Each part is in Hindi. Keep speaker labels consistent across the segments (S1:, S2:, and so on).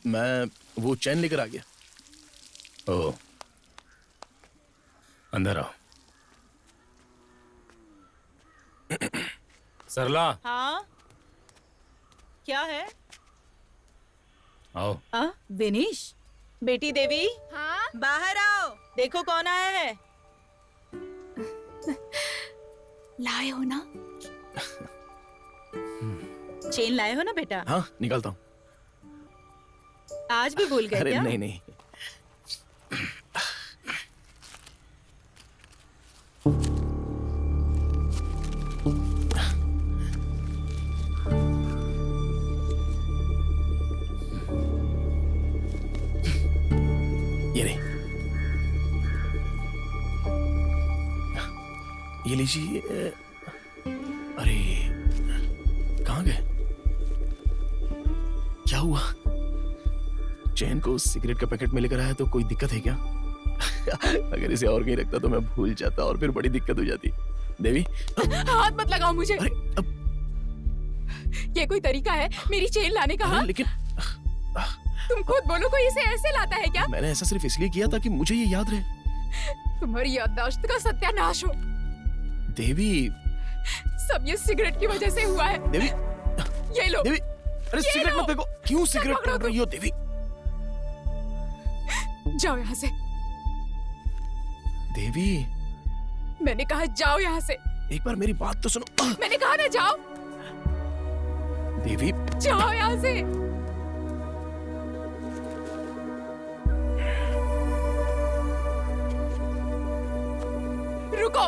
S1: मैं वो चैन लेकर आ गया।
S2: ओ, अंदर आओ। सरला,
S3: हाँ, क्या है?
S2: आओ।
S3: विनीश, बेटी देवी,
S4: हाँ?
S3: बाहर आओ। देखो कौन आया है।
S4: लाए हो ना?
S3: चेन लाए हो ना बेटा?
S1: हाँ, निकालता हूँ।
S3: आज भी भूल गए
S1: अरे
S3: क्या?
S1: नहीं नहीं। ये नहीं, ये लीजिए। अरे कहाँ गए? क्या हुआ? चैन को सिगरेट का पैकेट में लेकर आया तो कोई दिक्कत है क्या? अगर इसे और कहीं रखता तो मैं भूल जाता और फिर बड़ी दिक्कत हो जाती। देवी,
S4: हाथ मत लगाओ मुझे।
S1: अरे अब
S4: ये कोई तरीका है मेरी चेन लाने का? हाँ?
S1: लेकिन
S4: तुम खुद बोलो, कोई इसे ऐसे लाता है क्या?
S1: मैंने ऐसा सिर्फ इसलिए किया था कि मुझे ये याद रहे।
S4: तुम्हारी याददाश्त का सत्यानाश हो।
S1: देवी,
S4: सब ये सिगरेट की वजह से हुआ है।
S1: देवी,
S4: ये लो।
S1: देवी, अरे
S4: ये
S1: सिगरेट
S4: लो।
S1: मत फेंको। क्यों सिगरेट
S4: पकड़ो
S1: पकड़ रही हो देवी?
S4: जाओ यहाँ से।
S1: देवी,
S4: मैंने कहा जाओ यहाँ से।
S1: एक बार मेरी बात तो सुनो।
S4: मैंने कहा ना जाओ।
S1: देवी,
S4: जाओ यहाँ से। रुको,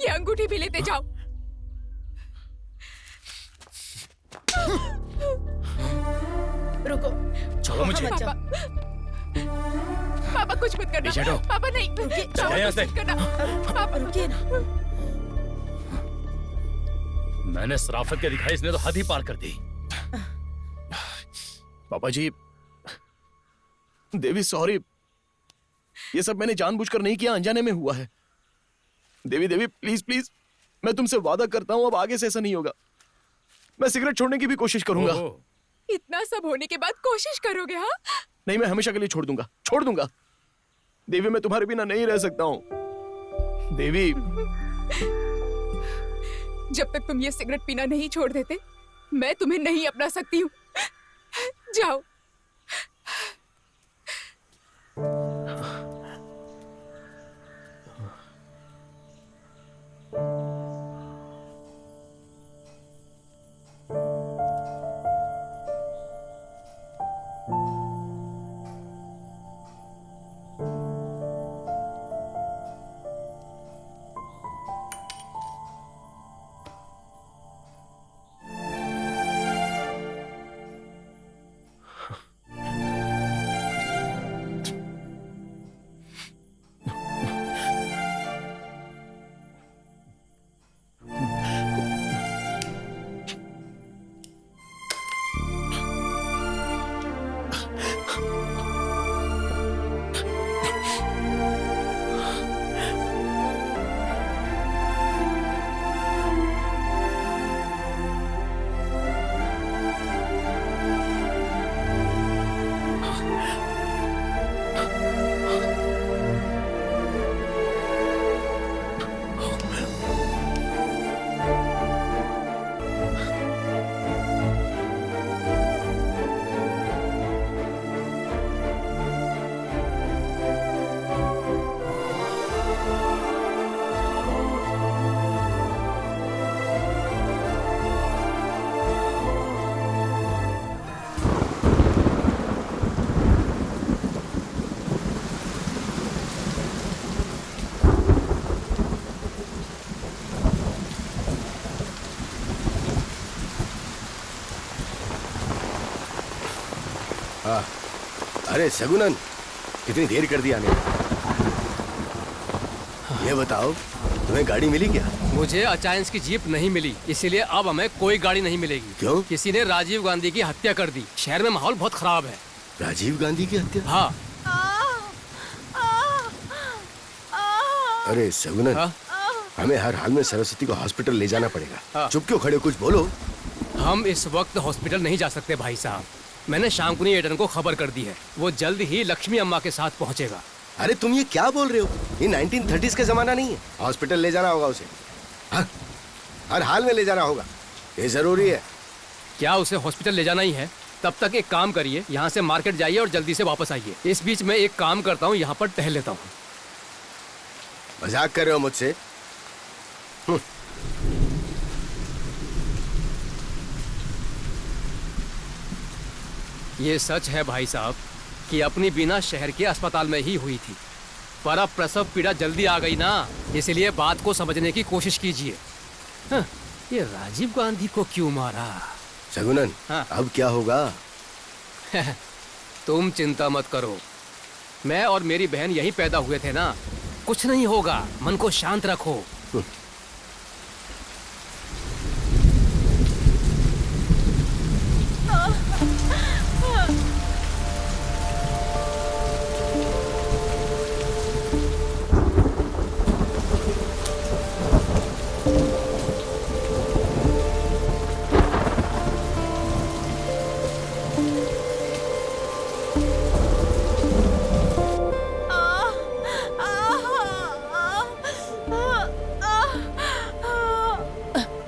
S4: ये अंगूठी भी लेते जाओ।
S3: रुको,
S2: छोड़ो मुझे।
S3: मत जाओ।
S4: पापा कुछ मत करना।
S2: पीछे हटो।
S4: पापा नहीं। पापा
S2: यहाँ से।
S4: कुछ मत करना। पापा
S3: रुकिए ना।
S2: मैंने शराफत के दिखाई, इसने तो हद ही पार कर दी।
S1: पापा जी, देवी सॉरी, ये सब मैंने जानबूझकर नहीं किया, अनजाने में हुआ है। देवी देवी प्लीज प्लीज, मैं तुमसे वादा करता हूं अब आगे से ऐसा नहीं होगा। मैं सिगरेट छोड़ने की भी कोशिश करूंगा।
S2: ओहो,
S4: इतना सब होने के बाद कोशिश करोगे? हाँ,
S1: नहीं, मैं हमेशा के लिए छोड़ दूंगा, छोड़ दूंगा। देवी, मैं तुम्हारे बिना नहीं रह सकता हूं। देवी,
S4: जब तक तुम ये सिगरेट पीना नहीं छोड़ देते, मैं तुम्हें नहीं अपना सकती हूँ। जाओ।
S5: हाँ, अरे सगुनन, कितनी देर कर दी आने में। ये बताओ, तुम्हें गाड़ी मिली क्या?
S6: मुझे अचायंस की जीप नहीं मिली, इसीलिए अब हमें कोई गाड़ी नहीं मिलेगी।
S5: क्यों?
S6: किसी ने राजीव गांधी की हत्या कर दी। शहर में माहौल बहुत खराब है।
S5: राजीव गांधी की हत्या?
S6: हाँ।
S5: अरे सगुनन,
S6: हाँ?
S5: हमें हर हाल में सरस्वती को हॉस्पिटल ले जाना पड़ेगा।
S6: हाँ।
S5: चुप क्यों खड़े हो, कुछ बोलो।
S6: हम इस वक्त हॉस्पिटल नहीं जा सकते भाई साहब। मैंने शांकुनी एडन को खबर कर दी है, वो जल्द ही लक्ष्मी अम्मा के साथ पहुंचेगा।
S5: अरे तुम ये क्या बोल रहे हो? ये 1930s का जमाना नहीं है। हॉस्पिटल ले जाना होगा उसे। हाँ, हर हाल में ले जाना होगा, ये जरूरी है।
S6: क्या उसे हॉस्पिटल ले जाना ही है? तब तक एक काम करिए, यहाँ से मार्केट जाइए और जल्दी से वापस आइए। इस बीच में एक काम करता हूँ, यहाँ पर टहल लेता हूँ।
S5: मजाक कर रहे हो मुझसे?
S6: ये सच है भाई साहब कि अपनी बीना शहर के अस्पताल में ही हुई थी, पर अब प्रसव पीड़ा जल्दी आ गई ना, इसलिए बात को समझने की कोशिश कीजिए। हाँ, ये राजीव गांधी को क्यों मारा?
S5: सगुनन,
S6: हाँ।
S5: अब क्या होगा?
S6: तुम चिंता मत करो, मैं और मेरी बहन यहीं पैदा हुए थे ना, कुछ नहीं होगा, मन को शांत रखो।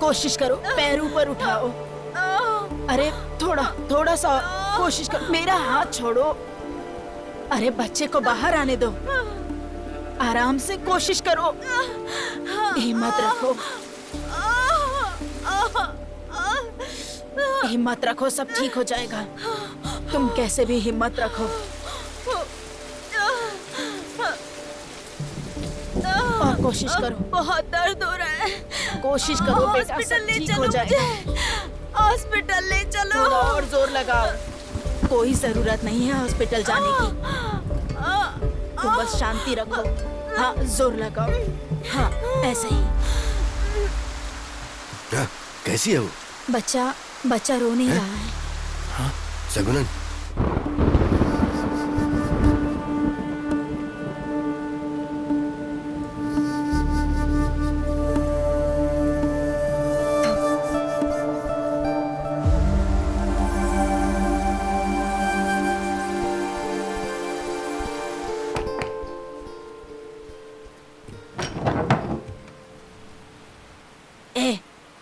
S3: कोशिश करो, पैर ऊपर उठाओ। अरे थोड़ा सा कोशिश करो, मेरा हाथ छोड़ो। अरे बच्चे को बाहर आने दो, आराम से कोशिश करो, हिम्मत रखो, हिम्मत रखो, सब ठीक हो जाएगा। तुम कैसे भी हिम्मत रखो और कोशिश करो।
S7: बहुत दर्द हो रहा है।
S3: कोशिश करो बेटा,
S7: हॉस्पिटल
S3: सब
S7: ले
S3: ठीक हो
S7: चलो
S3: जाएगा।
S7: मुझे, हॉस्पिटल ले चलो।
S3: थोड़ा और जोर लगाओ। कोई जरूरत नहीं है हॉस्पिटल जाने की, तुम बस शांति रखो। हाँ, जोर लगाओ। हाँ, ऐसे ही।
S5: हाँ, कैसी है वो?
S3: बच्चा रो नहीं रहा है।
S5: सगुनन,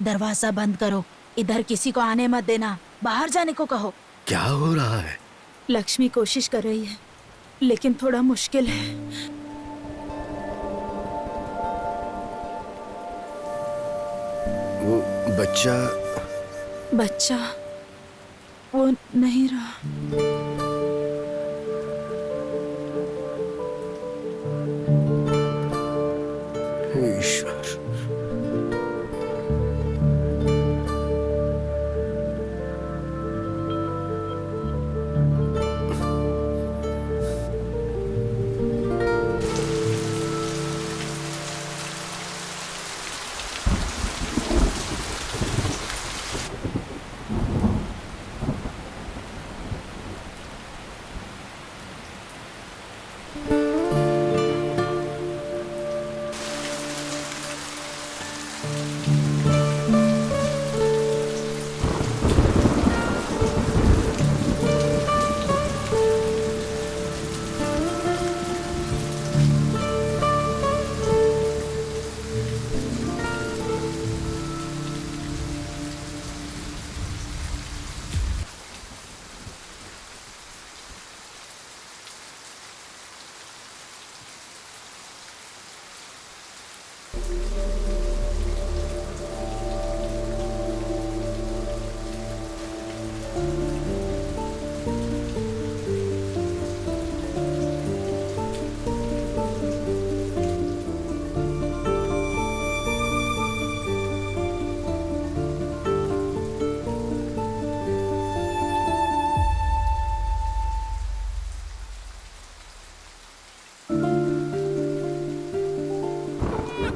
S3: दरवाजा बंद करो, इधर किसी को आने मत देना, बाहर जाने को कहो।
S5: क्या हो रहा है?
S3: लक्ष्मी कोशिश कर रही है, लेकिन थोड़ा मुश्किल है।
S5: वो
S3: बच्चा वो नहीं रहा।
S5: ईश्वर,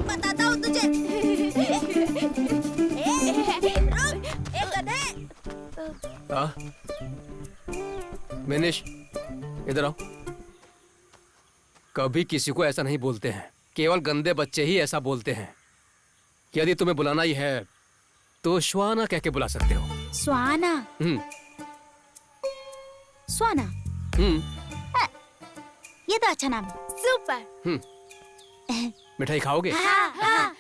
S7: बताता हूँ तुझे। रुक, ए गधे।
S6: मिनिश, इधर आओ। कभी किसी को ऐसा नहीं बोलते हैं, केवल गंदे बच्चे ही ऐसा बोलते हैं। यदि तुम्हें बुलाना ही है तो श्वाना कह के बुला सकते हो।
S7: स्वाना। स्वाना, ये तो अच्छा नाम है। सुपर।
S6: मिठाई खाओगे?
S7: हाँ, हाँ।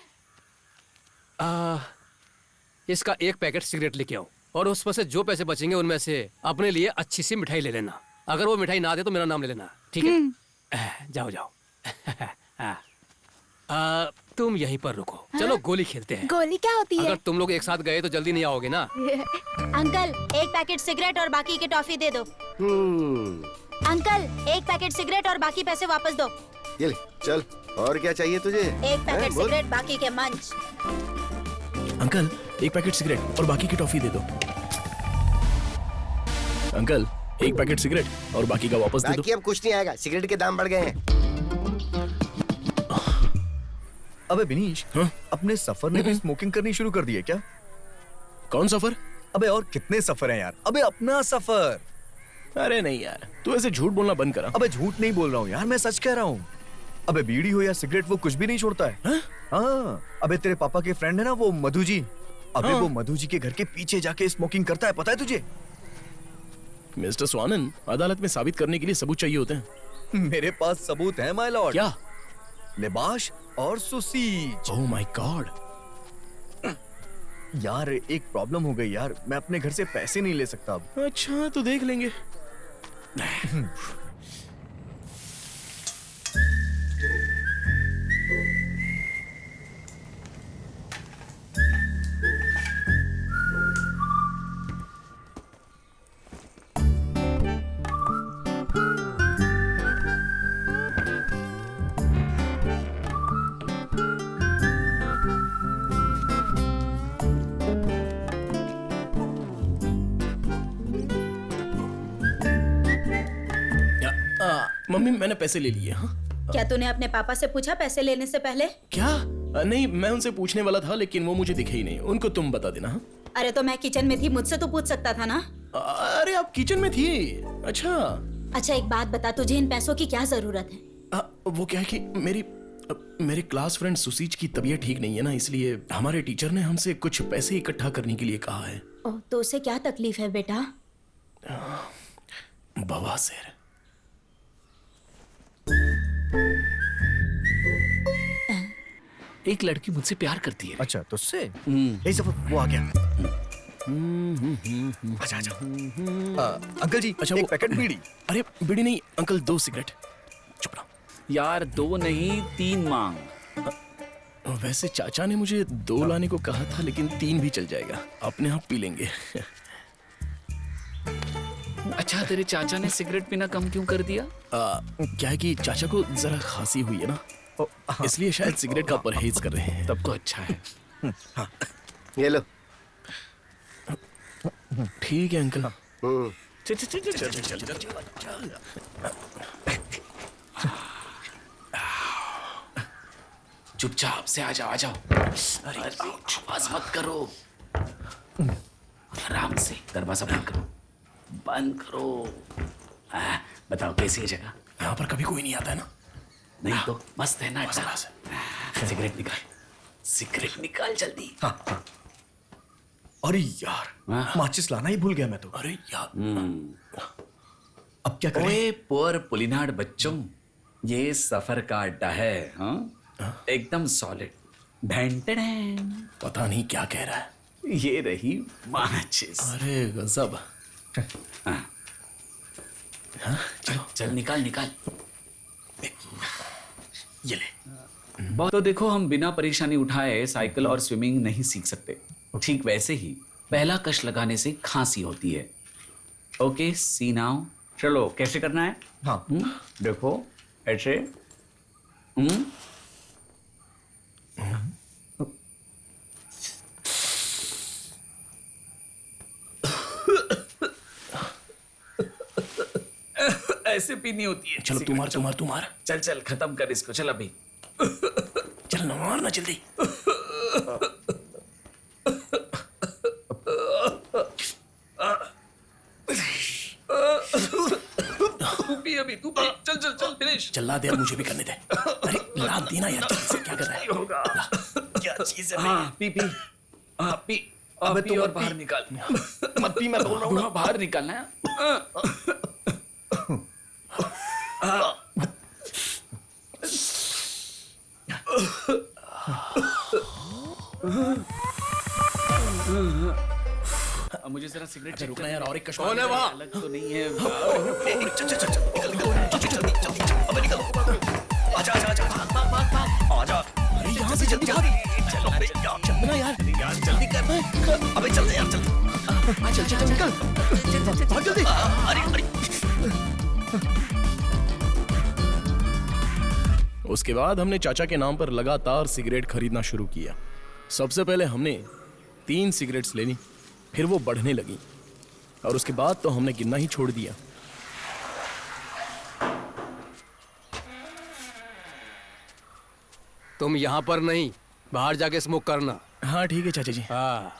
S6: इसका एक पैकेट सिगरेट लेके आओ और उसमें से जो पैसे बचेंगे उनमें से अपने लिए अच्छी सी मिठाई ले लेना। अगर वो मिठाई ना दे तो मेरा नाम ले लेना, ठीक है? जाओ जाओ। तुम यहीं पर रुको, चलो गोली खेलते हैं।
S7: गोली क्या होती है?
S6: अगर तुम लोग एक साथ गए तो जल्दी नहीं आओगे ना।
S7: अंकल, एक पैकेट सिगरेट और बाकी के टॉफी दे दो। अंकल, एक पैकेट सिगरेट और बाकी पैसे वापस दो।
S5: ये ले, चल। और क्या चाहिए तुझे?
S7: एक पैकेट
S5: बोल।
S7: सिगरेट, बाकी के मंच।
S1: अंकल, एक पैकेट सिगरेट और बाकी की टॉफी दे दो। अंकल, एक पैकेट सिगरेट और बाकी का वापस दे दो।
S5: बाकी अब कुछ नहीं आएगा, सिगरेट के दाम बढ़ गए हैं।
S8: अबे बिनीश,
S1: हाँ?
S8: अपने सफर ने भी स्मोकिंग करनी शुरू कर दी है क्या?
S1: कौन सफर?
S8: अबे और कितने सफर हैं यार? अबे अपना सफर।
S1: अरे नहीं यार, तू ऐसे झूठ बोलना बंद करा।
S8: अबे झूठ नहीं बोल रहा हूँ यार, मैं सच कह रहा हूँ। अबे बीड़ी हो या सिगरेट, वो कुछ भी नहीं छोड़ता है। हाँ, अबे तेरे पापा के फ्रेंड है ना वो मधु जी, अबे
S1: हाँ।
S8: वो मधु जी के घर के पीछे जाके स्मोकिंग करता है, पता है तुझे?
S1: मिस्टर स्वानन, अदालत में साबित करने के लिए सबूत चाहिए होते हैं।
S8: मेरे पास सबूत है माय लॉर्ड।
S1: क्या?
S8: लिबाश और सुसीज।
S1: Oh my God.
S8: यार एक प्रॉब्लम हो गई यार, मैं अपने घर से पैसे नहीं ले सकता अब।
S1: अच्छा, तो देख लेंगे। मम्मी, मैंने पैसे ले लिए। हाँ?
S3: क्या तूने अपने पापा से पूछा पैसे लेने से पहले?
S1: क्या? नहीं, मैं उनसे पूछने वाला था लेकिन वो मुझे दिखे ही नहीं। उनको तुम बता देना। हाँ?
S3: अरे तो मैं किचन में थी, मुझसे तो पूछ सकता था ना।
S1: अरे आप किचन में थी? अच्छा।
S3: अच्छा एक बात बता, तुझे इन पैसों की क्या जरूरत है?
S1: वो क्या है कि मेरे क्लास फ्रेंड सुसीज की तबीयत ठीक नहीं है ना, इसलिए हमारे टीचर ने हमसे कुछ पैसे इकट्ठा करने के लिए कहा है।
S3: ओह, तो उसे क्या तकलीफ है बेटा?
S1: बवासीर।
S2: एक लड़की मुझसे प्यार करती है।
S8: अच्छा, तो उससे यही सफर वो आ गया। अच्छा अच्छा। अंकल जी,
S1: अच्छा,
S8: एक
S1: वो-
S8: पैकेट बीड़ी।
S1: अरे बीड़ी नहीं अंकल, 2 सिगरेट। चुप रहो।
S2: यार 2 नहीं 3 मांग।
S1: वैसे चाचा ने मुझे 2 लाने को कहा था, लेकिन 3 भी चल जाएगा, अपने आप पी लेंगे।
S2: अच्छा, तेरे चाचा ने सिगरेट पीना कम क्यों कर दिया?
S1: क्या है कि चाचा को जरा खांसी हुई है ना, इसलिए शायद सिगरेट का परहेज कर रहे हैं।
S2: तब तो अच्छा है।
S5: ये लो।
S1: ठीक है अंकल।
S2: चल चल चल चल चल चल चल। चुपचाप से आ जाओ। अरे आवाज मत करो, आराम से। दरवाजा बंद करो। बताओ कैसी है जगह?
S1: यहाँ पर कभी कोई नहीं आता है ना।
S2: नहीं तो मस्त है ना। सिगरेट निकाल जल्दी।
S8: अरे यार, माचिस लाना ही भूल गया मैं तो।
S1: अरे यार,
S8: अब क्या करें?
S2: ओए पुअर पुलिनाड बच्चों, ये सफर का अड्डा है। हाँ, एकदम सॉलिड।
S1: पता नहीं क्या कह रहा है।
S2: ये रही माचिस।
S1: अरे गजब।
S2: चल निकाल।
S1: ये ले।
S2: तो देखो, हम बिना परेशानी उठाए साइकिल और स्विमिंग नहीं सीख सकते। ठीक वैसे ही पहला कश लगाने से खांसी होती है। ओके, सी नाउ। चलो, कैसे करना है?
S8: हाँ।
S2: देखो ऐसे। ऐसे पीनी होती है।
S1: चलो, तुम्हार।
S2: चल खत्म कर इसको। चल अभी।
S1: चल चल ना मारना जल्दी।
S2: तू पी, चल चल चल फिनिश।
S1: चला दे, अब मुझे भी करने दे। अरे लाद देना यार, जल्दी से, क्या कर रहा है? ला, क्या चीज है?
S2: हाँ पी पी, हाँ पी।
S1: अबे
S2: पी
S1: तुम
S2: और
S1: मत
S2: बाहर
S1: पी।
S2: निकाल।
S1: मत पी, मैं बोल रहा हूँ ना।
S2: बाहर निकालना है। मुझे जरा सिगरेट
S1: अच्छा, रुकना यार, और एक कश
S5: कौन है वहाँ?
S2: अलग तो नहीं है।
S1: चल चल चल चल, जल्दी अबे निकल। आजा आजा आजा, भाग। आजा। अरे यहाँ से जल्दी भाग। चलो अबे यार, चलना यार जल्दी कर। अबे चल यार, चल। चल चल चल, निकल। भाग जल्दी। अरे उसके बाद हमने चाचा के नाम पर लगातार सिगरेट खरीदना शुरू किया। सबसे पहले हमने 3 सिगरेट्स ले ली, फिर वो बढ़ने लगी और उसके बाद तो हमने गिनना ही छोड़ दिया।
S6: तुम यहाँ पर नहीं, बाहर जाके स्मोक करना।
S1: हाँ ठीक है चाचा जी।
S6: हाँ।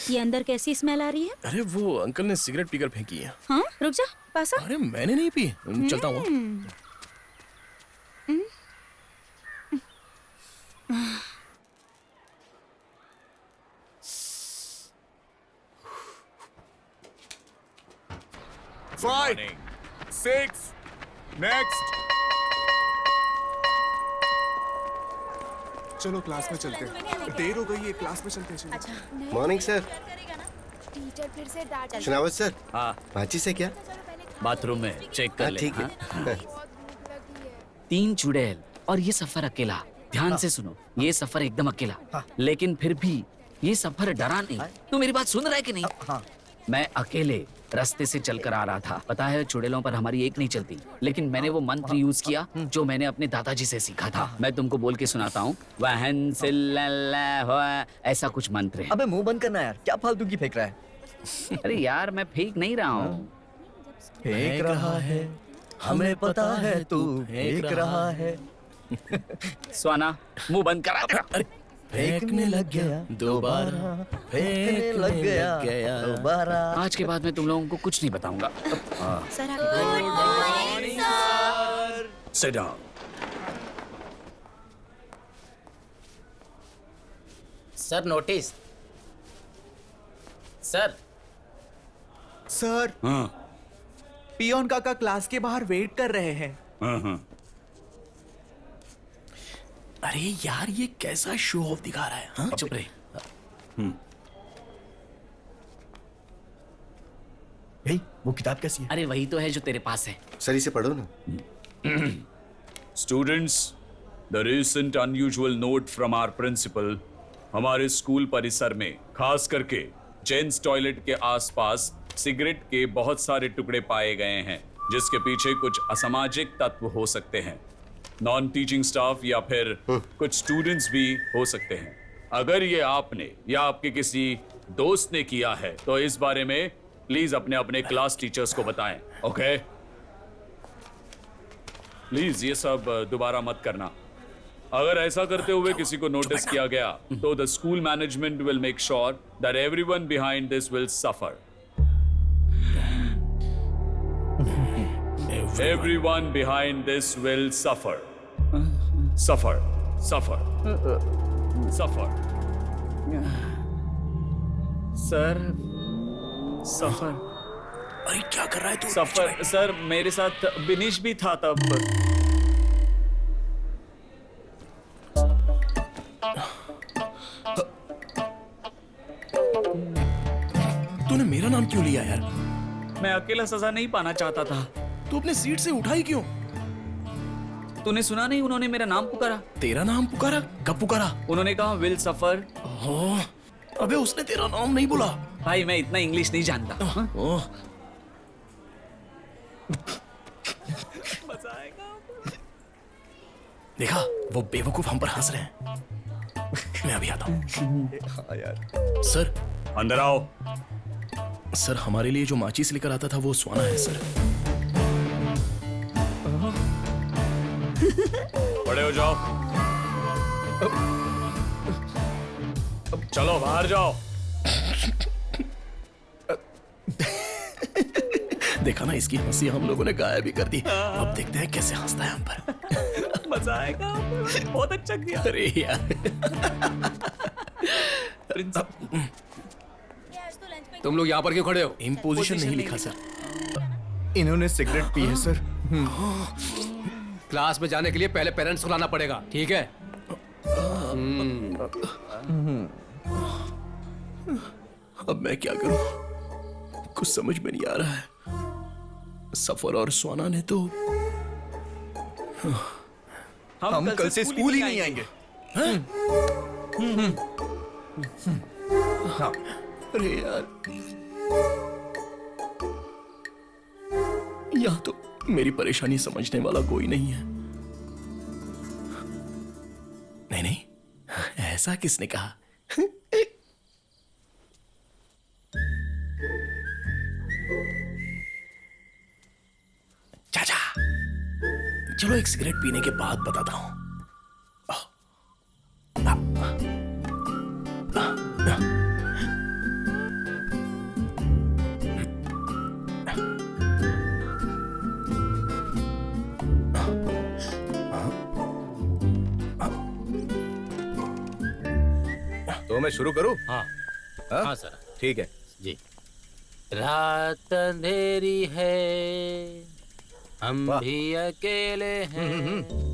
S7: ये अंदर कैसी स्मेल आ रही है?
S1: अरे वो अंकल ने सिगरेट पीकर फेंकी है।
S7: हाँ रुक जा, पास आ।
S1: अरे मैंने नहीं पी, चलता हूँ।
S9: Five, 6, next. चलो क्लास में चलते हैं, देर हो गई है, क्लास में चलते हैं। चलो।
S5: Morning sir.
S4: टीचर फिर से डांट
S5: सुनावत सर,
S2: हाँ
S5: माची से क्या?
S2: बाथरूम में चेक कर
S5: हाँ
S2: ले।
S5: ठीक है।
S2: हाँ? 3 चुड़ैल और ये सफर अकेला। ध्यान से सुनो, ये सफर एकदम अकेला, लेकिन फिर भी ये सफर डरा नहीं। तू मेरी बात सुन रहा है कि नहीं? मैं अकेले रास्ते से चलकर आ रहा था। पता है चुड़ैलों पर हमारी एक नहीं चलती, लेकिन मैंने वो मंत्र यूज किया जो मैंने अपने दादाजी से सीखा था। मैं तुमको बोल के सुनाता हूँ। वहन ऐसा कुछ मंत्र है।
S8: अबे मुंह बंद करना यार, क्या फालतू की फेंक रहा है?
S2: अरे यार मैं फेंक नहीं रहा हूँ।
S8: फेंक रहा है, हमें पता है तू फेंक रहा है।
S2: स्वाना मुंह बंद करा तेरा।
S8: फेंकने लग गया दोबारा, फेंकने लग गया दोबारा।
S2: आज के बाद मैं तुम लोगों को कुछ नहीं बताऊंगा।
S7: Sir
S1: Sit down.
S10: Sir notice. Sir
S9: sir, peon काका क्लास के बाहर वेट कर रहे हैं।
S1: अरे यार ये कैसा शो ऑफ दिखा रहा है? हाँ?
S2: चुप रहे।
S8: भाई वो किताब कैसी है?
S2: अरे वही तो है जो तेरे पास है।
S5: सर इसे पढ़ो ना।
S11: Students, the recent unusual note from our principal, हमारे स्कूल परिसर में खास करके जेंट्स टॉयलेट के आसपास सिगरेट के बहुत सारे टुकड़े पाए गए हैं, जिसके पीछे कुछ असामाजिक तत्व हो सकते हैं। नॉन टीचिंग स्टाफ या फिर कुछ स्टूडेंट्स भी हो सकते हैं। अगर ये आपने या आपके किसी दोस्त ने किया है तो इस बारे में प्लीज अपने अपने क्लास टीचर्स को बताएं। ओके प्लीज ये सब दोबारा मत करना। अगर ऐसा करते हुए किसी को नोटिस किया गया तो the school management will make sure that everyone behind this will suffer. Everyone behind this will suffer. Suffer. Suffer. Suffer.
S2: Sir suffer.
S1: अरे क्या कर रहा है तू?
S2: सफर सर, मेरे साथ बिनीश भी था तब।
S1: तूने मेरा नाम क्यों लिया यार?
S2: मैं अकेला सजा नहीं पाना चाहता था।
S1: तू अपने सीट से उठा ही क्यों?
S2: तूने सुना नहीं, उन्होंने मेरा नाम पुकारा।
S1: तेरा नाम पुकारा? कब पुकारा?
S2: उन्होंने कहा विल सफर।
S1: ओह, अबे उसने तेरा नाम नहीं बोला।
S2: भाई मैं इतना इंग्लिश नहीं जानता।
S1: ओह, देखा वो बेवकूफ हम पर हंस रहे हैं। मैं अभी आता हूँ।
S8: हाँ यार।
S11: सर अंदर आओ।
S1: सर हमारे लिए जो माचिस लेकर आता था वो स्वाना है सर।
S11: बड़े हो जाओ। चलो बाहर जाओ।
S1: देखा ना, इसकी हंसी हम लोगों ने गायब भी कर दी। अब देखते हैं कैसे हंसता है हम पर।
S2: मजा आएगा। बहुत अच्छा किया।
S1: अरे यार।
S6: तुम लोग यहाँ पर क्यों खड़े हो?
S1: इम्पोजिशन नहीं लिखा सर।
S8: इन्होंने सिगरेट पी है सर।
S6: क्लास में जाने के लिए पहले पेरेंट्स को लाना पड़ेगा, ठीक है?
S1: अब मैं क्या करूं? कुछ समझ में नहीं आ रहा है। सफर और स्वाना ने तो
S8: हम कल से स्कूल ही नहीं आएंगे।
S1: हाँ। अरे यार, यहाँ तो मेरी परेशानी समझने वाला कोई नहीं है। नहीं नहीं, ऐसा किसने कहा? चाचा, चलो एक सिगरेट पीने के बाद बताता हूं।
S8: तो मैं शुरू करूं?
S10: हाँ
S8: हाँ?
S10: हाँ सर।
S8: ठीक है
S10: जी। रात अंधेरी है, हम
S8: वाह।
S10: भी अकेले हैं।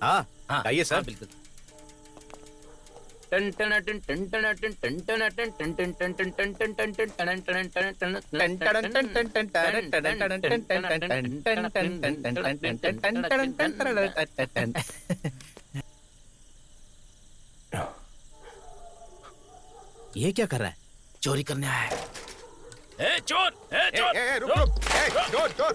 S8: हाँ
S10: हाँ
S8: आइए सर।
S10: हाँ, बिल्कुल। टन टन टन टन टन टन टन टन टन टन टन टन टन टन टन टन टन टन।
S1: ये क्या कर रहा है?
S10: चोरी करने आया है।
S11: ए चोर, ए चोर,
S8: रुक रुक। चोर चोर।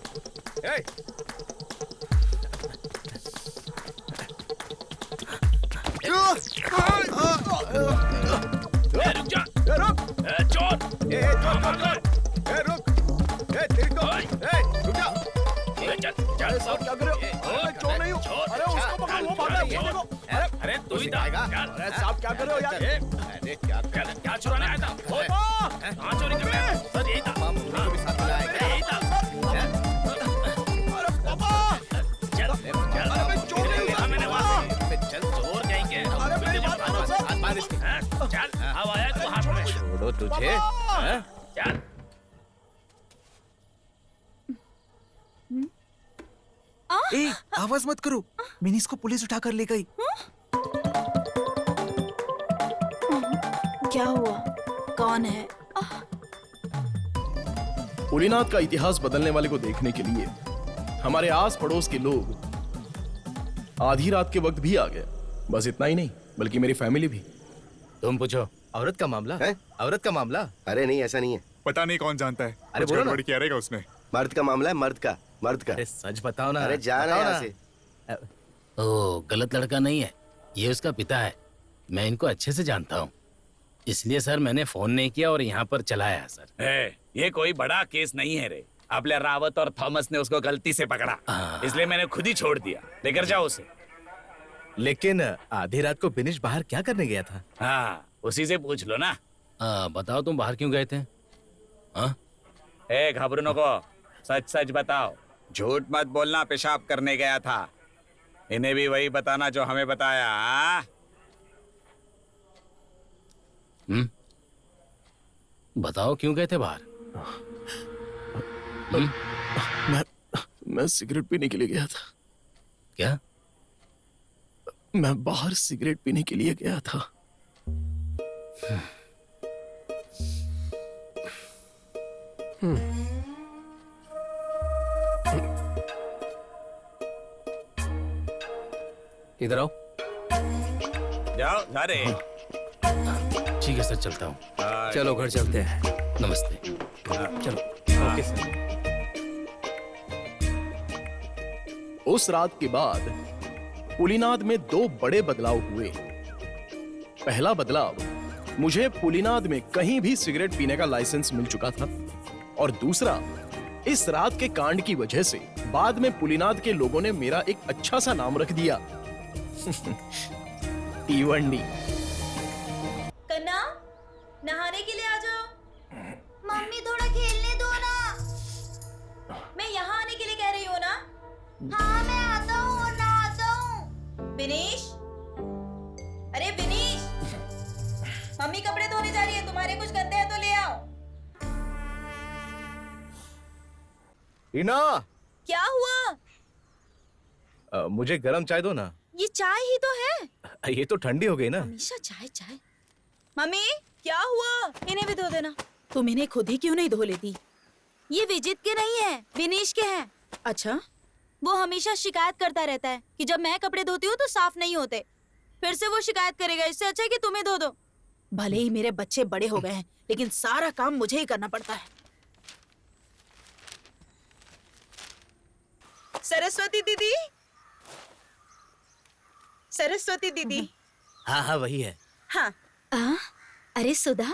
S11: रुक जा। ए चोर, चल सब क्या कर रहे हो? चोर नहीं हूँ। अरे उसको पकड़, वो भागा। अरे तू ही था। अरे साहब क्या कर रहे हो यार? अरे क्या चुराने आया था? कहाँ चोरी कर रहे हैं? सर यही था। यही था। अरे पापा, चल मैं चोर नहीं हूँ। मैंने वहाँ से चल चोर कहेंगे। अरे मेरी बात मानो सर। चल अब आया तू हाथ में।
S8: छोड़ो तुझे।
S11: चल
S9: ए, आवाज मत करो। मिनी इसको पुलिस उठाकर ले गई।
S3: क्या हुआ? कौन है?
S1: उरीनाथ का इतिहास बदलने वाले को देखने के लिए हमारे आस पड़ोस के लोग आधी रात के वक्त भी आ गए। बस इतना ही नहीं, बल्कि मेरी फैमिली भी।
S10: तुम पूछो।
S8: औरत का मामला
S5: है?
S8: औरत का मामला?
S5: अरे नहीं, ऐसा नहीं है।
S12: पता नहीं कौन जानता है।
S8: अरे बोलो ना।
S12: क्या रहेगा उसमें?
S5: मर्द का मामला है, मर्द का।
S8: अरे सच बताओ ना।
S5: अरे जा ना यहाँ से।
S10: ओ, गलत लड़का नहीं है, ये उसका पिता है। मैं इनको अच्छे से जानता हूँ, इसलिए सर मैंने फोन नहीं किया और यहाँ पर चला आया सर।
S11: ये कोई बड़ा केस नहीं है रे। आपले रावत और थॉमस ने उसको गलती से पकड़ा, इसलिए मैंने खुद ही छोड़ दिया। लेकर जाओ उसे।
S8: लेकिन आधी रात को बिनिश बाहर क्या करने गया था?
S11: हाँ, उसी से पूछ लो ना।
S10: बताओ तुम बाहर क्यों गए थे?
S11: घबरू नको, सच सच बताओ। झूठ मत बोलना। पेशाब करने गया था। इन्हें भी वही बताना जो हमें बताया।
S10: बताओ क्यों गए थे बाहर?
S12: मैं सिगरेट पीने के लिए गया था।
S10: क्या?
S12: मैं बाहर सिगरेट पीने के लिए गया था।
S6: इधर आओ।
S1: जाओ जा रहे।
S10: ठीक है सर, चलता हूँ।
S6: चलो घर चलते हैं।
S10: नमस्ते।
S6: चलो।
S12: Okay sir. उस रात के बाद पुलिनाद में 2 बड़े बदलाव हुए। पहला बदलाव, मुझे पुलिनाद में कहीं भी सिगरेट पीने का लाइसेंस मिल चुका था, और दूसरा, इस रात के कांड की वजह से बाद में पुलिनाद के लोगों ने मेरा एक अच्छा सा नाम रख दिया, टीवंडी।
S7: कन्ना, नहाने के लिए आ जाओ। मम्मी थोड़ा खेलने दो ना। मैं यहाँ आने के लिए कह रही हूँ ना। हाँ मैं आता हूँ और नहाता हूँ। विनीश, अरे विनीश, मम्मी कपड़े धोने जा रही है, तुम्हारे कुछ गंदे हैं तो ले आओ।
S8: टीना,
S7: क्या हुआ?
S8: मुझे गरम चाय दो ना।
S7: ये चाय ही तो है।
S8: ये तो ठंडी हो गई ना।
S7: हमेशा चाय चाय। मम्मी क्या हुआ? इन्हें भी धो देना।
S3: तुम इन्हें खुद ही क्यों नहीं धो लेती?
S7: ये विजित के नहीं है, विनीश के हैं।
S3: अच्छा,
S7: वो हमेशा शिकायत करता रहता है कि जब मैं कपड़े धोती हूँ तो साफ नहीं होते। फिर से वो शिकायत करेगा, इससे अच्छा है कि तुम्हें धो दो।
S3: भले ही मेरे बच्चे बड़े हो गए हैं, लेकिन सारा काम मुझे ही करना पड़ता है। सरस्वती दीदी, सरस्वती दीदी।
S1: हाँ हाँ वही है।
S3: हाँ।
S7: अरे सुधा,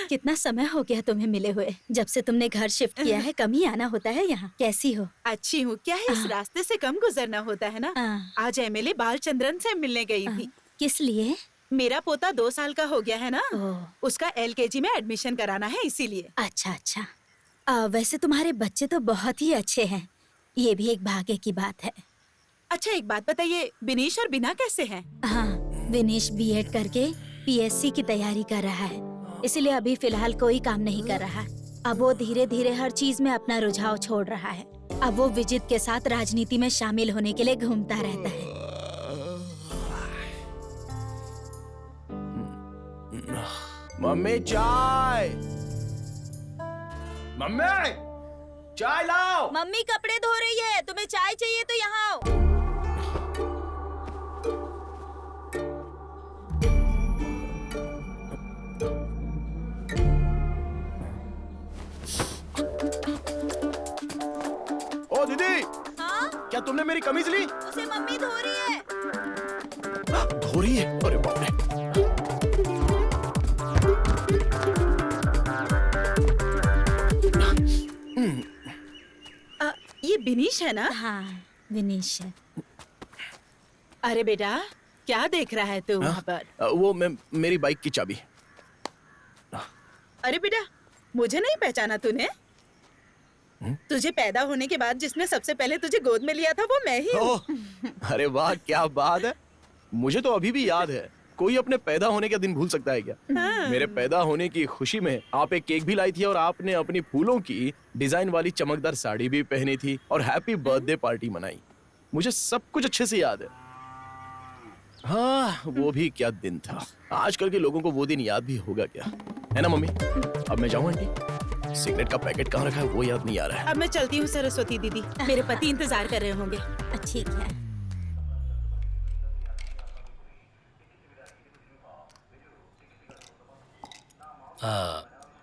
S7: कितना समय हो गया तुम्हें मिले हुए। जब से तुमने घर शिफ्ट किया है कम ही आना होता है यहाँ। कैसी हो?
S3: अच्छी हूँ। क्या है, इस रास्ते से कम गुजरना होता है ना। आज एमएलए बालचंद्रन से मिलने गई थी।
S7: किस लिए?
S3: मेरा पोता 2 साल का हो गया है ना, उसका LKG में एडमिशन कराना है, इसीलिए।
S7: अच्छा अच्छा। वैसे तुम्हारे बच्चे तो बहुत ही अच्छे हैं, ये भी एक भाग्य की बात है।
S3: अच्छा एक बात बताइए, विनीश और बिना कैसे हैं?
S7: हाँ, विनीश BEd करके PSC की तैयारी कर रहा है, इसलिए अभी फिलहाल कोई काम नहीं कर रहा। अब वो धीरे धीरे हर चीज में अपना रुझाव छोड़ रहा है। अब वो विजित के साथ राजनीति में शामिल होने के लिए घूमता रहता है।
S12: मम्मी चाय, मम्मी चाय लाओ।
S7: मम्मी कपड़े धो रही है, तुम्हें चाय चाहिए तो यहाँ आओ।
S12: ओ दीदी।
S7: हाँ?
S12: क्या तुमने मेरी कमीज ली?
S7: उसे मम्मी धो रही है।
S12: धो रही है? अरे बाप रे।
S3: ये विनीश है ना?
S7: हाँ विनीश है।
S3: अरे बेटा, क्या देख रहा है तू वहाँ पर?
S12: वो मेरी बाइक की चाबी।
S3: अरे बेटा, मुझे नहीं पहचाना तूने? तुझे पैदा होने के बाद जिसने सबसे पहले तुझे गोद में लिया था वो मैं ही हूँ।
S12: अरे वाह, क्या बात है। मुझे तो अभी भी याद है। कोई अपने पैदा होने का दिन भूल सकता है क्या? मेरे पैदा होने की खुशी में आप एक केक भी लाई थी, और आपने अपनी फूलों की डिजाइन वाली चमकदार साड़ी भी पहनी थी, और हैप्पी बर्थडे पार्टी मनाई। मुझे सब कुछ अच्छे से याद है। हाँ, वो भी क्या दिन था। आजकल के लोगों को वो दिन याद भी होगा क्या, है ना मम्मी? अब मैं जाऊँ आंटी? सिगरेट का पैकेट कहाँ रखा है वो याद नहीं आ रहा है।
S3: अब मैं चलती हूँ सरस्वती दीदी, मेरे पति इंतजार कर रहे होंगे।
S7: ठीक है।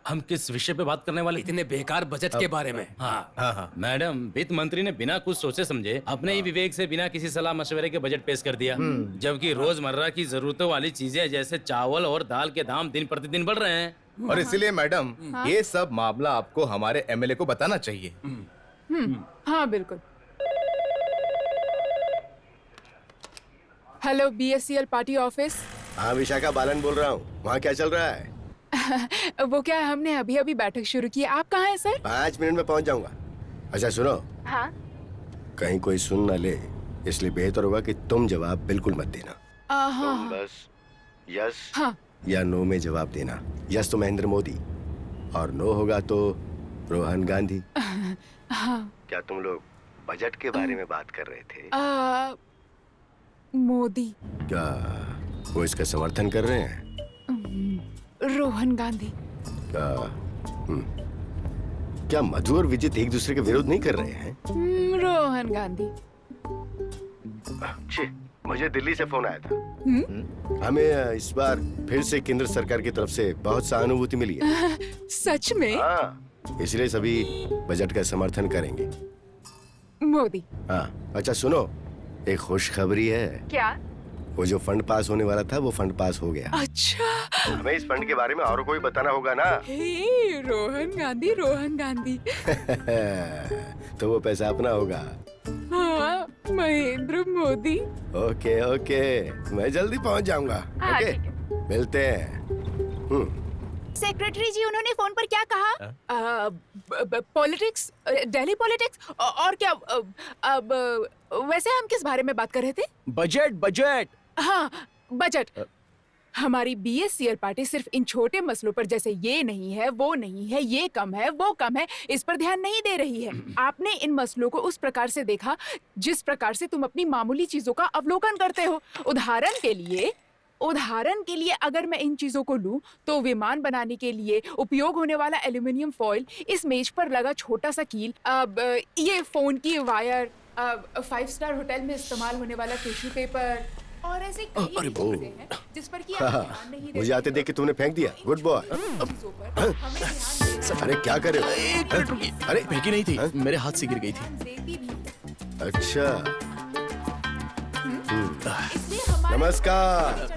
S10: हम किस विषय पे बात करने वाले?
S6: इतने बेकार बजट के बारे में।
S10: हाँ, मैडम, वित्त मंत्री ने बिना कुछ सोचे समझे अपने ही विवेक से बिना किसी सलाह मशवरे के बजट पेश कर दिया, जबकि रोजमर्रा की जरूरतों वाली चीजें जैसे चावल और दाल के दाम दिन प्रतिदिन बढ़ रहे हैं।
S8: और इसीलिए मैडम, ये सब मामला आपको हमारे MLA को बताना चाहिए।
S4: हाँ बिल्कुल। Hello BSCL party office.
S5: हाँ विशाखा बालन बोल रहा हूँ। वहाँ क्या चल रहा है?
S4: वो क्या है, हमने अभी अभी बैठक शुरू की है। आप कहाँ हैं सर?
S5: 5 मिनट में पहुँच जाऊंगा। अच्छा सुनो,
S4: हाँ?
S5: कहीं कोई सुन ना ले, इसलिए बेहतर होगा कि तुम जवाब बिल्कुल मत देना।
S4: हाँ।
S5: तुम बस यस
S4: हाँ।
S5: या नो में जवाब देना। यस तो महेंद्र मोदी और नो होगा तो रोहन गांधी।
S4: हाँ।
S5: क्या तुम लोग बजट के बारे में बात कर रहे थे?
S4: मोदी।
S5: क्या वो इसका समर्थन कर रहे हैं?
S4: रोहन गांधी।
S5: क्या मधु और विजित एक दूसरे के विरोध नहीं कर रहे हैं?
S4: रोहन गांधी।
S5: मुझे दिल्ली से फोन आया था। हमें इस बार फिर से केंद्र सरकार की तरफ से बहुत सहानुभूति मिली है।
S4: सच में?
S5: हाँ, इसलिए सभी बजट का समर्थन करेंगे।
S4: मोदी।
S5: हाँ, अच्छा सुनो, एक खुशखबरी है।
S4: क्या?
S5: वो जो फंड पास होने वाला था वो फंड पास हो गया।
S4: अच्छा।
S5: हमें इस फंड के बारे में और कोई बताना होगा ना।
S4: हे, रोहन गांधी, रोहन गांधी।
S5: तो वो पैसा अपना होगा।
S4: हाँ, महेंद्र मोदी।
S5: ओके ओके, मैं जल्दी पहुंच जाऊंगा। ओके, मिलते हैं।
S4: सेक्रेटरी जी, उन्होंने फोन पर क्या कहा? पॉलिटिक्स, दिल्ली पॉलिटिक्स और क्या? अब वैसे हम किस बारे में बात कर रहे थे?
S12: Budget budget.
S4: हाँ, बजट। हमारी बीएससीएल पार्टी सिर्फ इन छोटे मसलों पर, जैसे ये नहीं है, वो नहीं है, ये कम है, वो कम है, इस पर ध्यान नहीं दे रही है। आपने इन मसलों को उस प्रकार से देखा जिस प्रकार से तुम अपनी मामूली चीजों का अवलोकन करते हो। उदाहरण के लिए अगर मैं इन चीजों को लूं तो विमान बनाने के लिए उपयोग होने वाला एल्यूमिनियम फॉइल, इस मेज पर लगा छोटा सा कील, अब ये फोन की वायर, 5 स्टार होटल में इस्तेमाल होने वाला टिश्यू पेपर और ऐसे कई चीजें हैं जिस पर कि आप ध्यान नहीं देते।
S5: मुझे आते देख के तुमने फेंक दिया। Good boy. अरे क्या कर रहे हो?
S12: अरे फेंकी नहीं थी, मेरे हाथ से गिर गई थी।
S5: अच्छा, नमस्कार।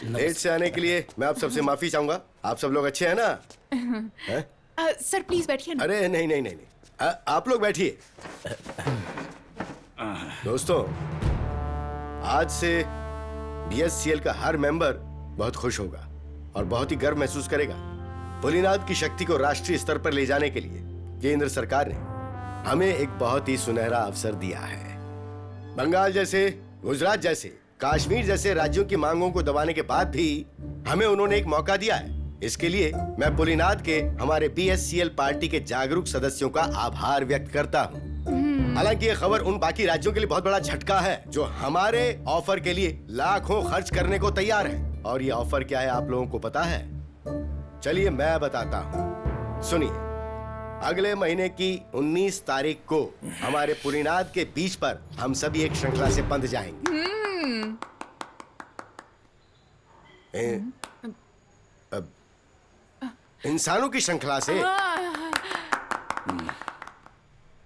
S5: लेट से आने के लिए मैं आप सबसे माफी चाहूंगा। आप सब लोग अच्छे हैं ना?
S4: सर प्लीज बैठिए ना।
S5: अरे नहीं नहीं नहीं, आप लोग बैठिए। दोस्तों, आज से बीएससीएल का हर मेंबर बहुत खुश होगा और बहुत ही गर्व महसूस करेगा। भोलेनाथ की शक्ति को राष्ट्रीय स्तर पर ले जाने के लिए केंद्र सरकार ने हमें एक बहुत ही सुनहरा अवसर दिया है। बंगाल जैसे, गुजरात जैसे, कश्मीर जैसे राज्यों की मांगों को दबाने के बाद भी हमें उन्होंने एक मौका दिया है। इसके लिए मैं भोलेनाथ के हमारे बीएससीएल पार्टी के जागरूक सदस्यों का आभार व्यक्त करता हूँ। हालांकि ये खबर उन बाकी राज्यों के लिए बहुत बड़ा झटका है जो हमारे ऑफर के लिए लाखों खर्च करने को तैयार है। और ये ऑफर क्या है आप लोगों को पता है? चलिए मैं बताता हूँ, सुनिए। अगले महीने की 19 तारीख को हमारे पुरीनाथ के बीच पर हम सभी एक श्रृंखला से बंध जाएंगे। इंसानों की श्रृंखला से।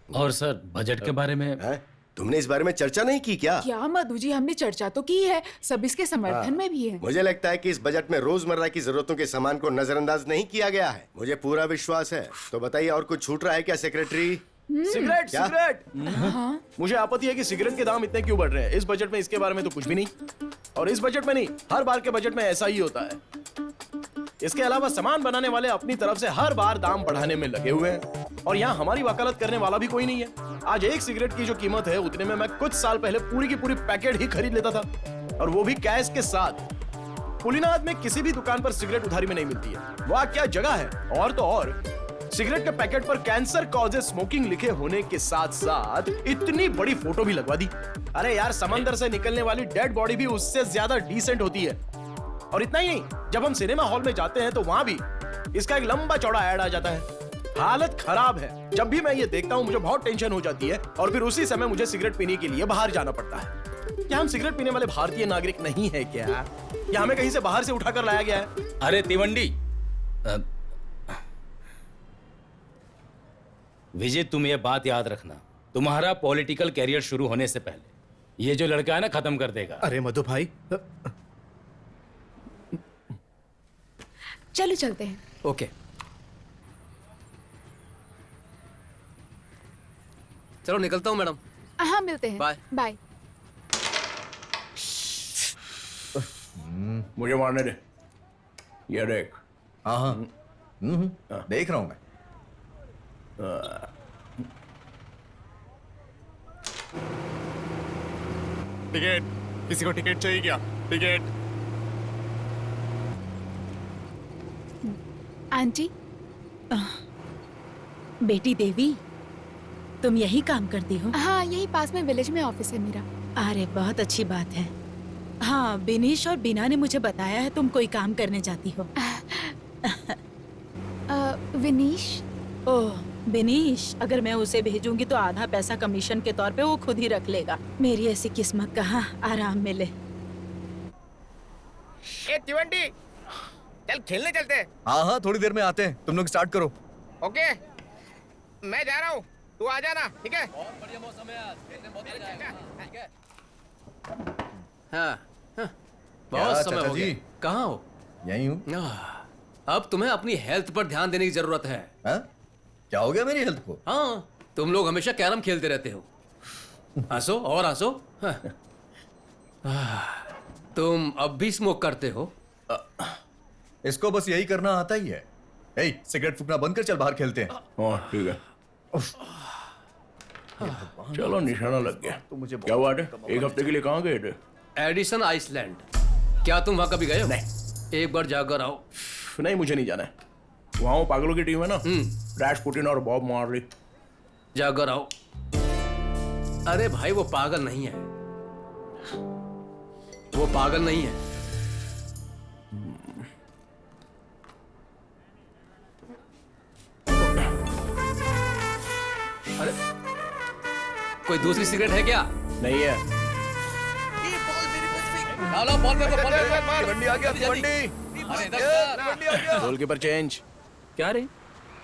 S10: और सर, बजट के बारे में
S5: तुमने इस बारे में चर्चा नहीं की क्या?
S4: क्या मधु जी, हमने चर्चा तो की है, सब इसके समर्थन में भी है।
S5: मुझे लगता है कि इस बजट में रोजमर्रा की जरूरतों के सामान को नजरअंदाज नहीं किया गया है। मुझे पूरा विश्वास है। तो बताइए, और कुछ छूट रहा है क्या सेक्रेटरी?
S12: Cigarette cigarette. मुझे आपत्ति है कि सिगरेट के दाम इतने क्यों बढ़ रहे हैं। इस बजट में इसके बारे में तो कुछ भी नहीं, और इस बजट में नहीं, हर बार के बजट में ऐसा ही होता है। इसके अलावा सामान बनाने वाले अपनी तरफ से हर बार दाम बढ़ाने में लगे हुए हैं और यहाँ हमारी वकालत करने वाला भी कोई नहीं है। आज एक सिगरेट की जो कीमत है उतने में मैं कुछ साल पहले पूरी की पूरी पैकेट ही खरीद लेता था, और वो भी कैश के साथ। पुलिनाथ में किसी भी दुकान पर सिगरेट उधारी में नहीं मिलती है। वाह क्या जगह है। और तो और सिगरेट के पैकेट पर कैंसर कॉजेज स्मोकिंग लिखे होने के साथ साथ इतनी बड़ी फोटो भी लगवा दी। अरे यार, समंदर से निकलने वाली डेड बॉडी भी उससे ज्यादा डिसेंट होती है। और इतना ही नहीं, जब हम सिनेमा हॉल में जाते हैं तो वहां भी इसका एक लंबा चौड़ा ऐड आ जाता है। हालत खराब है। जब भी मैं ये देखता हूँ मुझे बहुत टेंशन हो जाती है, और फिर उसी समय मुझे सिगरेट पीने के लिए बाहर जाना पड़ता है। क्या हम सिगरेट पीने वाले भारतीय नागरिक नहीं है क्या? या हमें कहीं से बाहर से उठाकर लाया गया है?
S10: अरे तिवंडी, विजय, तुम ये बात याद रखना, तुम्हारा पॉलिटिकल कैरियर शुरू होने से पहले ये जो लड़का है ना, खत्म कर देगा।
S9: अरे मधु भाई,
S4: चलो चलते हैं।
S6: ओके, चलो निकलता हूँ मैडम।
S4: हाँ, मिलते हैं।
S6: Bye
S4: bye.
S12: मुझे मारने दे। ये देख।
S8: हाँ हाँ, देख रहा हूँ मैं।
S9: टिकट, किसी को टिकट चाहिए क्या? टिकट।
S4: आंटी
S3: बेटी देवी, तुम यही काम करती हो?
S4: हाँ, यही पास में विलेज में ऑफिस है मेरा।
S3: अरे बहुत अच्छी बात है। हाँ, बिनीश और बीना ने मुझे बताया है तुम कोई काम करने जाती हो।
S4: विनीश?
S3: ओह बिनीश, अगर मैं उसे भेजूंगी तो आधा पैसा कमीशन के तौर पे वो खुद ही रख लेगा। मेरी ऐसी किस्मत कहाँ आराम मिले।
S13: ए तिवंडी, चल खेलने चलते हैं।
S8: हाँ हाँ, थोड़ी देर में आते हैं, तुम लोग स्टार्ट करो।
S13: ओके, मैं जा रहा हूँ, तू आ जाना, ठीक है?
S6: बढ़िया मौसम है आज, खेलने बहुत मजा आएगा, ठीक है? हाँ, बहुत समय हो गया। कहाँ हो?
S8: यहीं हूँ।
S6: अब तुम्हें अपनी हेल्थ पर ध्यान देने की जरूरत है।
S8: हाँ? क्या हो गया मेरी हेल्थ को?
S6: हाँ, तुम लोग हमेशा कैरम खेलते रहते हो। हंसो और हंसो। तुम अब भी स्मोक करते हो?
S8: इसको बस यही करना आता ही है। ए, सिगरेट फूकना बंद कर, चल बाहर खेलते हैं।
S12: हाँ ठीक है। चलो निशाना लग गया।
S8: तो मुझे
S12: क्या बात है, एक हफ्ते के लिए कहाँ गए थे?
S6: Edison Iceland. क्या तुम वहां कभी गए हो?
S12: नहीं।
S6: एक बार जाकर आओ।
S12: नहीं, मुझे नहीं जाना है। वहाँ वो पागलों की टीम है ना, रैशपुटिन और बॉब मार्ली।
S6: जाकर आओ। अरे भाई, वो पागल नहीं है, वो पागल नहीं है। अरे, कोई दूसरी सिगरेट है क्या?
S12: नहीं है।
S6: लो, बॉल मेरे को, बॉल मेरे को।
S8: भिवंडी आ गया, भिवंडी।
S12: Goalkeeper change.
S2: क्या रे,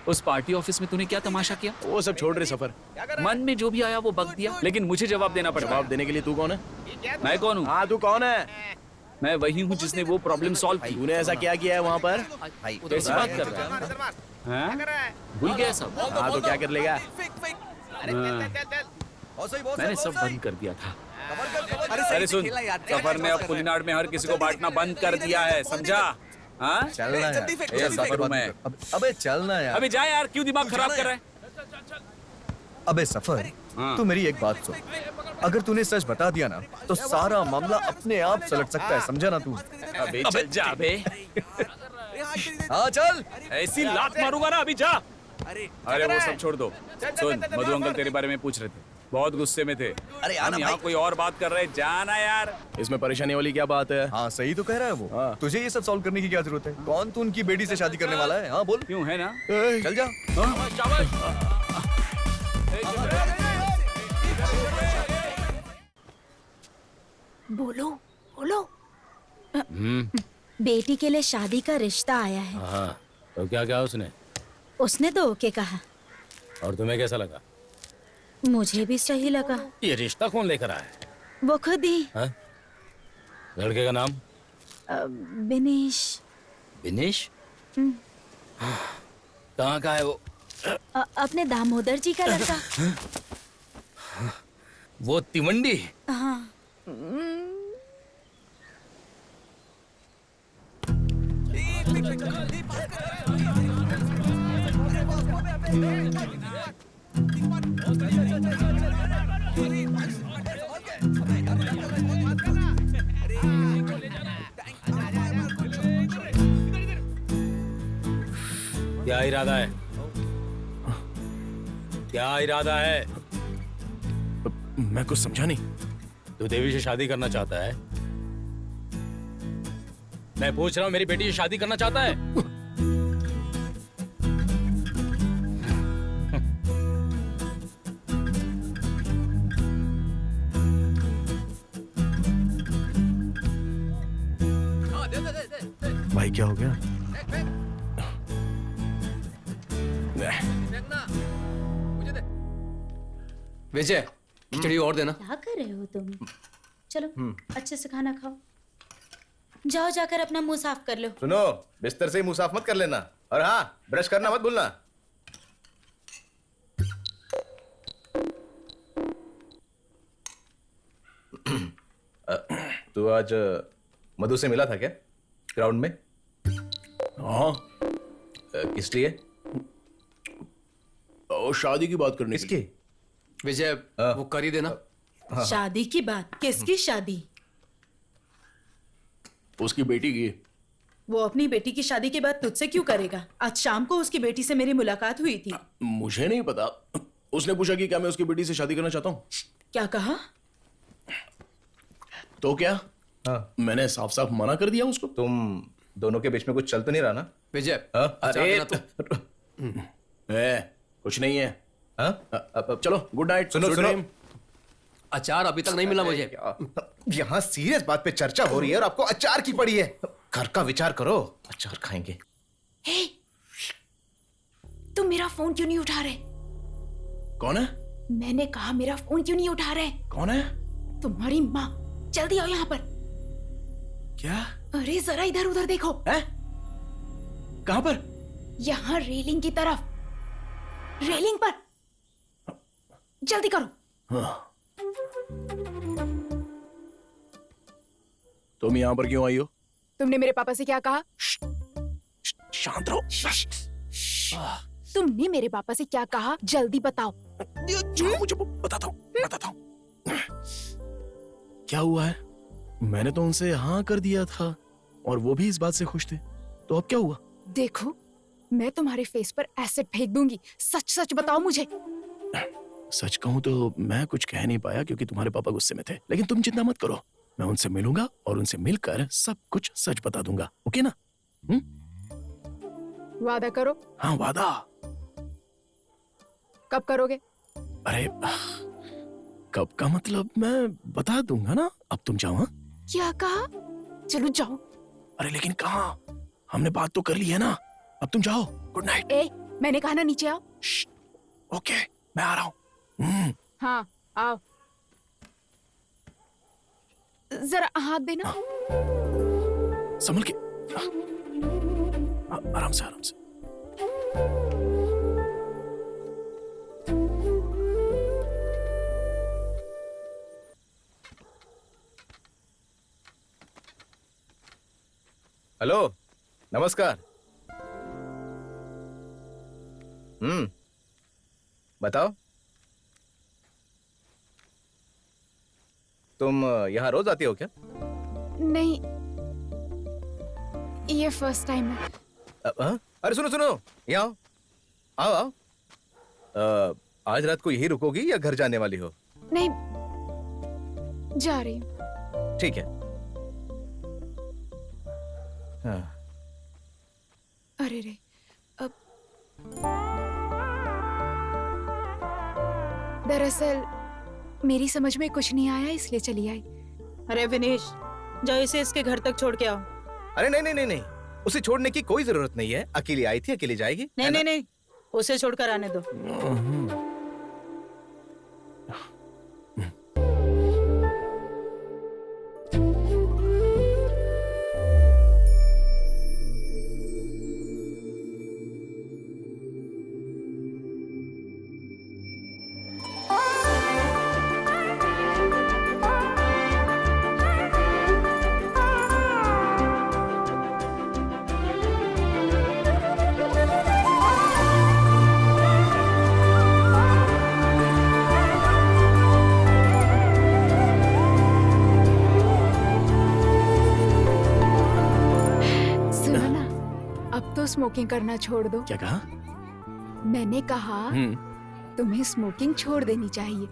S2: उस पार्टी ऑफिस में तूने क्या तमाशा किया?
S12: वो सब छोड़ रहे सफर।
S2: मन में जो भी आया वो बक दिया, लेकिन मुझे जवाब देना पड़ेगा।
S12: जवाब देने के लिए तू कौन है?
S2: मैं कौन हूँ?
S12: हाँ, तू कौन है?
S2: मैं वही हूँ जिसने वो प्रॉब्लम सॉल्व की।
S12: तूने ऐसा क्या किया है वहाँ पर?
S2: कैसी बात कर रहा है? हाँ? भूल गया सब?
S12: हाँ, तो क्या कर लेगा?
S2: मैंने सब बंद कर दिया था। अरे सुन, सफर ने अब पुलिनाड में हर किसी को बांटना बंद कर दिया है, समझा? हाँ?
S8: चलना यार।
S2: ये सफर हूँ मैं।
S8: अबे चलना यार।
S2: अबे जा यार, क्यों दिमाग खराब कर रहा है?
S8: अबे सफर,
S2: हाँ।
S8: तू मेरी एक बात सुन। अगर तूने सच बता दिया ना, तो सारा मामला अपने आप सलट सकता है, समझा ना तू?
S2: अबे चल जा बे।
S8: हाँ चल।
S2: ऐसी लात मारूंगा ना, अभी जा। अरे वो सब छोड़ दो। सुन, मधु अंकल तेरे बारे में पूछ रहे थे, बहुत गुस्से में थे।
S8: अरे
S2: हम यहाँ कोई और बात कर रहे हैं, जाना यार।
S12: इसमें परेशानी वाली क्या बात है?
S8: हाँ सही तो कह रहा है वो।
S12: हाँ।
S8: तुझे ये सब सॉल्व करने की क्या जरूरत है? कौन तू उनकी बेटी से शादी करने वाला है? हाँ बोल।
S2: क्यों है ना?
S8: चल जा।
S7: बोलो बोलो। बेटी के लिए शादी का रिश्ता आया है।
S10: हाँ, तो क्या क्या उसने?
S7: उसने तो ओके कहा।
S10: और तुम्हें कैसा लगा?
S7: मुझे भी सही लगा।
S10: ये रिश्ता कौन लेकर आया है?
S7: वो खुद ही।
S10: हाँ? लड़के का नाम?
S7: बिनीश।
S10: विनेश? कहाँ का है वो?
S7: अपने दामोदर जी का लड़का।
S10: वो तिवंडी?
S7: हाँ।
S10: क्या इरादा है? क्या इरादा है?
S12: मैं कुछ समझा नहीं।
S10: तू देवी से शादी करना चाहता है? मैं पूछ रहा हूँ, मेरी बेटी से शादी करना चाहता है?
S12: भाई क्या हो गया?
S6: विजय, खिचड़ी और देना।
S7: क्या कर रहे हो तुम? चलो अच्छे से खाना खाओ। जाओ जाकर अपना मुंह साफ कर लो।
S5: सुनो, बिस्तर से ही मुंह साफ मत कर लेना, और हाँ, ब्रश करना मत भूलना। तू आज मधु से मिला था क्या ग्राउंड में?
S12: हाँ।
S5: किस लिए?
S12: शादी की बात करने
S5: किसकी?
S6: विजय, वो कर ही देना।
S3: शादी की बात? किसकी शादी?
S12: उसकी बेटी की।
S3: वो अपनी बेटी की शादी के बाद तुझसे क्यों करेगा? आज शाम को उसकी बेटी से मेरी मुलाकात हुई थी।
S12: मुझे नहीं पता। उसने पूछा कि क्या मैं उसकी बेटी से शादी करना चाहता हूँ।
S3: क्या कहा?
S12: तो क्या?
S8: हाँ।
S12: मैंने साफ साफ मना कर दिया उसको।
S8: तुम दोनों के बीच में कुछ चल तो नहीं रहा ना?
S6: विजय,
S12: अरे कुछ नहीं है। चलो गुड नाइट।
S8: सुनो।
S6: अचार अभी तक नहीं मिला मुझे।
S8: यहाँ सीरियस बात पे चर्चा हो रही है और आपको अचार की पड़ी है। घर का विचार करो, अचार खाएंगे।
S7: हे, तुम मेरा फोन क्यों नहीं उठा रहे?
S12: कौन है?
S7: मैंने कहा मेरा फोन क्यों नहीं उठा रहे?
S12: कौन है?
S7: तुम्हारी माँ। जल्दी आओ यहाँ पर।
S12: क्या?
S7: अरे जरा इधर उधर देखो।
S12: है? कहाँ पर?
S7: यहाँ रेलिंग की तरफ। रेलिंग पर। जल्दी करो।
S12: हाँ। तुम यहाँ पर क्यों आई हो?
S4: तुमने मेरे पापा से क्या कहा?
S12: शांत रहो।
S4: तुमने मेरे पापा से क्या कहा? जल्दी बताओ।
S12: मुझे बताता हूँ। क्या हुआ है? मैंने तो उनसे हाँ कर दिया था और वो भी इस बात से खुश थे। तो अब क्या हुआ?
S4: देखो, मैं तुम्हारे फेस पर एसिड फेंक दूंगी। सच सच बताओ मुझे।
S12: सच कहूँ तो मैं कुछ कह नहीं पाया क्योंकि तुम्हारे पापा गुस्से में थे। लेकिन तुम चिंता मत करो, मैं उनसे मिलूंगा और उनसे मिलकर सब कुछ सच बता दूंगा। ओके ना?
S4: वादा करो।
S12: हाँ वादा।
S4: कब करोगे?
S12: अरे कब का मतलब मैं बता दूंगा ना। अब तुम जाओ। हाँ?
S4: क्या कहा? चलो जाओ।
S12: अरे लेकिन कहाँ? हमने बात तो कर ली है ना। अब तुम जाओ। Good night.
S4: मैंने कहा ना नीचे आओ।
S12: ओके, मैं आ रहा हूँ।
S4: हाँ आओ। जरा हाथ देना।
S12: संभल के। आराम से आराम से।
S8: हेलो, नमस्कार। बताओ, तुम यहाँ रोज आती हो क्या?
S4: नहीं, ये फर्स्ट टाइम है।
S8: अरे सुनो, यहाँ आओ। आओ। आज रात को यही रुकोगी या घर जाने वाली हो?
S4: नहीं, जा रही हूँ।
S8: ठीक है। हाँ।
S4: अरे रे, अब दरअसल मेरी समझ में कुछ नहीं आया, इसलिए चली आई।
S3: अरे विनेश, जाओ इसे इसके घर तक छोड़ के आओ।
S8: अरे नहीं, उसे छोड़ने की कोई जरूरत नहीं है। अकेली आई थी, अकेली जाएगी।
S3: नहीं, उसे छोड़कर आने दो।
S4: स्मोकिंग करना छोड़ दो।
S12: क्या कहा?
S4: मैंने कहा तुम्हें स्मोकिंग छोड़ देनी चाहिए।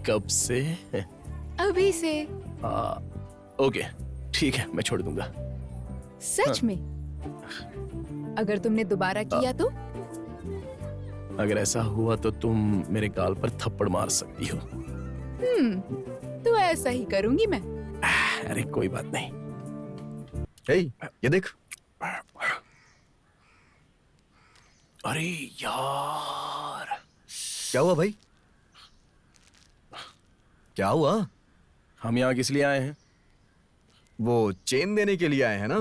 S12: कब से?
S4: अभी से।
S12: ओके, ठीक है, मैं छोड़ दूंगा।
S4: सच में? अगर तुमने दोबारा किया तो?
S12: अगर ऐसा हुआ तो तुम मेरे गाल पर थप्पड़ मार सकती हो।
S4: तो ऐसा ही करूंगी मैं।
S12: अरे कोई बात नहीं।
S8: ये देख।
S12: अरे यार,
S8: क्या हुआ भाई? क्या हुआ?
S12: हम यहाँ किस लिए आए हैं?
S8: वो चेन देने के लिए आए हैं ना?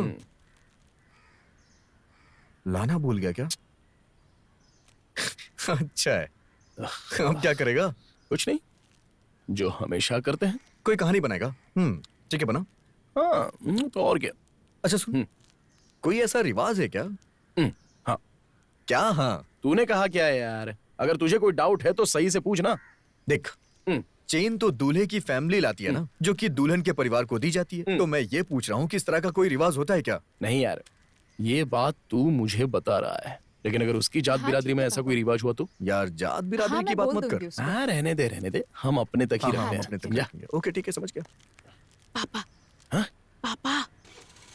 S8: लाना भूल गया क्या? अच्छा है। अब क्या करेगा?
S12: कुछ नहीं, जो हमेशा करते हैं।
S8: कोई कहानी बनाएगा? ठीक है, बना।
S12: हाँ, तो और क्या।
S8: अच्छा सुन, कोई ऐसा रिवाज है क्या?
S12: हाँ।
S8: क्या? हाँ,
S12: तूने कहा क्या है यार? अगर तुझे कोई डाउट है तो सही से पूछ ना।
S8: देख, चेन तो दूल्हे की फैमिली लाती है ना, जो कि दुल्हन के परिवार को दी जाती है। तो मैं ये पूछ रहा हूँ कि इस तरह का कोई रिवाज होता है क्या?
S12: नहीं यार, ये बात तू मुझे बता रहा है, लेकिन अगर उसकी जात बिरादरी में ऐसा कोई रिवाज हुआ तो?
S8: यार जात बिरादरी की बात मत कर।
S12: हाँ रहने दे, हम अपने तक ही रहते हैं।
S8: अपने तक रखेंगे। ओके ठीक है, समझ गया।
S3: पापा।
S12: हाँ?
S3: पापा।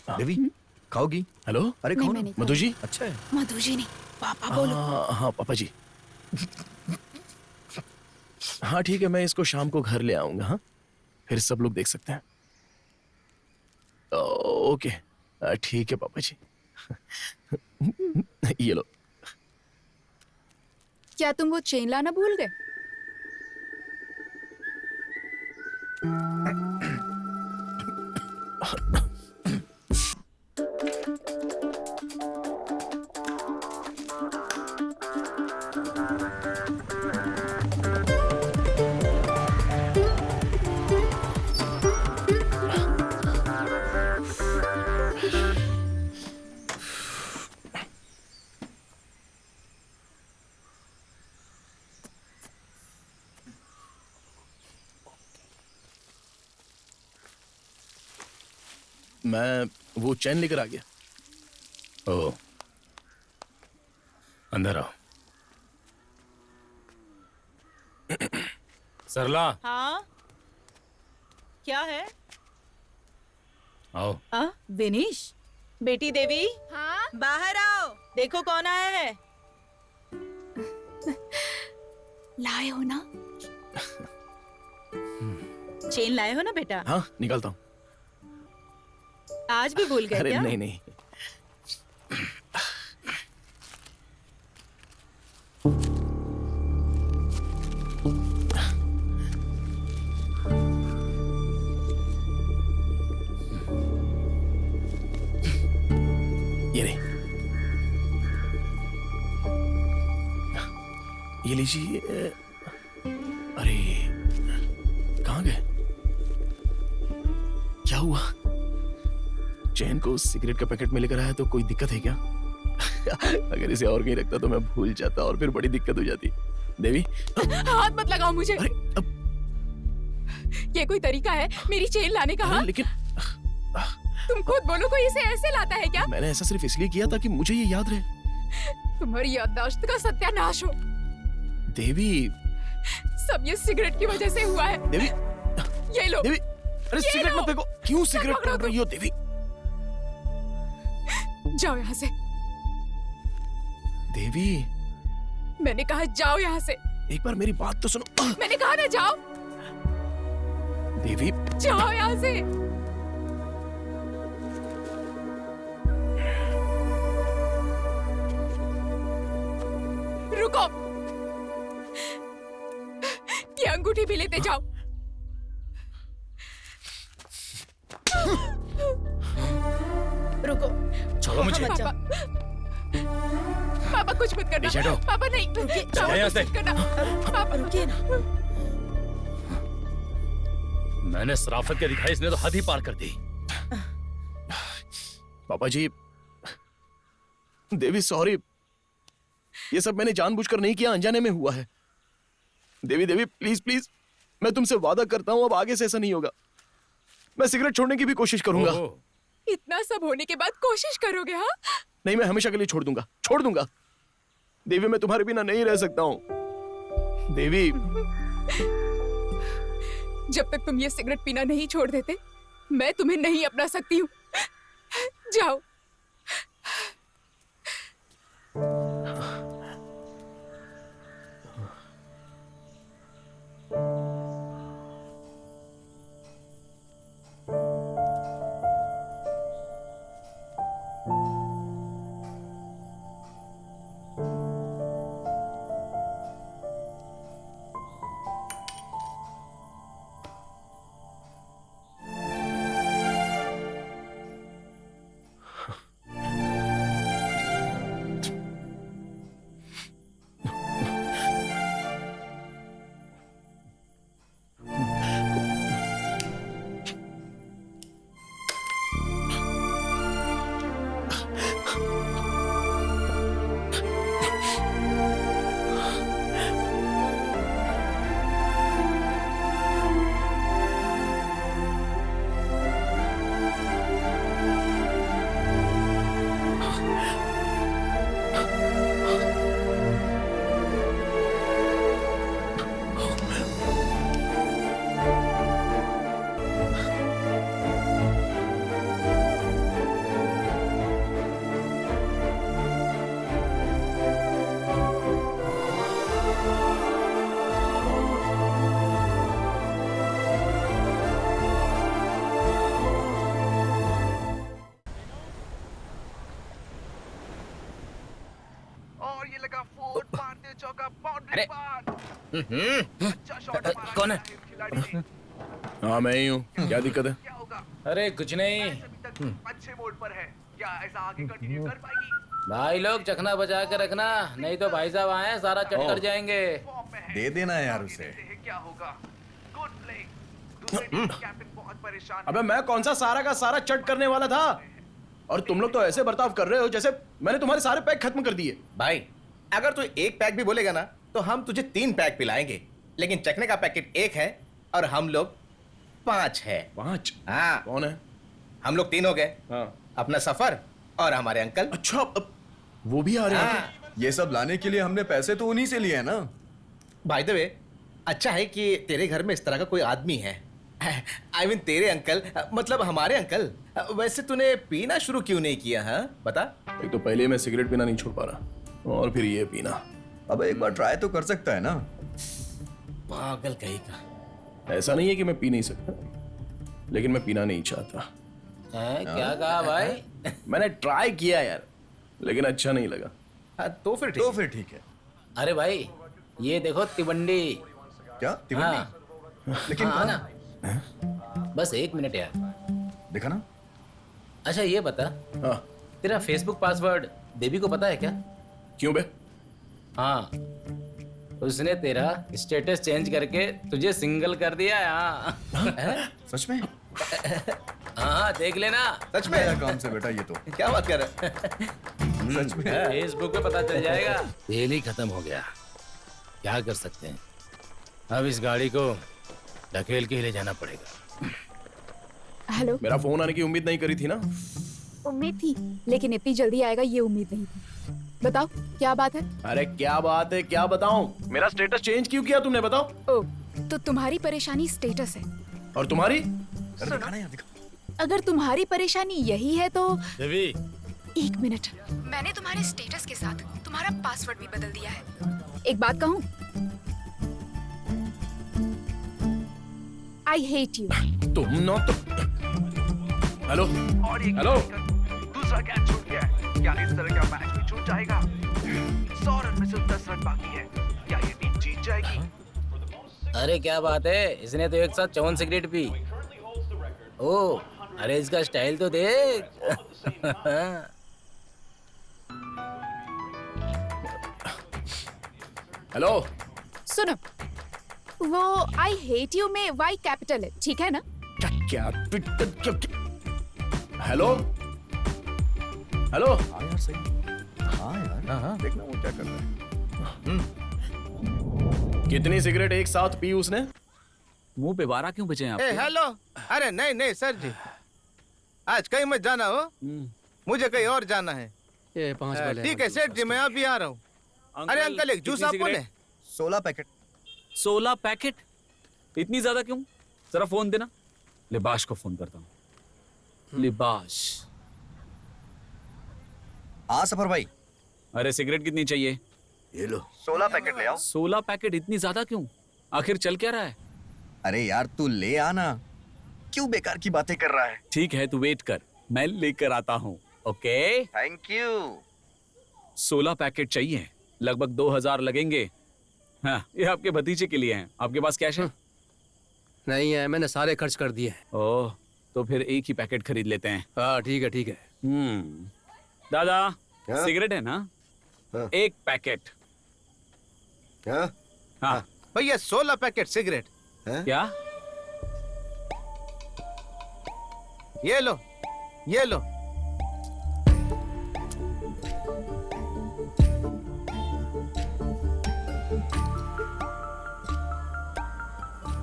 S8: देवी खाओगी?
S12: हेलो,
S8: अरे खाओ ना।
S12: मधु जी।
S8: अच्छा है।
S3: मधु जी नहीं, पापा बोलो।
S12: हाँ पापा जी। हाँ ठीक है, मैं इसको शाम को घर ले आऊंगा। हाँ, फिर सब लोग देख सकते हैं। ओके ठीक है पापा जी। ये लो।
S4: क्या तुम वो चेन लाना भूल गए?
S12: मैं वो चैन लेकर आ गया।
S10: ओ, अंदर आओ। सरला।
S3: हाँ क्या है?
S10: आओ।
S3: विनीश, बेटी देवी।
S4: हाँ?
S3: बाहर आओ, देखो कौन आया है।
S4: लाए हो ना?
S3: चेन लाए हो ना बेटा?
S12: हाँ निकालता हूँ।
S3: आज भी भूल गए
S12: अरे
S3: क्या?
S12: नहीं। ये नहीं, ये लीजिए। अरे कहाँ गए? क्या हुआ? चैन को सिगरेट का पैकेट में लेकर आया तो कोई दिक्कत है क्या? अगर इसे और कहीं रखता तो मैं भूल जाता और फिर बड़ी दिक्कत हो जाती। देवी
S4: हाथ मत लगाओ मुझे।
S12: अरे
S4: ये कोई तरीका है मेरी चेन लाने का? हाँ?
S12: लेकिन
S4: तुम खुद बोलो, कोई इसे ऐसे लाता है क्या?
S12: मैंने ऐसा सिर्फ इसलिए किया ताकि मुझे ये याद रहे।
S4: तुम्हारी याददाश्त का सत्यानाश हो।
S12: देवी
S4: सब ये सिगरेट की वजह से हुआ है।
S12: देवी
S4: ये लो।
S12: देवी अरे सिगरेट मत फेंको। क्यों सिगरेट तोड़ रही हो देवी?
S4: जाओ यहाँ से।
S12: देवी
S4: मैंने कहा जाओ यहाँ से।
S12: एक बार मेरी बात तो सुनो।
S4: मैंने कहा ना जाओ।
S12: देवी
S4: जाओ यहाँ से। रुको, ये अंगूठी भी लेते जाओ।
S3: रुको,
S10: छोड़ो मुझे।
S3: मत जाओ।
S4: पापा कुछ मत करना।
S10: पीछे हटो।
S4: पापा नहीं, पापा
S10: यहाँ से।
S4: कुछ मत करना। पापा
S3: रुकिए ना।
S10: मैंने शराफत के दिखाई, इसने तो हद ही पार कर दी।
S12: पापा जी, देवी सॉरी, ये सब मैंने जानबूझकर नहीं किया, अनजाने में हुआ है। देवी देवी प्लीज प्लीज, मैं तुमसे वादा करता हूं अब आगे से ऐसा नहीं होगा। मैं सिगरेट छोड़ने की भी कोशिश करूंगा।
S4: इतना सब होने के बाद कोशिश करोगे? हाँ
S12: नहीं, मैं हमेशा के लिए छोड़ दूंगा। देवी मैं तुम्हारे बिना नहीं रह सकता हूं। देवी
S4: जब तक तुम ये सिगरेट पीना नहीं छोड़ देते, मैं तुम्हें नहीं अपना सकती हूँ। जाओ।
S13: अरे कौन है?
S12: हाँ मैं ही हूँ, क्या दिक्कत है?
S10: अरे कुछ नहीं भाई लोग, चखना बजा के रखना, नहीं तो भाई साहब आए सारा चट कर जाएंगे।
S8: दे देना यार उसे।
S12: अबे मैं कौन सा सारा का सारा चट करने वाला था? और तुम लोग तो ऐसे बर्ताव कर रहे हो जैसे मैंने तुम्हारे सारे पैक खत्म कर दिए।
S1: भाई अगर तू एक पैक भी बोलेगा ना तो हम तुझे 3 पैक पिलाएंगे, लेकिन चखने का पैकेट 1 है और हम लोग 5 है।
S12: 5?
S1: हाँ।
S12: कौन है?
S1: हम लोग 3 हो गए।
S12: हाँ।
S1: अपना सफर और हमारे अंकल।
S12: अच्छा, वो भी आ रहे हैं?
S1: हाँ।
S8: ये सब लाने के लिए हमने पैसे तो उन्हीं से लिए हैं ना।
S1: बाय द वे, अच्छा है कि तेरे घर में इस तरह का कोई आदमी है। I mean, तेरे अंकल, मतलब हमारे अंकल। वैसे तूने पीना शुरू क्यों नहीं किया? हाँ बता।
S12: एक तो पहले मैं सिगरेट पीना नहीं छोड़ पा रहा, और फिर ये पीना।
S8: अब एक बार ट्राई तो कर सकता है ना।
S1: पागल कहीं का।
S12: ऐसा नहीं है कि मैं पी नहीं सकता, लेकिन मैं पीना नहीं चाहता।
S10: क्या कहा भाई?
S12: मैंने ट्राई किया यार, लेकिन अच्छा नहीं लगा।
S1: हाँ, तो फिर
S8: ठीक है।
S10: अरे भाई ये देखो तिवंडी।
S8: क्या तिवंडी? लेकिन
S10: हाँ
S8: कहाँ?
S10: ना, बस 1 मिनट यार।
S8: देखा ना।
S10: अच्छा ये बता,
S12: हाँ।
S10: तेरा फेसबुक पासवर्ड देवी को पता है क्या?
S12: क्यों बे?
S10: हाँ, उसने तेरा स्टेटस चेंज करके तुझे सिंगल कर दिया है। हाँ
S8: सच में?
S10: हाँ देख लेना।
S1: सच में?
S8: मेरा काम से बेटा ये तो।
S1: क्या बात कर रहा है?
S8: सच में?
S10: फेसबुक पे पता चल जाएगा। तेल ही खत्म हो गया, क्या कर सकते हैं। अब इस गाड़ी को ढकेल के ही ले जाना पड़ेगा।
S4: हेलो।
S12: मेरा फोन आने की उम्मीद नहीं करी थी ना?
S4: उम्मीद थी, लेकिन इतनी जल्दी आएगा ये उम्मीद नहीं थी। बताओ क्या बात है?
S12: अरे क्या बात है, क्या बताऊं? मेरा स्टेटस चेंज क्यों किया तुमने, बताओ?
S4: ओ, तो तुम्हारी परेशानी स्टेटस है।
S12: और तुम्हारी?
S8: अरे दिखा ना यार, दिखा।
S4: अगर तुम्हारी परेशानी यही है तो
S10: देवी
S4: 1 मिनट, मैंने तुम्हारे स्टेटस के साथ तुम्हारा पासवर्ड भी बदल दिया है। एक बात कहूँ, आई हेट यू।
S12: तुम ना तो। Hello hello.
S14: दूसरा कैच छूट गया है। क्या इस तरह का मैच भी छूट जाएगा? 100 रन में सिर्फ 10 रन बाकी है। क्या ये टीम जीत जाएगी?
S10: अरे क्या बात है, इसने तो एक साथ 54 सिगरेट पी। ओ अरे इसका स्टाइल तो देख।
S12: हेलो।
S4: सुनो, वो आई हेट यू में वाई कैपिटल है, ठीक है ना?
S12: Hello hello.
S8: हाँ यार सही। हाँ यार। देखना वो क्या कर रहा है।
S12: कितनी सिगरेट एक साथ पी उसने?
S2: मुंह पे 12 क्यों बचे हैं आप?
S1: हेलो। अरे नहीं नहीं सर जी, आज कहीं मत जाना हो, मुझे कहीं और जाना है।
S6: ये 5 वाले।
S1: ठीक है सेठ जी, मैं अभी आ रहा हूँ। अरे अंकल एक जूस आपको ने?
S8: 16 पैकेट।
S2: 16 पैकेट? इतनी ज्यादा क्यों? जरा फोन देना, लिबाश को फोन करता हूँ। लिबाश।
S8: हाँ सफर भाई।
S2: अरे सिगरेट कितनी चाहिए?
S8: ये लो 16 पैकेट ले आओ।
S2: 16 पैकेट? इतनी ज्यादा क्यों? आखिर चल क्या रहा है?
S8: अरे यार तू ले आना, क्यों बेकार की बातें कर रहा है?
S2: ठीक है तू वेट कर, मैं लेकर आता हूँ। Okay
S8: thank you.
S2: 16 पैकेट चाहिए, लगभग 2000 लगेंगे। हाँ ये आपके भतीजे के लिए हैं। आपके पास कैश है?
S6: नहीं है, मैंने सारे खर्च कर दिए।
S2: ओह तो फिर एक ही पैकेट खरीद लेते हैं।
S6: हाँ ठीक है ठीक है।
S2: दादा
S5: हाँ?
S2: सिगरेट है ना?
S5: हाँ?
S2: 1 पैकेट।
S5: हाँ?
S2: हाँ
S1: भैया 16 पैकेट सिगरेट।
S2: क्या?
S1: ये लो ये लो।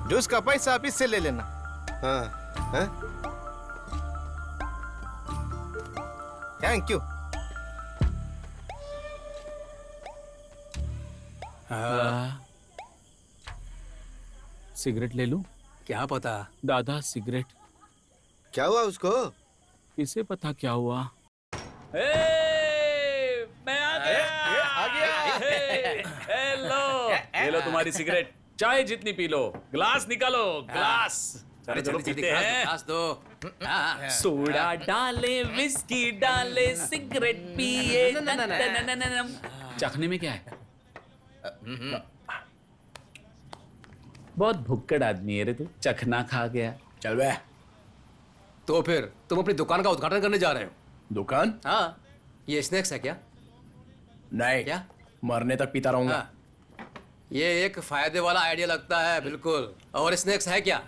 S1: जूस का पैसा आप इससे ले लेना।
S5: हाँ? हाँ?
S1: Thank you.
S2: सिगरेट ले लूं?
S6: क्या पता
S2: दादा सिगरेट।
S5: क्या हुआ उसको?
S2: किसे पता क्या हुआ? मैं आ गया। हेलो, ये लो तुम्हारी सिगरेट। चाहे जितनी पी लो, ग्लास निकालो, ग्लास। चलो चलो पीते हैं।
S6: ग्लास दो।
S2: सोडा डाले, विस्की डाले, सिगरेट पिए। चखने में क्या है? बहुत भुक्कड़ आदमी है रे तू, चखना खा गया।
S12: चल बे।
S6: तो फिर तुम अपनी दुकान का उद्घाटन करने जा रहे हो?
S12: दुकान?
S6: हाँ, ये स्नैक्स है क्या?
S12: नहीं।
S6: क्या?
S12: मरने तक पीता रहूंगा।
S6: हाँ। ये एक फायदे वाला आइडिया लगता है, बिल्कुल। और स्नैक्स है क्या?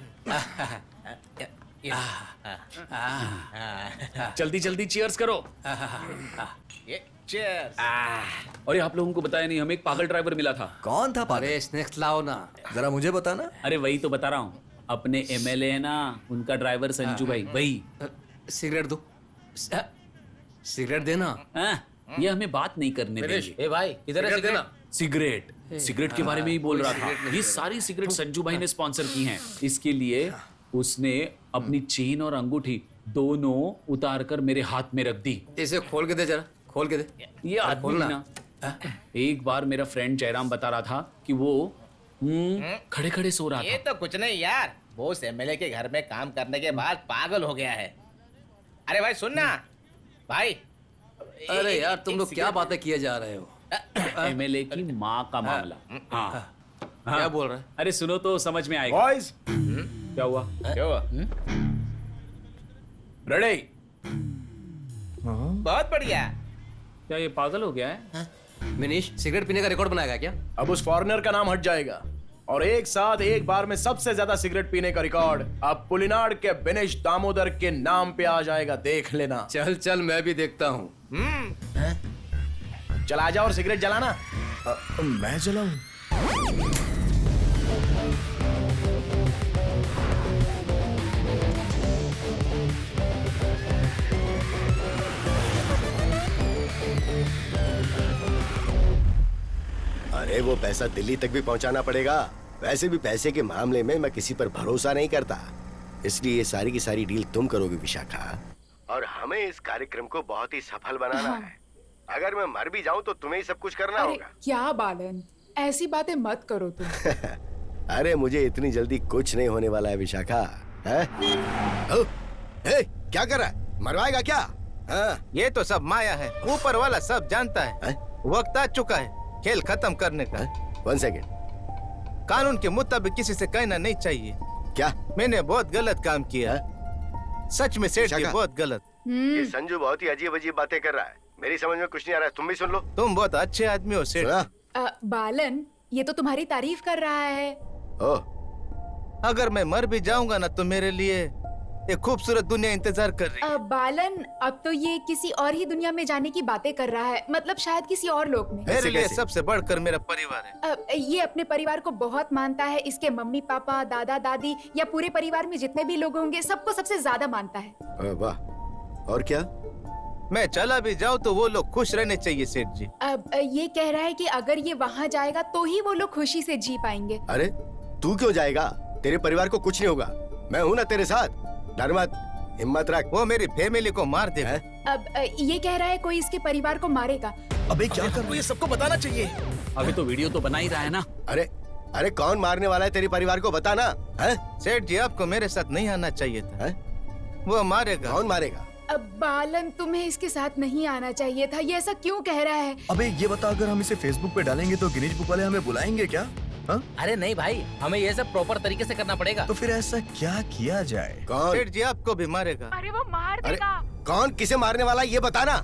S2: जल्दी जल्दी चीयर्स करो। और ये आप लोगों को बताया नहीं, हमें एक पागल ड्राइवर मिला था।
S8: कौन था पागल?
S6: अरे स्नैक्स लाओ ना,
S8: जरा मुझे बताना।
S2: अरे वही तो बता रहा हूँ, अपने एमएलए है ना, उनका ड्राइवर संजू भाई, वही।
S6: सिगरेट दो। सिगरेट देना।
S2: ये हमें बात नहीं करने देंगे।
S10: ए भाई, इधर है सिगरेट।
S2: सिगरेट के बारे में ही बोल रहा था। ये सारी सिगरेट संजू भाई ने स्पॉन्सर की हैं। इसके लिए उसने अपनी चेन और अंगूठी दोनों उतार कर मेरे हाथ में रख दी।
S6: इसे खोल के दे जरा, खोल के दे।
S2: ये आदमी ना, एक बार मेरा फ्रेंड जयराम बता रहा था कि वो खड़े खड़े सो रहा था।
S13: ये तो कुछ नहीं यार, बॉस एमएलए के घर में काम करने के बाद पागल हो गया है। अरे भाई सुन ना भाई।
S6: अरे यार तुम लोग क्या बातें किए जा रहे हो?
S2: एमएलए की माँ का मामला। हाँ,
S6: क्या बोल रहा है?
S2: अरे सुनो तो समझ में आएगा।
S12: बॉयज,
S2: क्या हुआ?
S13: क्या हुआ?
S12: रेडी?
S13: बहुत बढ़िया।
S2: क्या ये पागल हो गया है?
S6: मिनीश, सिगरेट पीने का रिकॉर्ड बनाएगा क्या?
S12: अब उस फॉरेनर का नाम हट जाएगा और एक साथ एक बार में सबसे ज्यादा सिगरेट पीने का रिकॉर्ड अब पुलिनाड के विनेश दामोदर के नाम पे आ जाएगा, देख लेना।
S6: चल चल, मैं भी देखता हूँ।
S12: चल आजा और सिगरेट जलाना।
S8: मैं जलाऊं?
S5: अरे वो पैसा दिल्ली तक भी पहुंचाना पड़ेगा। वैसे भी पैसे के मामले में मैं किसी पर भरोसा नहीं करता, इसलिए ये सारी की सारी डील तुम करोगे विशाखा, और हमें इस कार्यक्रम को बहुत ही सफल बनाना है। अगर मैं मर भी जाऊं तो तुम्हें ही सब कुछ करना
S4: अरे
S5: होगा।
S4: क्या बालन, ऐसी बातें मत करो तुम।
S5: अरे मुझे इतनी जल्दी कुछ नहीं होने वाला है विशाखा। है? क्या कर रहा है? मरवाएगा क्या?
S13: ये तो सब माया है, ऊपर वाला सब जानता है। वक्त आ चुका है खेल खत्म करने का।
S5: 1 सेकेंड।
S13: कानून के मुताबिक किसी से कहना नहीं चाहिए।
S5: क्या?
S13: मैंने बहुत गलत काम किया। सच में सेठ जी, बहुत गलत।
S5: ये संजू बहुत ही अजीब अजीब बातें कर रहा है, मेरी समझ में कुछ नहीं आ रहा है। तुम भी सुन लो।
S13: तुम बहुत अच्छे आदमी हो सेठ।
S4: बालन, ये तो तुम्हारी तारीफ कर रहा है।
S13: अगर मैं मर भी जाऊंगा ना तो मेरे लिए एक खूबसूरत दुनिया इंतजार कर रही है।
S4: बालन, अब तो ये किसी और ही दुनिया में जाने की बातें कर रहा है, मतलब शायद किसी और लोक में।
S13: मेरे लिए सबसे बढ़कर मेरा परिवार है।
S4: ये अपने परिवार को बहुत मानता है। इसके मम्मी पापा, दादा दादी या पूरे परिवार में जितने भी लोग होंगे सबको सबसे ज्यादा मानता है।
S5: वाह। और क्या?
S13: मैं चला भी जाऊँ तो वो लोग खुश रहने चाहिए सेठ जी।
S4: अब ये कह रहा है कि अगर ये वहाँ जाएगा तो ही वो लोग खुशी से जी पाएंगे।
S5: अरे तू क्यों जाएगा? तेरे परिवार को कुछ नहीं होगा, मैं हूँ ना तेरे साथ। डर मत, हिम्मत रख।
S13: वो मेरी फैमिली को मार देगा।
S4: अब ये कह रहा है कोई इसके परिवार को मारेगा।
S8: अबे क्या कर रहा है?
S12: ये सबको बताना चाहिए।
S2: अभी तो वीडियो तो बना ही रहा है ना।
S5: अरे कौन मारने वाला है तेरे परिवार को, बता ना।
S13: सेठ जी, आपको मेरे साथ नहीं आना चाहिए था। वो मारेगा।
S5: कौन मारेगा?
S4: अब बालन, तुम्हें इसके साथ नहीं आना चाहिए था। ये ऐसा क्यों कह रहा है?
S8: अबे ये बता, अगर हम इसे फेसबुक पे डालेंगे तो गिनीज बुक वाले हमें बुलाएंगे क्या? हा?
S10: अरे नहीं भाई, हमें ये सब प्रॉपर तरीके से करना पड़ेगा।
S8: तो फिर ऐसा क्या किया जाए?
S5: कौन?
S13: सेठ जी आपको भी मारेगा।
S4: अरे वो मार देगा।
S5: कौन किसे मारने वाला है ये बताना।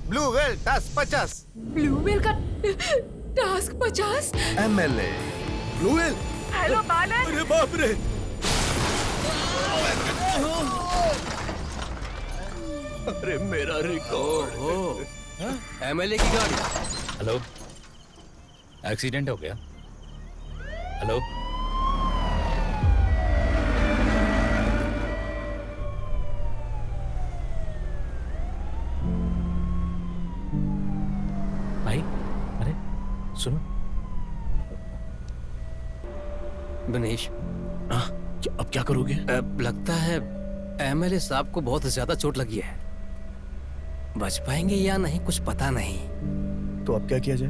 S13: Blue whale task 50।
S4: Blue whale का task 50?
S8: MLA
S5: blue whale.
S4: Hello Balan.
S5: अरे बाप रे।
S12: अरे मेरा रिकॉर्ड।
S6: एमएलए की गाड़ी।
S10: हेलो, एक्सीडेंट हो गया? हेलो, भाई, अरे सुनो।
S6: विनेश,
S12: अब क्या करोगे?
S6: लगता है एमएलए साहब को बहुत ज्यादा चोट लगी है। बच पाएंगे या नहीं कुछ पता नहीं।
S8: तो अब क्या किया जाए?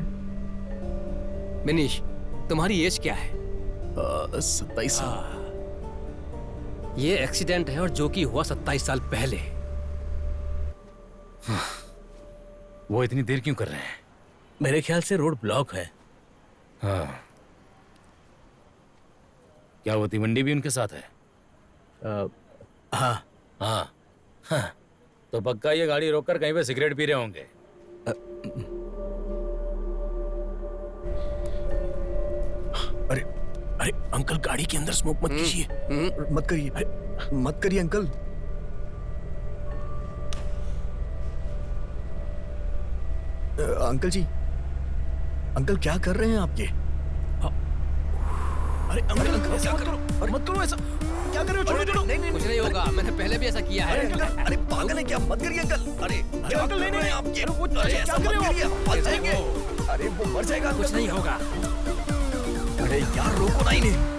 S6: विनेश, तुम्हारी एज क्या है?
S12: 27 साल।
S6: ये एक्सीडेंट है और जो कि हुआ 27 साल पहले।
S10: वो इतनी देर क्यों कर रहे हैं?
S13: मेरे ख्याल से रोड ब्लॉक है।
S10: हाँ, क्या वो तिवंडी भी उनके साथ है?
S13: हाँ
S10: हाँ हाँ, तो पक्का ये गाड़ी रोककर कहीं पे सिगरेट पी रहे होंगे।
S12: अरे अरे अंकल, गाड़ी के अंदर स्मोक मत कीजिए।
S8: मत करिए, मत करिए अंकल। अंकल जी, अंकल क्या कर रहे हैं आप ये?
S12: अरे अंकल, ऐसा मत करो ऐसा। क्या कर रहे हो? छोड़ो छोड़ो।
S6: कुछ नहीं होगा, मैंने पहले भी ऐसा किया है।
S8: अरे पागल है क्या? मत करिए अंकल। अरे
S12: अंकल नहीं नहीं,
S8: आप ये
S12: अरे ऐसा मत करिए,
S8: मर जाएंगे। अरे वो मर जाएगा।
S6: कुछ नहीं होगा।
S8: अरे यार रोको ना इन्हें।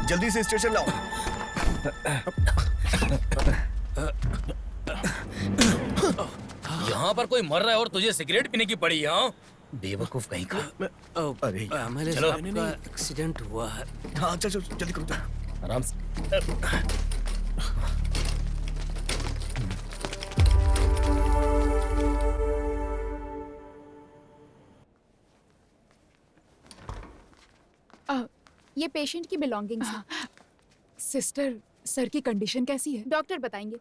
S8: जल्दी से स्टेशन लाओ।
S10: यहाँ पर कोई मर रहा है और तुझे सिगरेट पीने की पड़ी? यहाँ बेवकूफ कहीं का।
S8: अरे
S6: एमएलए
S10: चलो।
S6: साहब का एक्सीडेंट हुआ है।
S8: हाँ चल चल जल्दी करो।
S10: आराम से।
S4: ये पेशेंट की बिलोंगिंग्स हैं। सिस्टर, सर की कंडीशन कैसी है? डॉक्टर बताएंगे।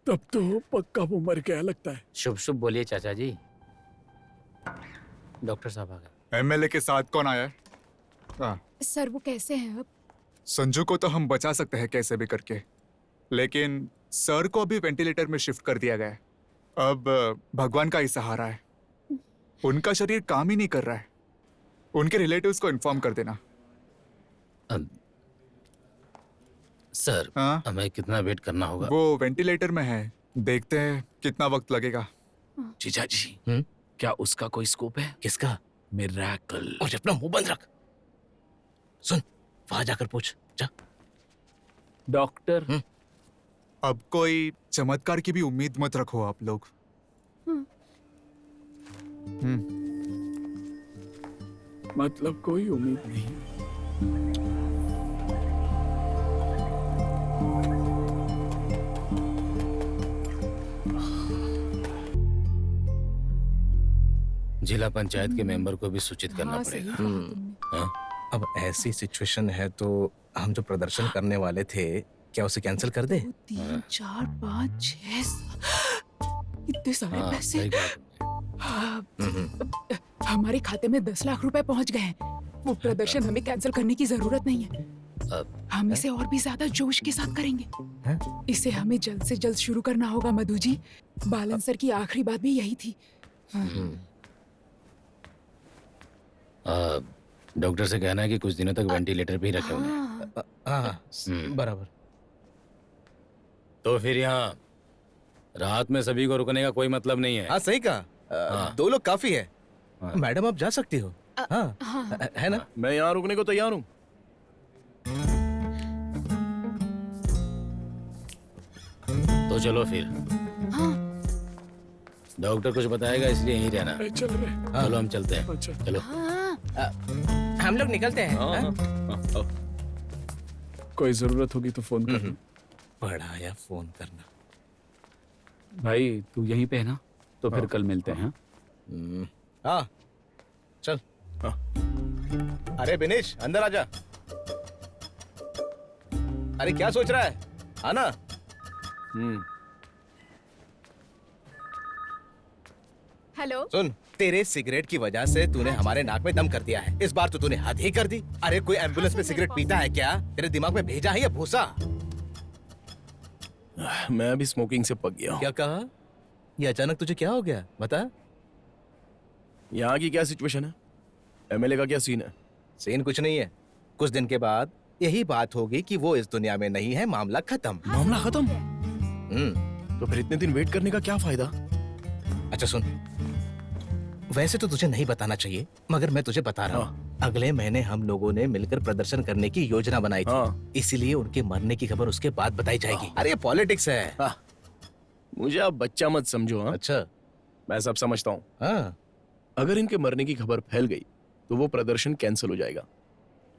S12: तब तो पक्का वो मर गया लगता है।
S10: शुभ शुभ बोलिए चाचा जी। डॉक्टर साहब आ गए।
S15: एमएलए के साथ कौन आया है?
S4: सर वो कैसे हैं अब?
S15: संजू को तो हम बचा सकते हैं कैसे भी करके, लेकिन सर को अभी वेंटिलेटर में शिफ्ट कर दिया गया है। अब भगवान का ही सहारा है। उनका शरीर काम ही नहीं कर रहा है। उनके रिलेटिव्स को इन्फॉर्म कर देना।
S10: सर, हमें कितना वेट करना होगा?
S15: वो वेंटिलेटर में है, देखते हैं कितना वक्त लगेगा।
S2: जीजा जी, क्या उसका कोई स्कोप है?
S13: किसका?
S2: मिरेकल।
S13: और अपना मुंह बंद रख। सुन, वहां जाकर पूछ जा।
S2: डॉक्टर,
S15: अब कोई चमत्कार की भी उम्मीद मत रखो आप लोग।
S12: मतलब कोई उम्मीद नहीं।
S10: जिला पंचायत के मेंबर को भी सूचित करना पड़ेगा। हाँ?
S13: अब ऐसी सिचुएशन है तो हम जो प्रदर्शन करने वाले थे, क्या उसे कैंसिल कर दे?
S4: 3, 4, 5, 6 इतने सारे
S10: हाँ,
S4: पैसे।
S10: सही बात।
S4: हमारे खाते में 10 लाख रुपए पहुंच गए हैं। वो प्रदर्शन हमें कैंसिल करने की जरूरत नहीं है। हम इसे और भी ज्यादा जोश के साथ करेंगे। इसे हमें जल्द से जल्द शुरू करना होगा मधु जी। बालन सर की आखिरी बात भी यही थी।
S10: डॉक्टर से कहना है कि कुछ दिनों तक वेंटिलेटर पे ही रखे उन्हें।
S13: हाँ, बराबर।
S10: तो फिर यहाँ रात में सभी को रुकने का कोई मतलब नहीं है।
S13: हाँ सही कहा। 2 लोग काफी है। मैडम आप जा सकती हो। हाँ, है ना?
S12: मैं यहाँ रुकने को तैयार हूँ।
S10: तो चलो फिर। डॉक्टर कुछ बताएगा इसलिए यहीं रहना।
S12: चल रहे।
S10: चलो हम चलते हैं। चलो।
S13: हम लोग निकलते हैं।
S12: कोई जरूरत होगी तो फोन करना।
S13: बड़ा या फोन करना।
S2: भाई तू यहीं पे है ना? तो फिर कल मिलते हैं।
S13: हाँ चल। अरे बिनेश, अंदर आजा। अरे क्या सोच रहा है? आना।
S4: हेलो।
S13: सुन, तेरे सिगरेट की वजह से तूने हमारे नाक में दम कर दिया है। इस बार तो तूने हद ही कर दी। अरे कोई एम्बुलेंस में सिगरेट पीता है क्या? तेरे दिमाग में भेजा है या भूसा?
S12: मैं अभी स्मोकिंग से पक गया हूँ।
S13: क्या कहा? ये अचानक तुझे क्या हो गया? बता।
S12: यहाँ की क्या सिचुएशन है? एमएलए का क्या सीन है?
S13: सीन कुछ नहीं है। कुछ दिन के बाद यही बात होगी कि वो इस दुनिया में नहीं है। मामला खत्म।
S12: मामला खत्म? तो फिर इतने दिन वेट करने का क्या फायदा?
S13: अच्छा सुन, वैसे तो तुझे नहीं बताना चाहिए, मगर मैं तुझे बता रहा हूँ। अगले महीने हम लोगों ने मिलकर प्रदर्शन करने की योजना बनाई थी। इसीलिए उनके मरने की खबर उसके बाद बताई जाएगी। अरे ये पॉलिटिक्स है।
S12: मुझे आप बच्चा मत समझो।
S13: अच्छा,
S12: मैं सब समझता हूँ।
S13: हाँ।
S12: अगर इनके मरने की खबर फैल गई तो वो प्रदर्शन कैंसिल हो जाएगा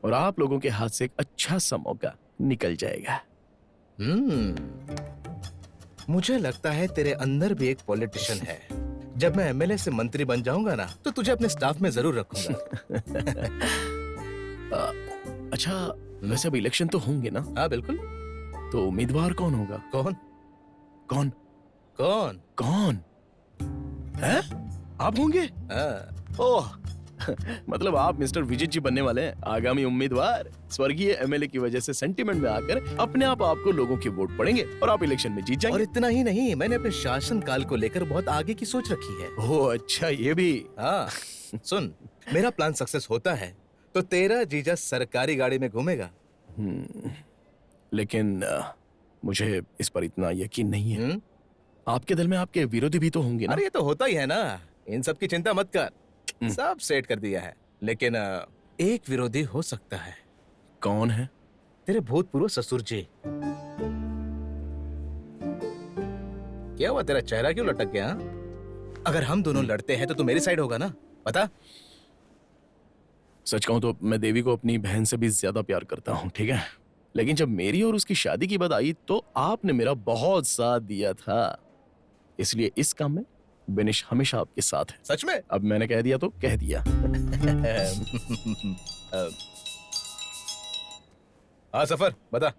S12: और आप लोगों के हाथ से एक अच्छा सा मौका निकल जाएगा।
S13: मुझे लगता है तेरे अंदर भी एक पॉलिटिशियन है। जब मैं एमएलए से मंत्री बन जाऊंगा ना तो तुझे अपने स्टाफ में जरूर रखूंगा।
S12: अच्छा, वैसे अब इलेक्शन तो होंगे ना?
S13: हाँ बिल्कुल।
S12: तो उम्मीदवार कौन होगा?
S13: कौन
S12: कौन
S13: कौन
S12: कौन है? आप होंगे? ओह, मतलब आप मिस्टर विजित जी बनने वाले हैं आगामी उम्मीदवार। स्वर्गीय एमएलए की वजह से सेंटिमेंट में आकर अपने आप आपको लोगों की वोट पड़ेंगे और आप इलेक्शन में जीत जाएंगे।
S13: और इतना ही नहीं, मैंने अपने शासन काल को लेकर बहुत आगे की सोच रखी है।
S12: ओह अच्छा, ये भी।
S13: हाँ सुन, मेरा प्लान सक्सेस होता है तो तेरा जीजा सरकारी गाड़ी में घूमेगा।
S12: लेकिन मुझे इस पर इतना यकीन नहीं है। आपके दिल में आपके विरोधी भी तो होंगे ना?
S13: अरे ये तो होता ही है ना, इन सब की चिंता मत कर, सब सेट कर दिया है। लेकिन एक विरोधी हो सकता है।
S12: कौन है?
S13: तेरे भूतपूर्व ससुर जी। क्या हुआ, तेरा चेहरा क्यों लटक गया? अगर हम दोनों लड़ते हैं तो तू मेरी साइड होगा ना, बता।
S12: सच कहूं तो मैं देवी को अपनी बहन से भी ज्यादा प्यार करता हूं, ठीक है? लेकिन जब मेरी और उसकी शादी की बात आई तो आपने मेरा बहुत साथ दिया था, इसलिए इस काम में बेनिश हमेशा आपके साथ है।
S13: सच में?
S12: अब मैंने कह दिया तो कह दिया।
S13: हाँ सफर, बता।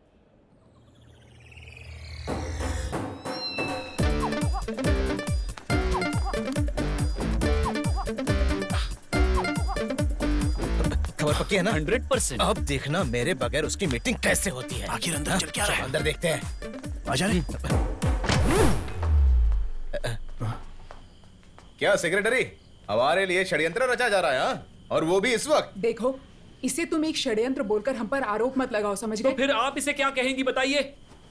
S13: खबर पक्की है ना?
S2: 100%।
S13: अब देखना मेरे बगैर उसकी मीटिंग कैसे होती है।
S12: आखिर अंदर चल क्या रहा है?
S13: अंदर देखते हैं।
S12: आ जा।
S13: क्या सेक्रेटरी, हमारे लिए षड्यंत्र रचा जा रहा है? हाँ? और वो भी इस वक्त।
S4: देखो, इसे तुम एक षड्यंत्र बोलकर हम पर आरोप मत लगाओ, समझ गए?
S2: तो फिर आप इसे क्या कहेंगी बताइए?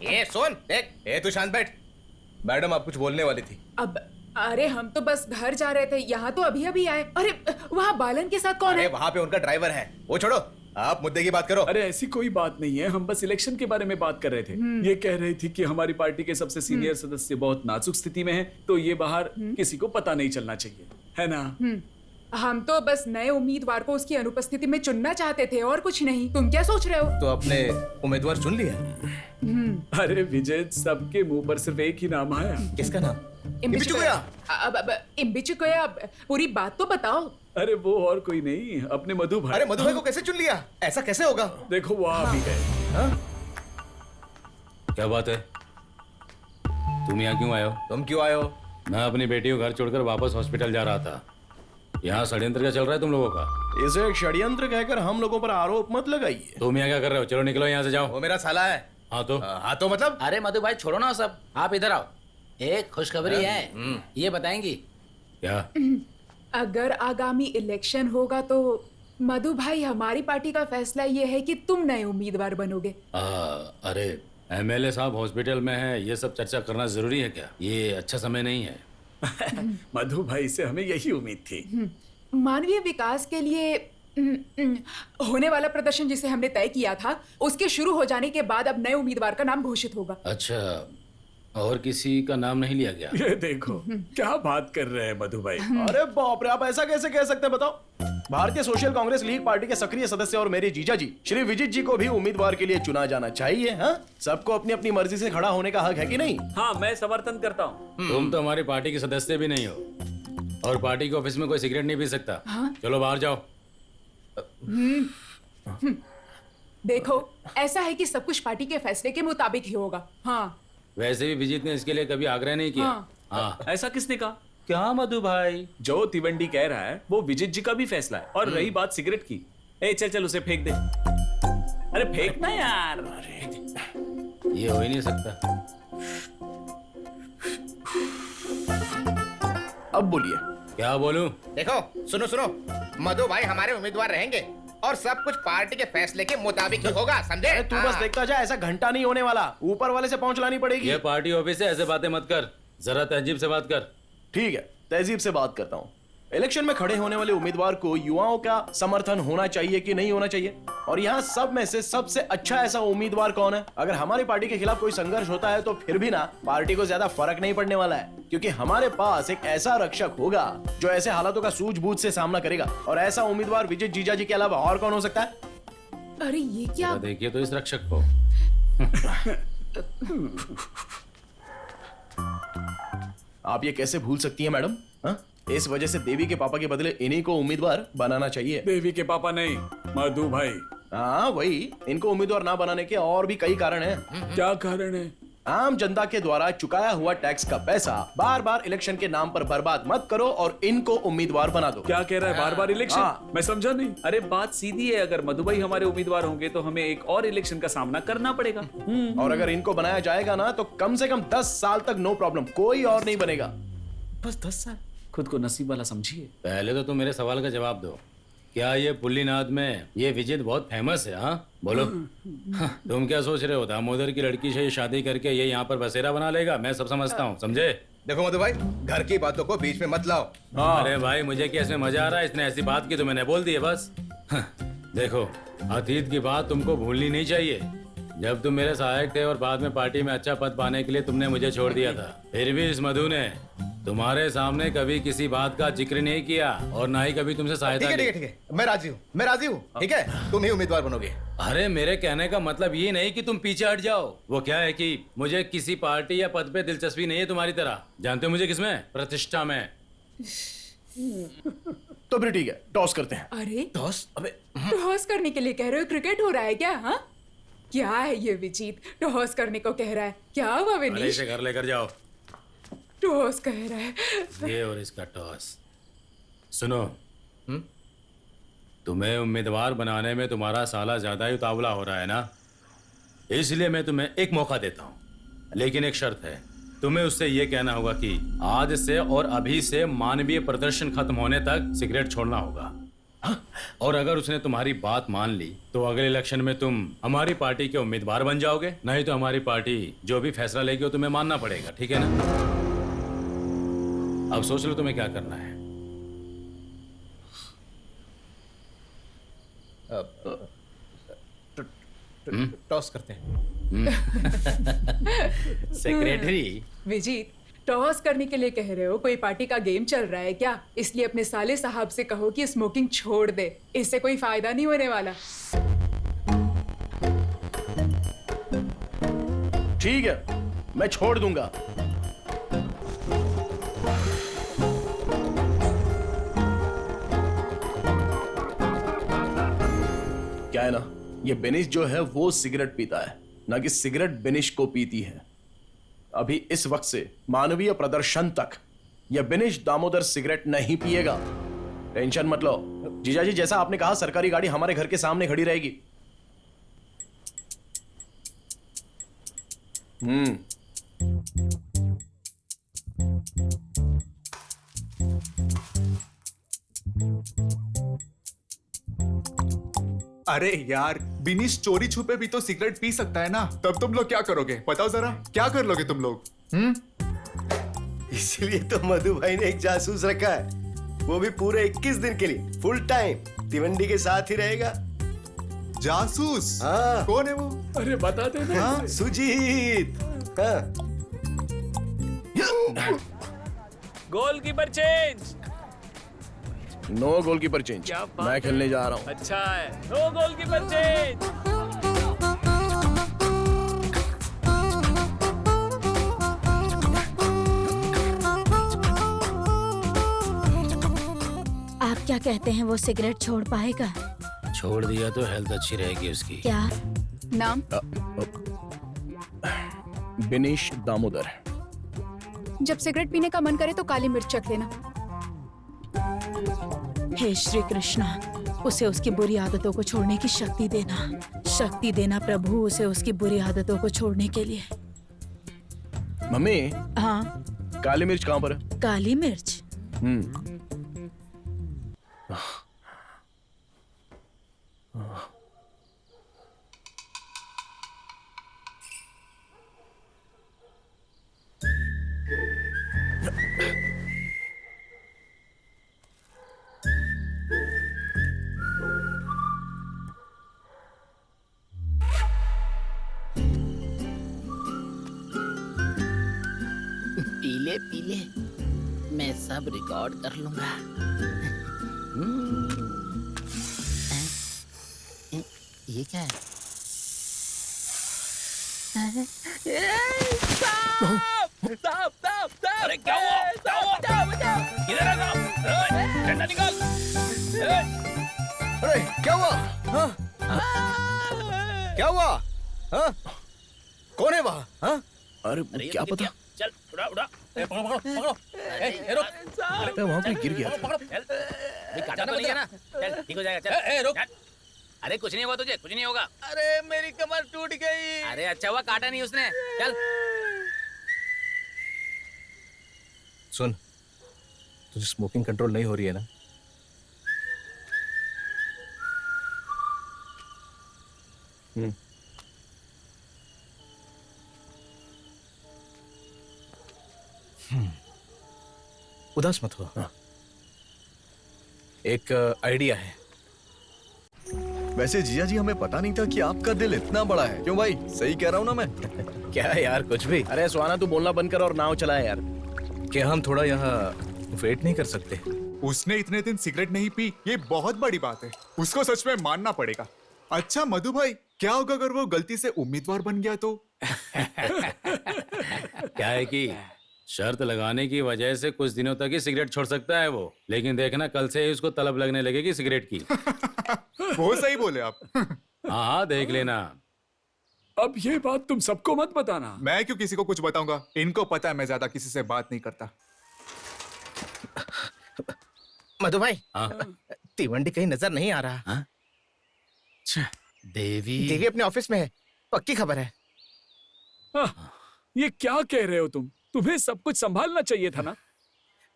S13: ये सुन, देख, तू शांत बैठ। मैडम आप कुछ बोलने वाली थी।
S4: अब अरे हम तो बस घर जा रहे थे, यहाँ तो अभी अभी आए। अरे वहाँ बालन के साथ कौन है?
S13: वहाँ पे उनका ड्राइवर है, वो छोड़ो, आप मुद्दे की बात करो।
S11: अरे ऐसी कोई बात नहीं है, हम बस इलेक्शन के बारे में बात कर रहे थे। ये कह रही थी कि हमारी पार्टी के सबसे सीनियर सदस्य बहुत नाजुक स्थिति में हैं, तो ये बाहर किसी को पता नहीं चलना चाहिए, है ना?
S4: हम तो बस नए उम्मीदवार को उसकी अनुपस्थिति में चुनना चाहते थे और कुछ नहीं। तुम क्या सोच रहे हो?
S13: तो अपने उम्मीदवार चुन लिया?
S11: अरे विजय, सबके मुंह पर सिर्फ एक ही नाम आया।
S13: किसका नाम?
S4: इम्बिचुकोया। अब इम्बिचुकोया, पूरी बात तो बताओ।
S11: अरे वो और कोई नहीं, अपने मधु भाई।
S13: अरे मधु भाई को कैसे चुन लिया? ऐसा कैसे होगा?
S11: देखो वो आ भी है।
S10: क्या बात है? तुम यहाँ क्यों आए हो?
S13: तुम क्यों आए हो?
S10: मैं अपनी बेटी को घर छोड़कर वापस हॉस्पिटल जा रहा था। यहाँ षड्यंत्र क्या चल रहा है तुम लोगों का?
S12: इसे एक षड्यंत्र कहकर हम लोगों पर आरोप मत लगाइए।
S10: तुम यहाँ क्या कर रहे हो? चलो निकलो यहाँ से, जाओ।
S13: वो मेरा साला है।
S10: हाँ तो?
S13: हाँ तो मतलब?
S16: अरे मधु भाई छोड़ो ना सब, आप इधर आओ। एक खुशखबरी है, ये बताएंगी?
S10: क्या?
S4: अगर आगामी इलेक्शन होगा तो मधु भाई, हमारी पार्टी का फैसला ये है कि तुम नए उम्मीदवार बनोगे।
S10: अरे एमएलए साहब हॉस्पिटल में है, ये सब चर्चा करना जरूरी है क्या? ये अच्छा समय नहीं है।
S11: मधु भाई से हमें यही उम्मीद थी।
S4: मानवीय विकास के लिए होने वाला प्रदर्शन जिसे हमने तय किया था, उसके शुरू हो जाने के बाद अब नए उम्मीदवार का नाम घोषित होगा।
S10: अच्छा, और किसी का नाम नहीं लिया गया?
S11: ये देखो क्या बात कर रहे हैं मधु भाई।
S12: अरे बाप रे, आप ऐसा कैसे कह सकते हैं बताओ? भारतीय सोशल कांग्रेस लीग पार्टी के सक्रिय सदस्य और मेरे जीजा जी श्री विजित जी को भी उम्मीदवार के लिए चुना जाना चाहिए। हाँ, सबको अपनी अपनी मर्जी से खड़ा होने का हक है कि नहीं?
S2: हाँ, मैं समर्थन करता हूँ।
S10: तुम तो हमारी पार्टी के सदस्य भी नहीं हो और पार्टी के ऑफिस में कोई सिगरेट नहीं पी सकता। चलो बाहर जाओ।
S4: देखो, ऐसा है कि सब कुछ पार्टी के फैसले के मुताबिक ही होगा। हाँ,
S10: वैसे भी विजित ने इसके लिए कभी आग्रह नहीं किया। हाँ।
S2: ऐसा किसने कहा? क्या मधु भाई? जो तिवंडी कह रहा है वो विजित जी का भी फैसला है। और रही बात सिगरेट की, चल चल उसे फेंक दे। अरे फेंकना यार।
S10: ये हो ही नहीं सकता।
S12: अब बोलिए।
S10: क्या बोलूं?
S13: देखो, सुनो सुनो, मधु भाई हमारे उम्मीदवार रहेंगे और सब कुछ पार्टी के फैसले के मुताबिक ही होगा, समझे?
S12: तू बस देखता जा, ऐसा घंटा नहीं होने वाला, ऊपर वाले से पहुंच लानी पड़ेगी।
S10: ये पार्टी ऑफिस है, ऐसे बातें मत कर, जरा तहजीब से बात कर।
S12: ठीक है, तहजीब से बात करता हूँ। इलेक्शन में खड़े होने वाले उम्मीदवार को युवाओं का समर्थन होना चाहिए कि नहीं होना चाहिए? और यहाँ सब में से सबसे अच्छा ऐसा उम्मीदवार कौन है? अगर हमारी पार्टी के खिलाफ कोई संघर्ष होता है तो फिर भी ना पार्टी को ज्यादा फर्क नहीं पड़ने वाला है, क्योंकि हमारे पास एक ऐसा रक्षक होगा जो ऐसे हालातों का सूझबूझ से सामना करेगा। और ऐसा उम्मीदवार विजय जीजाजी के अलावा और कौन हो सकता है?
S4: अरे ये क्या?
S10: देखिए तो इस रक्षक को।
S12: आप ये कैसे भूल सकती हैं मैडम? हाँ? इस वजह से देवी के पापा के बदले इन्हीं को उम्मीदवार बनाना चाहिए।
S11: देवी के पापा नहीं, मधु भाई।
S12: हाँ वही, इनको उम्मीदवार ना बनाने के और भी कई कारण हैं।
S11: क्या कारण है?
S12: आम जनता के द्वारा चुकाया हुआ टैक्स का पैसा बार बार इलेक्शन के नाम पर बर्बाद मत करो और इनको उम्मीदवार बना दो।
S11: क्या कह रहा है? बार बार इलेक्शन?
S12: हाँ।
S11: मैं समझा नहीं।
S2: अरे बात सीधी है, अगर मधु भाई हमारे उम्मीदवार होंगे तो हमें एक और इलेक्शन का सामना करना पड़ेगा।
S12: और अगर इनको बनाया जाएगा ना तो कम से कम 10 साल तक नो प्रॉब्लम, कोई और नहीं बनेगा।
S2: बस 10 साल? खुद को नसीब वाला समझिए।
S10: पहले तो तुम मेरे सवाल का जवाब दो। क्या ये पुल्लीनाथ में ये विजित बहुत फेमस है? हाँ बोलो। हाँ, तुम क्या सोच रहे हो दामोदर की लड़की से शादी करके ये यहाँ पर बसेरा बना लेगा? मैं सब समझता हूँ, समझे?
S13: देखो मधु भाई, घर की बातों को बीच में मत लाओ।
S10: अरे भाई मुझे क्या इसमें मजा आ रहा है? इसने ऐसी बात की तो मैंने बोल दी है बस। हाँ, देखो अतीत की बात तुमको भूलनी नहीं चाहिए। जब तुम मेरे सहायक थे और बाद में पार्टी में अच्छा पद पाने के लिए तुमने मुझे छोड़ दिया था, फिर भी इस मधु ने तुम्हारे सामने कभी किसी बात का जिक्र नहीं किया और ना ही कभी तुमसे सहायता की।
S13: ठीक है, मैं राजी हूँ, ठीक है? तुम ही उम्मीदवार बनोगे।
S10: अरे मेरे कहने का मतलब ये नहीं कि तुम पीछे हट जाओ। वो क्या है कि मुझे किसी पार्टी या पद पे दिलचस्पी नहीं है तुम्हारी तरह। जानते हो मुझे किसमें? प्रतिष्ठा में।
S12: तो फिर ठीक है, टॉस करते हैं।
S4: अरे
S13: टॉस? अबे
S4: टॉस करने के लिए कह रहे हो? क्रिकेट हो रहा है क्या? हाँ क्या है ये विजीत, टॉस करने को कह रहा है? क्या हुआ
S10: अरे
S4: विनीश?
S10: इसे घर लेकर जाओ।
S4: टॉस कह रहा है।
S10: ये और इसका टॉस। सुनो, तुम्हें उम्मीदवार बनाने में तुम्हारा साला ज्यादा ही उतावला हो रहा है ना, इसलिए मैं तुम्हें एक मौका देता हूँ, लेकिन एक शर्त है। तुम्हें उससे ये कहना होगा कि आज से और अभी से मानवीय प्रदर्शन खत्म होने तक सिगरेट छोड़ना होगा। और अगर उसने तुम्हारी बात मान ली तो अगले इलेक्शन में तुम हमारी पार्टी के उम्मीदवार बन जाओगे, नहीं तो हमारी पार्टी जो भी फैसला लेगी वो तुम्हें मानना पड़ेगा, ठीक है ना? अब सोच लो तुम्हें क्या करना है।
S13: टॉस करते हैं।
S10: सेक्रेटरी
S4: विजीत, टॉस करने के लिए कह रहे हो? कोई पार्टी का गेम चल रहा है क्या? इसलिए अपने साले साहब से कहो कि स्मोकिंग छोड़ दे, इससे कोई फायदा नहीं होने वाला।
S12: ठीक है, मैं छोड़ दूंगा। क्या है ना, ये बेनिश जो है वो सिगरेट पीता है, ना कि सिगरेट बेनिश को पीती है। अभी इस वक्त से मानवीय प्रदर्शन तक यह बेनिश दामोदर सिगरेट नहीं पिएगा। टेंशन मत लो जीजाजी, जैसा आपने कहा सरकारी गाड़ी हमारे घर के सामने खड़ी रहेगी।
S15: अरे यार, बिनीश चोरी छुपे भी तो सिगरेट पी सकता है ना। तब तुम लोग क्या करोगे बताओ जरा, क्या कर लोगे तुम लोग?
S5: इसलिए तो मधु भाई ने एक जासूस रखा है, वो भी पूरे 21 दिन के लिए फुल टाइम तिवंडी के साथ ही रहेगा।
S15: जासूस?
S5: हाँ।
S15: कौन है वो?
S11: अरे बता दे ना।
S5: हाँ, सुजीत। हाँ।
S11: Goalkeeper change.
S12: No goalkeeper change, मैं खेलने जा रहा हूँ।
S11: अच्छा है, नो गोलकीपर चेंज।
S3: आप क्या कहते हैं, वो सिगरेट छोड़ पाएगा?
S10: छोड़ दिया तो हेल्थ अच्छी रहेगी उसकी।
S3: क्या
S4: नाम?
S12: बिनीश दामोदर।
S4: जब सिगरेट पीने का मन करे तो काली मिर्च चख लेना।
S3: हे श्री कृष्णा, उसे उसकी बुरी आदतों को छोड़ने की शक्ति देना प्रभु, उसे उसकी बुरी आदतों को छोड़ने के लिए।
S12: मम्मी,
S3: हाँ,
S12: काली मिर्च कहाँ पर है?
S3: काली मिर्च?
S13: पी ले, मैं सब रिकॉर्ड कर लूंगा। ये क्या है?
S10: अरे क्या हुआ? क्या हुआ? इधर आ साहब, डंडा निकाल।
S8: अरे क्या हुआ? हाँ? क्या हुआ? हाँ? कौन है वहाँ? हाँ?
S12: अरे क्या पता?
S10: चल उड़ा उड़ा, पकड़ो पकड़ो पकड़ो, रुक।
S12: अरे वहाँ पे गिर गया था।
S10: पकड़ो, चल, काटा तो नहीं है ना? चल ठीक हो जाएगा, चल। रुक। अरे कुछ नहीं हुआ तुझे, कुछ नहीं होगा।
S13: अरे मेरी कमर टूट गई।
S10: अरे अच्छा हुआ काटा नहीं उसने, चल।
S13: सुन, तुझे स्मोकिंग कंट्रोल नहीं हो रही है ना? उदास मत हो। एक आइडिया है।
S8: वैसे जीजा जी, हमें पता नहीं था कि आपका दिल इतना बड़ा है। क्यों भाई, सही कह रहा हूँ ना मैं?
S13: क्या यार, कुछ भी।
S12: अरे सुहाना, तू बोलना बंद कर और नाव चला यार।
S13: क्या हम थोड़ा यहाँ वेट नहीं कर सकते?
S15: उसने इतने दिन सिगरेट नहीं पी, ये बहुत बड़ी बात है। उसको सच में मानना पड़ेगा। अच्छा मधु भाई, क्या होगा अगर वो गलती से उम्मीदवार बन गया तो?
S10: क्या है कि शर्त लगाने की वजह से कुछ दिनों तक ही सिगरेट छोड़ सकता है वो, लेकिन देखना कल से ही उसको तलब लगने लगेगी सिगरेट की।
S15: वो सही बोले आप।
S10: हाँ देख लेना।
S11: अब ये बात तुम सबको मत बताना।
S15: मैं क्यों किसी को कुछ बताऊंगा? इनको पता है मैं ज्यादा किसी से बात नहीं करता।
S13: मधु भाई, तिवंडी कहीं नजर नहीं आ रहा। देवी अपने ऑफिस में है, पक्की खबर है।
S11: ये क्या कह रहे हो तुम? तुम्हें सब कुछ संभालना चाहिए था ना।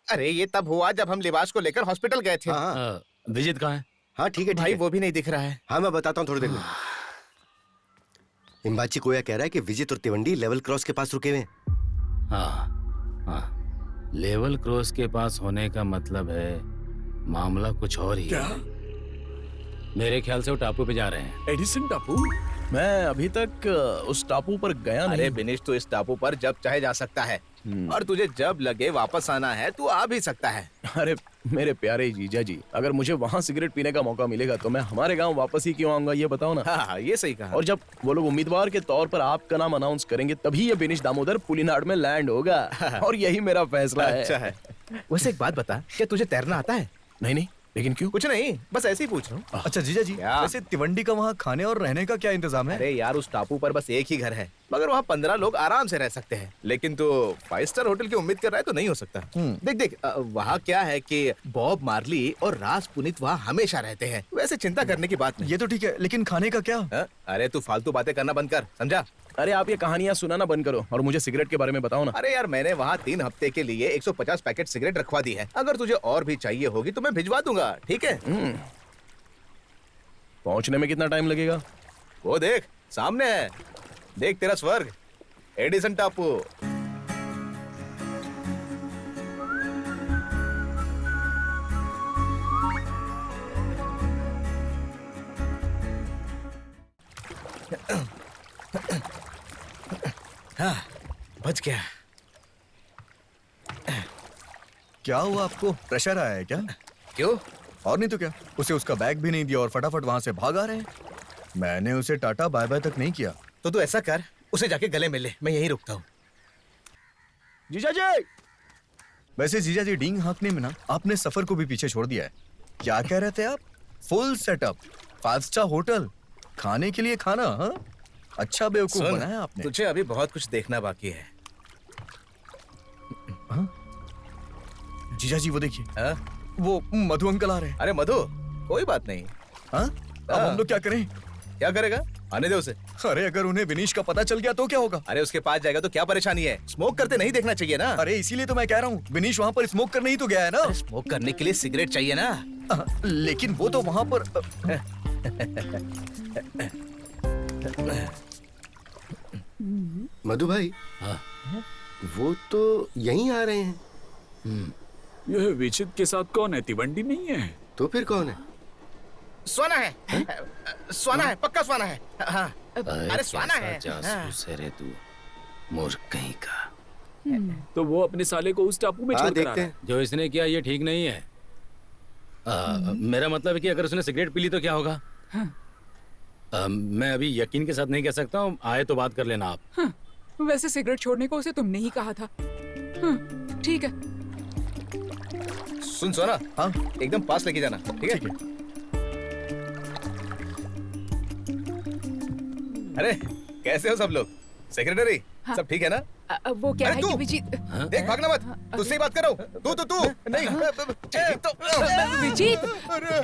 S13: अरे ये तब हुआ जब हम लिबास को लेकर हॉस्पिटल गए थे।
S10: विजित कहाँ है?
S5: हाँ ठीक है
S13: भाई, वो भी नहीं दिख रहा है।
S5: हाँ मैं बताता हूँ थोड़ी देर में। इम्बाची कोया कह रहा है कि विजित और तिवंडी लेवल क्रॉस के पास रुके हुए हैं।
S10: हाँ, लेवल क्रॉस के पास होने का मतलब है मामला कुछ और ही है। मेरे ख्याल से वो टापू पे जा रहे हैं।
S11: एडिसन टापू?
S12: मैं अभी तक उस टापू पर गया नहीं।
S13: अरे बिनेश, तो इस टापू पर जब चाहे जा सकता है, और तुझे जब लगे वापस आना है तू आ भी सकता है।
S12: अरे मेरे प्यारे जीजा जी, अगर मुझे वहाँ सिगरेट पीने का मौका मिलेगा तो मैं हमारे गांव वापस ही क्यों आऊंगा, ये बताओ ना।
S13: हाँ, ये सही कहा।
S12: और जब वो लोग उम्मीदवार के तौर पर आपका नाम अनाउंस करेंगे तभी ये बिनेश दामोदर पुलिनाड में लैंड होगा। और यही मेरा फैसला है।
S13: अच्छा है। वैसे एक बात बता, क्या तुझे तैरना आता है?
S12: नहीं, लेकिन क्यों?
S13: कुछ नहीं, बस ऐसे ही पूछ रहा हूँ।
S8: अच्छा जीजा जी, वैसे तिवंडी का वहाँ खाने और रहने का क्या इंतजाम है?
S13: अरे यार, उस टापू पर बस एक ही घर है, मगर वहाँ 15 लोग आराम से रह सकते हैं। लेकिन तो 5 स्टार होटल की उम्मीद कर रहा है तो नहीं हो सकता। देख वहाँ क्या है कि बॉब मार्ली और राज पुनीत वहाँ हमेशा रहते हैं। वैसे चिंता करने की बात नहीं।
S8: ये तो ठीक है, लेकिन खाने का क्या?
S13: अरे तू फालतू बातें करना बंद कर, समझा?
S12: अरे आप ये कहानियां सुनाना बंद करो और मुझे सिगरेट के बारे में बताओ ना।
S13: अरे यार, मैंने वहाँ 3 हफ्ते के लिए 150 पैकेट सिगरेट रखवा दी है। अगर तुझे और भी चाहिए होगी तो मैं भिजवा दूंगा, ठीक है?
S12: पहुंचने में कितना टाइम लगेगा?
S13: वो देख सामने है, देख तेरा स्वर्ग, एडिसन टापू। हाँ, बच गया।
S8: क्या हुआ आपको? प्रेशर आया है क्या?
S13: क्यों?
S8: और नहीं तो क्या, उसे उसका बैग भी नहीं दिया और फटाफट वहां से भाग आ रहे हैं। मैंने उसे टाटा बाय बाय तक नहीं किया।
S13: तो तू ऐसा कर, उसे जाके गले मिल ले, मैं यहीं रुकता हूँ।
S8: जीजा जी! वैसे जीजा जी, डींग हाँकने में ना आपने सफर को भी पीछे छोड़ दिया है। क्या कह रहे थे आप? फुल सेटअप, 5 स्टार होटल, खाने के लिए खाना। हाँ, अच्छा बेवकूफ बनाया आपने।
S13: तुझे अभी बहुत कुछ देखना बाकी है।
S8: जीजा जी वो देखिए, वो मधु अंकल आ रहे हैं।
S13: अरे मधु, कोई बात नहीं।
S8: हाँ, अब हम लोग क्या करें?
S13: क्या करेगा? आने दे उसे।
S8: अरे अगर उन्हें विनीश का पता चल गया तो क्या होगा?
S13: अरे उसके पास जाएगा तो क्या परेशानी है? स्मोक करते नहीं देखना चाहिए ना।
S8: अरे इसीलिए तो मैं कह रहा हूँ, विनीश वहाँ पर स्मोक करने ही तो गया है ना।
S13: स्मोक करने के लिए सिगरेट चाहिए ना।
S8: लेकिन वो तो वहाँ पर
S5: मधु भाई, वो तो यहीं आ रहे हैं।
S11: यह विचित के साथ कौन है? तिवंडी नहीं है
S5: तो फिर कौन है?
S13: स्वाना है। स्वाना है, पक्का स्वाना है। हाँ, अरे स्वाना है।
S10: जासूस है रे तू, मूर्ख कहीं का।
S11: तो वो अपने साले को उस टापू में छोड़ कर आ रहा है।
S10: जो इसने किया ये ठीक नहीं है। मेरा मतलब है कि अगर उसने सिगरेट पी ली तो क्या होगा? मैं अभी यकीन के साथ नहीं कह सकता हूँ, आए तो बात कर लेना आप।
S4: वैसे सिगरेट छोड़ने को उसे तुमने ही कहा था। ठीक है।
S13: सुन सोना, हाँ एकदम पास लेके जाना, ठीक है? अरे कैसे हो सब लोग? सेक्रेटरी
S4: हाँ।
S13: सब ठीक है ना?
S4: वो क्या है कि विजीत,
S13: देख भागना मत, तुझसे ही बात कर रहा हूँ। तू नहीं
S4: विजीत,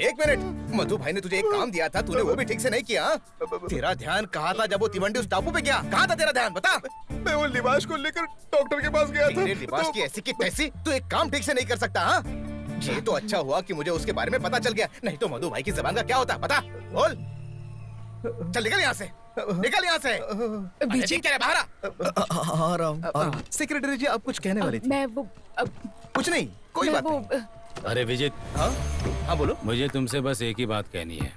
S13: एक मिनट, मधु भाई ने तुझे एक काम दिया था, तूने वो भी ठीक से नहीं किया। तेरा ध्यान कहाँ था जब वो तिवंडी उस टापू पे गया? कहाँ था तेरा ध्यान, बता?
S5: मैं वो लिबास को लेकर डॉक्टर के पास गया था।
S13: तेरे लिबास की ऐसी की तैसी, तू एक काम ठीक से नहीं कर सकता। हाँ ये तो अच्छा हुआ कि मुझे उसके बारे में पता चल गया, नहीं तो मधु भाई की जबान का क्या होता? बता, बोल। चल निकल यहाँ से, निकल यहाँ से।
S4: विजीत
S13: क्या है, बाहर
S8: आ रहा हूँ।
S13: सेक्रेटरी जी आप कुछ कहने वाली थी?
S4: मैं वो
S13: कुछ नहीं, कोई बात नहीं।
S10: अरे विजित,
S13: हाँ बोलो।
S10: मुझे तुमसे बस एक ही बात कहनी है,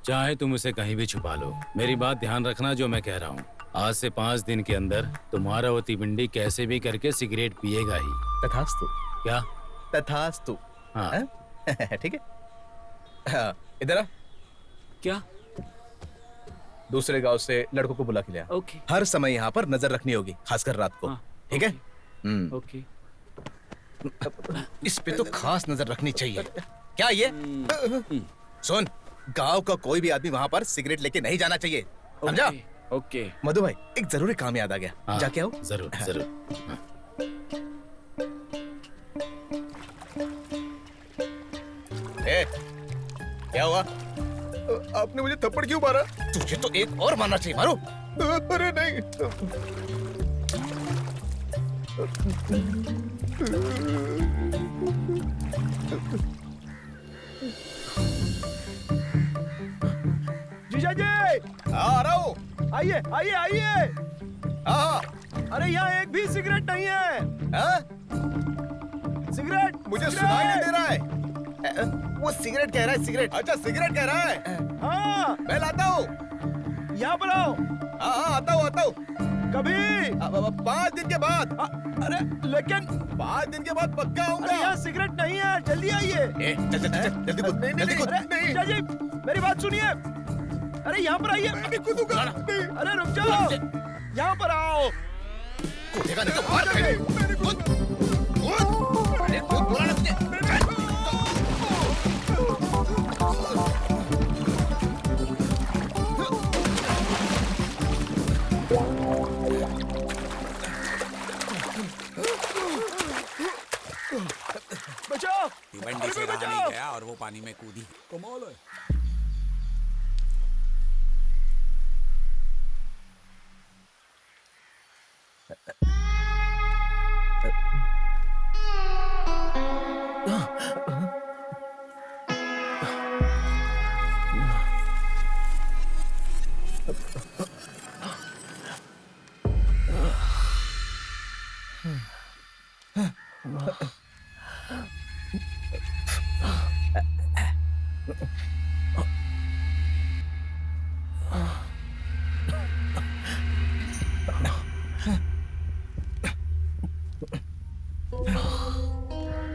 S10: चाहे तुम उसे कहीं भी छुपा लो, मेरी बात ध्यान रखना जो मैं कह रहा हूँ। आज से 5 दिन के अंदर तुम्हारा वो तिवंडी कैसे भी करके सिगरेट पिएगा ही।
S13: तथास्तु।
S10: क्या?
S13: तथास्तु।
S10: हाँ
S13: ठीक है। हाँ, इधर आ।
S2: क्या?
S13: दूसरे गांव से लड़कों को बुला के लिया।
S2: ओके।
S13: हर समय यहाँ पर नजर रखनी होगी, खासकर रात को। ठीक है?
S2: ओके।
S13: इस पे तो खास नजर रखनी चाहिए। क्या ये? सुन, गांव का कोई भी आदमी वहाँ पर सिगरेट लेके नहीं जाना चाहिए, समझा?
S2: ओके।
S13: मधु भाई एक जरूरी काम याद आ गया, जाके आओ।
S10: जरूर जरूर।
S13: क्या हुआ?
S5: आपने मुझे थप्पड़ क्यों मारा?
S13: तुझे तो एक और मारना चाहिए, मारो।
S5: अरे नहीं।
S9: जीजा जी,
S13: आ रहा हूँ।
S9: आइए आइए आइए।
S13: हाँ।
S9: अरे यहाँ एक भी सिगरेट नहीं है। सिगरेट
S13: मुझे सुनाई नहीं दे रहा है। वो सिगरेट कह रहा है, सिगरेट। अच्छा सिगरेट कह रहा है।
S9: हाँ
S13: मैं लाता हूँ।
S9: यहाँ पर आओ।
S13: हाँ आता हूँ।
S9: कभी
S13: 5 दिन के बाद।
S9: अरे लेकिन
S13: 5 दिन के बाद पक्का आऊंगा।
S9: अरे यहाँ सिगरेट नहीं है, जल्दी आइए।
S13: चल जल्दी कूद, जल्दी कूद।
S9: जीजा जी मेरी बात सुनिए। अरे यहाँ पर आइए।
S5: अभी कूदूंगा।
S9: अरे रुक जाओ, यहाँ पर आओ।
S13: कूदेगा नहीं तो मार खाएगा। कूद। अरे कूद, बोला ना तुझे।
S9: बचाओ।
S11: तिवंडी से रहा नहीं गया और वो पानी में कूदी। कमाल है।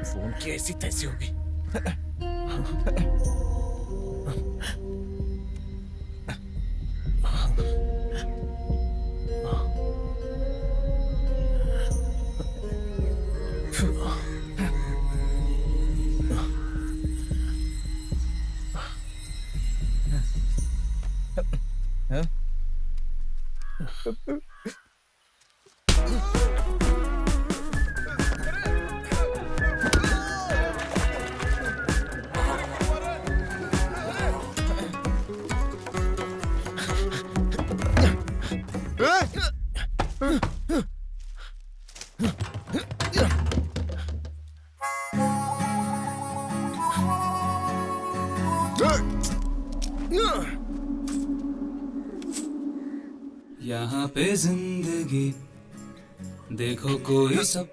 S13: फोन की ऐसी तैसी होगी।
S17: यहाँ पे जिंदगी देखो कोई सब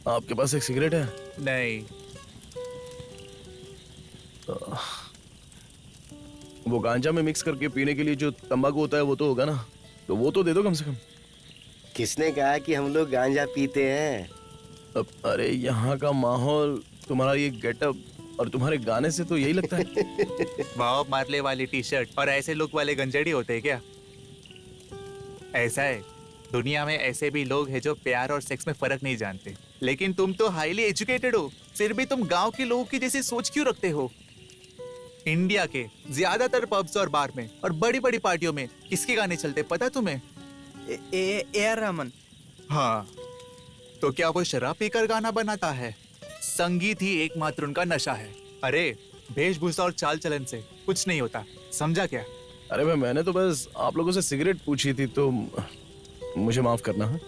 S12: आपके पास एक सिगरेट है?
S15: नहीं।
S12: वो गांजा में मिक्स करके पीने के लिए जो तंबाकू होता है वो तो होगा ना, तो वो तो दे दो कम से कम।
S5: किसने कहा कि हम लोग गांजा पीते हैं?
S12: अब अरे यहाँ का माहौल, तुम्हारा ये गेटअप और तुम्हारे गाने से तो यही लगता है।
S15: बॉब मार्ले वाली टी शर्ट और ऐसे लुक वाले गंजेड़ी होते हैं क्या? ऐसा है, दुनिया में ऐसे भी लोग हैं जो प्यार और सेक्स में फर्क नहीं जानते, लेकिन तुम तो हाईली एजुकेटेड हो, फिर भी तुम गांव के लोगों की जैसी सोच क्यों रखते हो? इंडिया के ज्यादातर पब्स और बार में और बड़ी बड़ी पार्टियों में किसके गाने चलते पता है तुम्हें?
S9: ए.आर. रहमान।
S15: हाँ, तो क्या वो शराब पीकर गाना बनाता है? संगीत ही एकमात्र उनका नशा है। अरे वेशभूषा और चाल चलन से कुछ नहीं होता, समझा क्या?
S12: अरे भाई मैंने तो बस आप लोगों से सिगरेट पूछी थी, तो मुझे माफ करना है।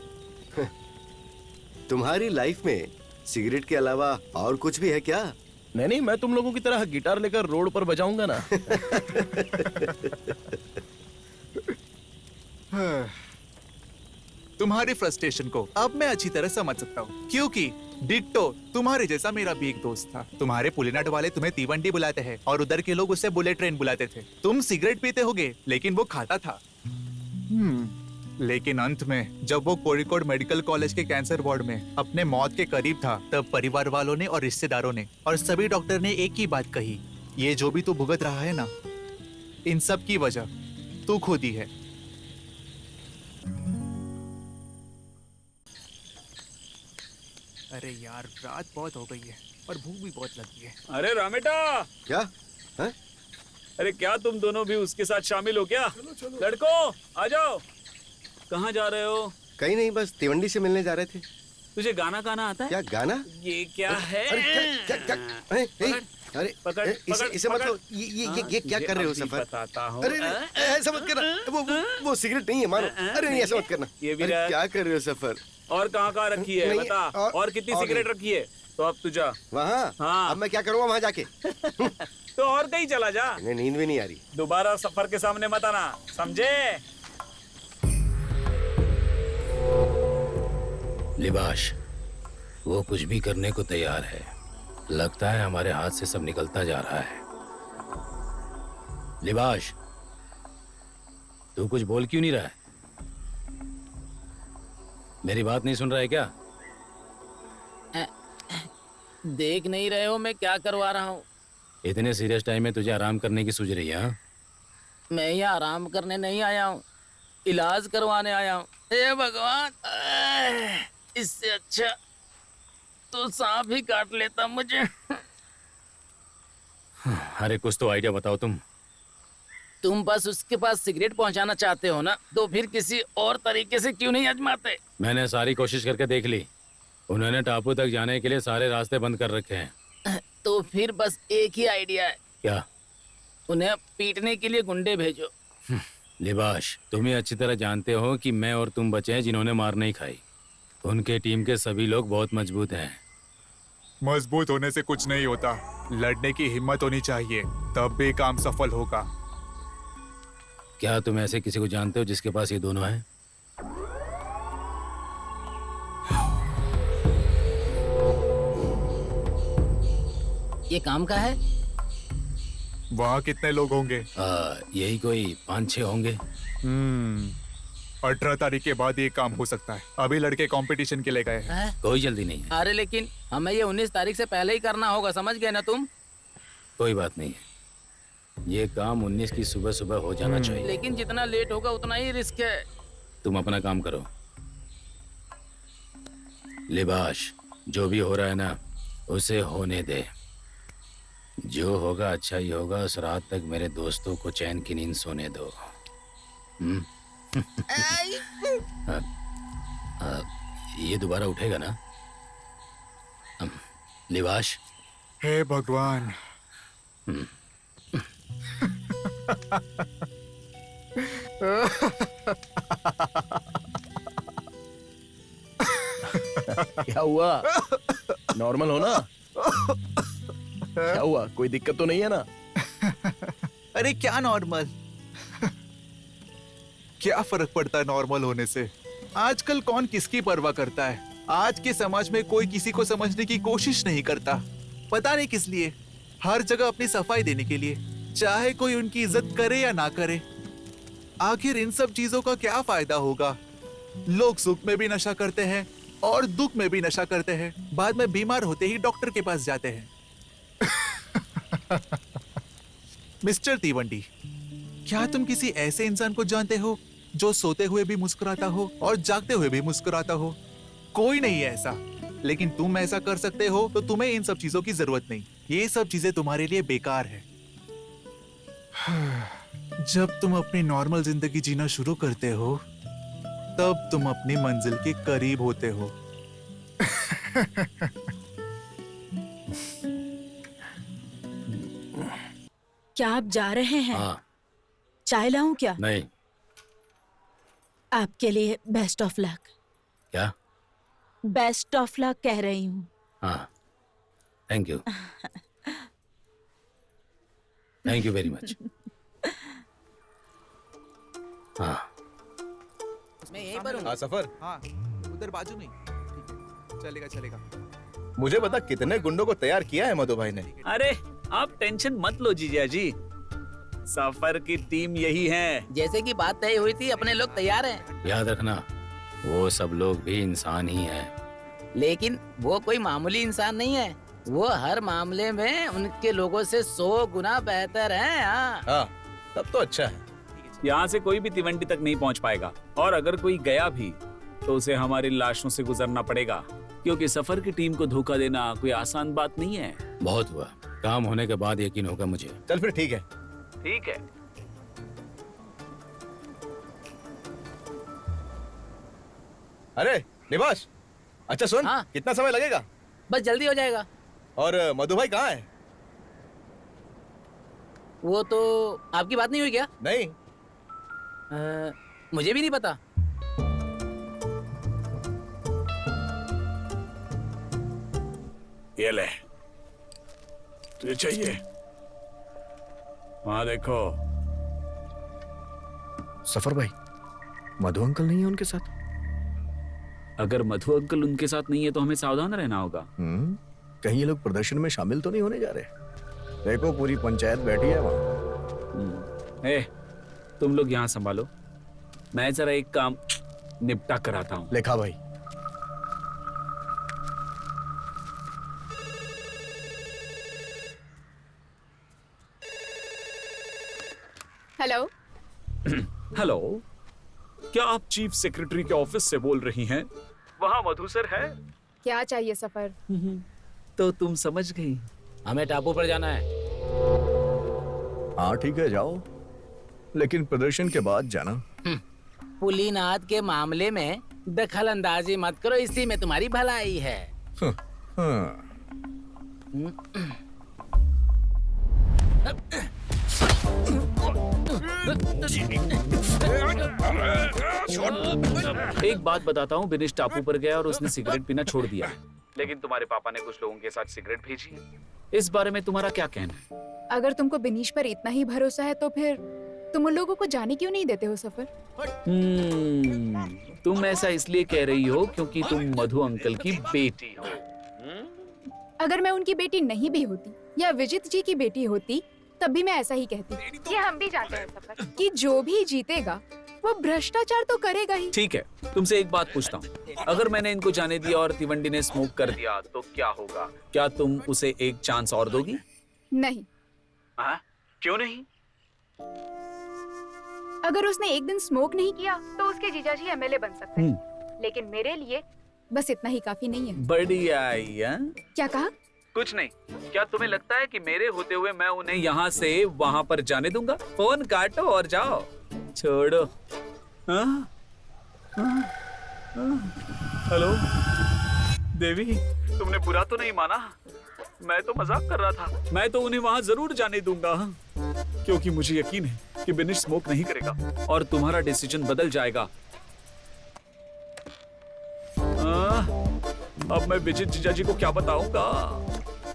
S5: तुम्हारी लाइफ में सिगरेट के अलावा और कुछ भी है क्या?
S12: नहीं नहीं, मैं तुम लोगों की तरह गिटार लेकर रोड पर बजाऊंगा ना।
S15: तुम्हारी फ्रस्ट्रेशन को अब मैं अच्छी तरह समझ सकता हूँ, क्योंकि डिट्टो तुम्हारे जैसा मेरा भी एक दोस्त था। तुम्हारे पुलिनाड वाले तुम्हें तीवंडी बुलाते हैं और उधर के लोग उसे बुलेट ट्रेन बुलाते थे। तुम सिगरेट पीते होगे लेकिन वो खाता था। लेकिन अंत में जब वो कोड़िकोड मेडिकल कॉलेज के कैंसर वार्ड में अपने मौत के करीब था, तब परिवार वालों ने और रिश्तेदारों ने और सभी डॉक्टर ने एक ही बात कही, ये जो भी तू भुगत रहा है ना, इन सब की वजह तू खुद ही है। अरे यार, रात बहुत हो गई है और भूख भी बहुत लगी है।
S11: अरे रामेटा,
S5: क्या है?
S11: अरे क्या तुम दोनों भी उसके साथ शामिल हो क्या? लड़कों आ जाओ। कहाँ जा रहे हो?
S5: कहीं नहीं, बस तिवंडी से मिलने जा रहे थे।
S11: तुझे गाना गाना आता है?
S5: क्या गाना?
S11: ये क्या है?
S5: अरे क्या क्या क्या? अरे
S11: पकड़,
S5: इसे मतलब ये क्या कर रहे हो सफर?
S11: बताता हूँ।
S5: अरे ऐसा मत करना, वो सिगरेट नहीं है मानो। अरे नहीं, ऐसा मत करना।
S11: ये भी
S5: क्या कर रहे हो सफर?
S11: और कहाँ रखी है बता? और कितनी सिगरेट रखी है? तो अब तू जा
S5: वहाँ।
S11: हाँ,
S5: अब मैं क्या करूँगा वहाँ जाके?
S11: तो और कहीं चला जा।
S5: नींद भी नहीं आ रही।
S11: दोबारा सफर के सामने मत आना, समझे?
S10: लिबाश, वो कुछ भी करने को तैयार है। लगता है हमारे हाथ से सब निकलता जा रहा है। लिबाश, तू कुछ बोल क्यों नहीं रहा है? मेरी बात नहीं सुन रहा है क्या?
S16: देख नहीं रहे हो मैं क्या करवा रहा हूँ?
S10: इतने सीरियस टाइम में तुझे आराम करने की सूझ रही है? हाँ?
S16: मैं यहाँ आराम करने नहीं आया हूँ, इलाज करवाने आया हूँ। हे भगवान, इससे अच्छा तो सांप ही काट लेता मुझे।
S10: अरे कुछ तो आइडिया बताओ तुम
S16: बस उसके पास सिगरेट पहुंचाना चाहते हो ना, तो फिर किसी और तरीके से क्यों नहीं आजमाते?
S10: मैंने सारी कोशिश करके देख ली। उन्होंने टापू तक जाने के लिए सारे रास्ते बंद कर रखे हैं।
S16: तो फिर बस एक ही आइडिया है।
S10: क्या?
S16: उन्हें पीटने के लिए गुंडे भेजो।
S10: लिबाश, तुम्हें अच्छी तरह जानते हो कि मैं और तुम बचे हैं जिन्होंने मार नहीं खाई। उनके टीम के सभी लोग बहुत मजबूत हैं।
S15: मजबूत होने से कुछ नहीं होता, लड़ने की हिम्मत होनी चाहिए, तब भी काम सफल होगा।
S10: क्या तुम ऐसे किसी को जानते हो जिसके पास ये दोनों हैं?
S16: ये काम का है?
S15: वहाँ कितने लोग होंगे?
S10: यही कोई 5-6 होंगे।
S15: 18 तारीख के बाद ये काम हो सकता है। अभी लड़के कंपटीशन के लिए गए हैं।
S10: कोई जल्दी नहीं है।
S16: अरे लेकिन हमें ये 19 तारीख से पहले ही करना होगा, समझ गए ना तुम?
S10: कोई बात नहीं है, ये काम 19 की सुबह सुबह हो जाना चाहिए।
S16: लेकिन जितना लेट होगा उतना ही रिस्क है।
S10: तुम अपना काम करो। लिबाश, जो भी हो रहा है ना, उसे होने दे। जो होगा अच्छा ही होगा। उस रात तक मेरे दोस्तों को चैन की नींद सोने दो। ये दोबारा उठेगा ना? लिबाश,
S15: हे भगवान।
S12: क्या हुआ? नॉर्मल हो ना? क्या हुआ? कोई दिक्कत तो नहीं है ना?
S15: अरे क्या नॉर्मल? क्या फर्क पड़ता है नॉर्मल होने से? आजकल कौन किसकी परवाह करता है? आज के समाज में कोई किसी को समझने की कोशिश नहीं करता, पता नहीं किस लिए। हर जगह अपनी सफाई देने के लिए, चाहे कोई उनकी इज्जत करे या ना करे। आखिर इन सब चीजों का क्या फायदा होगा? लोग सुख में भी नशा करते हैं और दुख में भी नशा करते हैं, बाद में बीमार होते ही डॉक्टर के पास जाते हैं। मिस्टर तीवंडी, क्या तुम किसी ऐसे इंसान को जानते हो जो सोते हुए भी मुस्कुराता हो और जागते हुए भी मुस्कुराता हो? कोई नहीं है ऐसा। लेकिन तुम ऐसा कर सकते हो तो तुम्हें इन सब चीजों की जरूरत नहीं। ये सब चीजें तुम्हारे लिए बेकार है। जब तुम अपनी नॉर्मल जिंदगी जीना शुरू करते हो तब तुम अपनी मंजिल के करीब होते हो।
S3: क्या आप जा रहे हैं?
S10: हाँ।
S3: चाय लाऊं क्या?
S10: नहीं।
S3: आपके लिए बेस्ट ऑफ लक।
S10: क्या?
S3: बेस्ट ऑफ लक कह रही हूँ।
S10: हाँ, thank you, thank you very much. हाँ,
S16: मैं यहीं पर हूँ।
S13: हाँ सफर।
S15: हाँ, उधर बाजू में। ठीक है, चलेगा चलेगा।
S13: मुझे बता कितने गुंडों को तैयार किया है मधु भाई ने?
S2: अरे आप टेंशन मत लो जीजा जी, सफर की टीम यही है।
S16: जैसे कि बात तय हुई थी, अपने लोग तैयार हैं।
S10: याद रखना वो सब लोग भी इंसान ही हैं।
S16: लेकिन वो कोई मामूली इंसान नहीं है, वो हर मामले में उनके लोगों से 100 गुना बेहतर हैं।
S13: हाँ, तब तो अच्छा है।
S2: यहाँ से कोई भी तिवंडी तक नहीं पहुँच पाएगा, और अगर कोई गया भी तो उसे हमारी लाशों से गुजरना पड़ेगा, क्योंकि सफर की टीम को धोखा देना कोई आसान बात नहीं है।
S10: बहुत हुआ, काम होने के बाद यकीन होगा मुझे।
S13: चल फिर ठीक है।
S2: ठीक है।
S13: अरे निवास, अच्छा सुन।
S16: हाँ?
S13: कितना समय लगेगा?
S16: बस जल्दी हो जाएगा।
S13: और मधु भाई कहाँ है?
S16: वो तो आपकी बात नहीं हुई क्या?
S13: नहीं।
S16: मुझे भी नहीं पता।
S11: ये ले, तुझे चाहिए? वहां देखो।
S8: सफर भाई, मधु अंकल नहीं है उनके साथ?
S2: अगर मधु अंकल उनके साथ नहीं है तो हमें सावधान रहना होगा।
S8: कहीं ये लोग प्रदर्शन में शामिल तो नहीं होने जा रहे? देखो पूरी पंचायत बैठी है वहां।
S2: ए, तुम लोग यहाँ संभालो, मैं जरा एक काम निपटा कर आता हूँ।
S8: लेखा भाई।
S4: हेलो।
S11: हेलो, क्या आप चीफ सेक्रेटरी के ऑफिस से बोल रही हैं? वहाँ मधु सर है?
S4: क्या चाहिए सफर?
S2: तो तुम समझ गई।
S10: हमें टापू पर जाना है।
S8: हाँ ठीक है, जाओ, लेकिन प्रदर्शन के बाद जाना।
S16: पुलिनाथ के मामले में दखल अंदाजी मत करो, इसी में तुम्हारी भलाई है।
S2: एक बात बताता हूँ, बिनिश टापू पर गया और उसने सिगरेट पीना छोड़ दिया, लेकिन तुम्हारे पापा ने कुछ लोगों के साथ सिगरेट भेजी। इस बारे में तुम्हारा क्या कहना है?
S4: अगर तुमको बिनीश पर इतना ही भरोसा है तो फिर तुम उन लोगों को जाने क्यों नहीं देते हो सफर?
S2: तुम ऐसा इसलिए कह रही हो क्योंकि तुम मधु अंकल की बेटी हो।
S4: अगर मैं उनकी बेटी नहीं भी होती या विजित जी की बेटी होती तब भी मैं ऐसा ही कहती। ये हम भी जानते हैं सफर कि जो भी जीतेगा वो भ्रष्टाचार तो करेगा ही।
S2: ठीक है, तुमसे एक बात पूछता हूँ, अगर मैंने इनको जाने दिया और तिवंडी ने स्मोक कर दिया तो क्या होगा? क्या तुम उसे एक चांस और दोगी?
S4: नहीं।
S2: क्यों नहीं?
S4: अगर उसने एक दिन स्मोक नहीं किया तो उसके जीजाजी एमएलए बन सकते हैं, लेकिन मेरे लिए बस इतना ही काफी नहीं है।
S2: बढ़िया।
S4: क्या कहा?
S2: कुछ नहीं। क्या तुम्हें लगता है कि मेरे होते हुए मैं उन्हें यहाँ से वहाँ पर जाने दूंगा? फोन काटो और जाओ, छोड़ो। हेलो देवी, तुमने बुरा तो नहीं माना? मैं तो मजाक कर रहा था। मैं तो उन्हें वहाँ जरूर जाने दूंगा, क्योंकि मुझे यकीन है कि बिनिश स्मोक नहीं करेगा और तुम्हारा डिसीजन बदल जाएगा। अब मैं विजित जीजा जी को क्या बताऊंगा?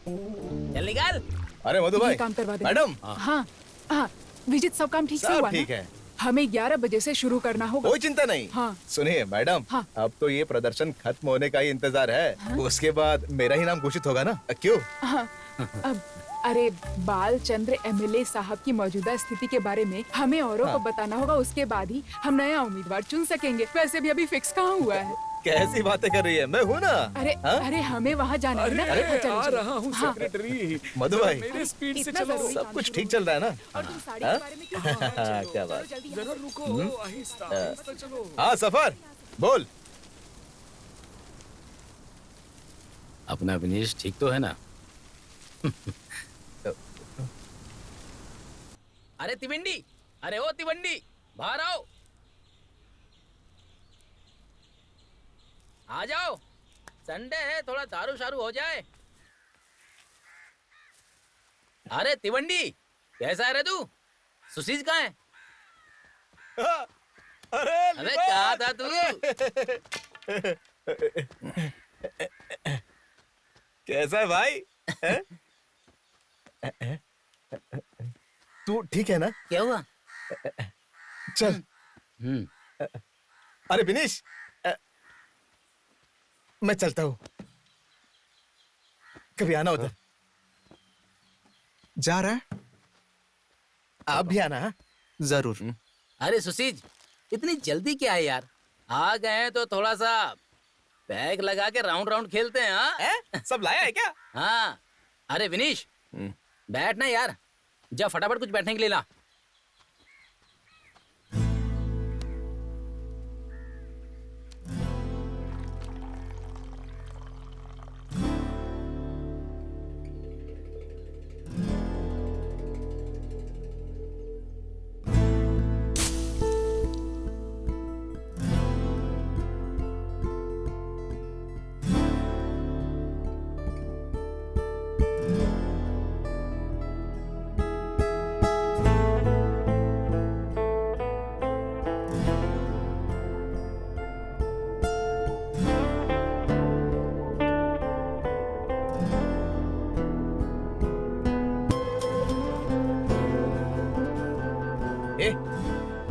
S16: चल निकाल।
S13: अरे मधु भाई,
S4: काम करवा दे।
S13: मैडम।
S4: हाँ हाँ, विजित सब काम ठीक से हुआ ना?
S13: ठीक है।
S4: हमें 11 बजे से शुरू करना होगा।
S13: कोई चिंता नहीं।
S4: हाँ।
S13: सुनिए मैडम,
S4: हाँ।
S13: अब तो ये प्रदर्शन खत्म होने का ही इंतजार है। उसके बाद मेरा ही नाम घोषित होगा ना, क्यों?
S4: हाँ, अब अरे बाल चंद्र एमएलए साहब की मौजूदा स्थिति के बारे में हमें औरों को बताना होगा, उसके बाद ही हम नया उम्मीदवार चुन सकेंगे। वैसे भी अभी फिक्स कहाँ हुआ है।
S13: कैसी बातें कर रही है, मैं हूँ ना।
S4: अरे अरे हमें वहाँ जाना है ना।
S13: आ रहा हूँ सेक्रेटरी। मधु भाई,
S4: मेरे स्पीड से चलो।
S13: सब कुछ ठीक चल रहा है ना?
S4: और तुम साड़ी के बारे में क्या?
S13: क्या बात।
S4: जरा रुको, आहिस्ता चलो।
S13: हाँ सफर, बोल।
S10: अपना विनेश ठीक तो है ना? अरे तिवंडी, अरे ओ तिवंडी, बाहर आओ। आ जाओ, संडे है, थोड़ा दारू शारू हो जाए। अरे तिवंडी, कैसा है रे तू? सुशीज कहाँ है? अरे कहाँ था तू?
S13: कैसा है भाई? तू ठीक है ना?
S16: क्या हुआ?
S13: चल। अरे विनीश, मैं चलता हूँ, कभी आना उधर।
S15: जा रहा है?
S13: आप भी आना।
S15: जरूर।
S16: अरे सुशीज, इतनी जल्दी क्या है यार?
S10: आ गए हैं तो थोड़ा सा बैग लगा के राउंड राउंड खेलते हैं। हाँ?
S13: सब लाया है क्या?
S10: हाँ। अरे विनीश, बैठ ना यार, जा फटाफट कुछ बैठने के लिए ला।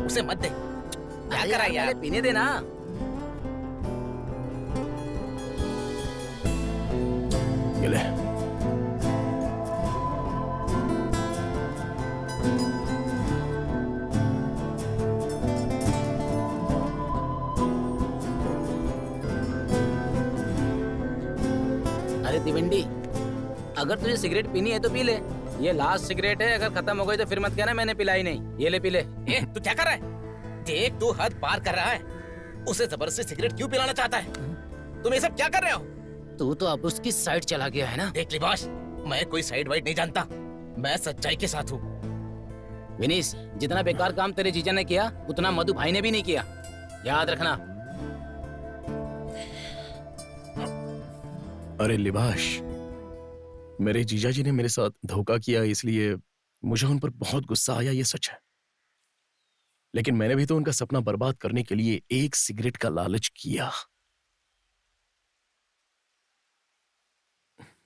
S16: उसे मत दे। क्या करा यार?
S10: पीने देना।
S12: ये ले।
S10: अरे तिवंडी, अगर तुझे सिगरेट पीनी है तो पी ले। ये लास्ट सिगरेट है, अगर खत्म हो गई तो फिर मत कहना मैंने पिलाई नहीं। ये ले पी ले।
S16: तू क्या कर रहा है? देख, तू हद पार कर रहा है। उसे जबरदस्ती सिगरेट क्यों पिलाना चाहता है? तुम ये सब क्या कर रहे हो?
S10: तू तो अब उसकी साइड चला गया है ना।
S16: देख लिबाश, मैं कोई साइड वाइड नहीं जानता, मैं सच्चाई के साथ हूँ।
S10: विनीश, जितना बेकार काम तेरे जीजा ने किया उतना मधु भाई ने भी नहीं किया, याद रखना।
S12: अरे लिबाश, मेरे जीजा जी ने मेरे साथ धोखा किया, इसलिए मुझे उन पर बहुत गुस्सा आया, ये सच है। लेकिन मैंने भी तो उनका सपना बर्बाद करने के लिए एक सिगरेट का लालच किया।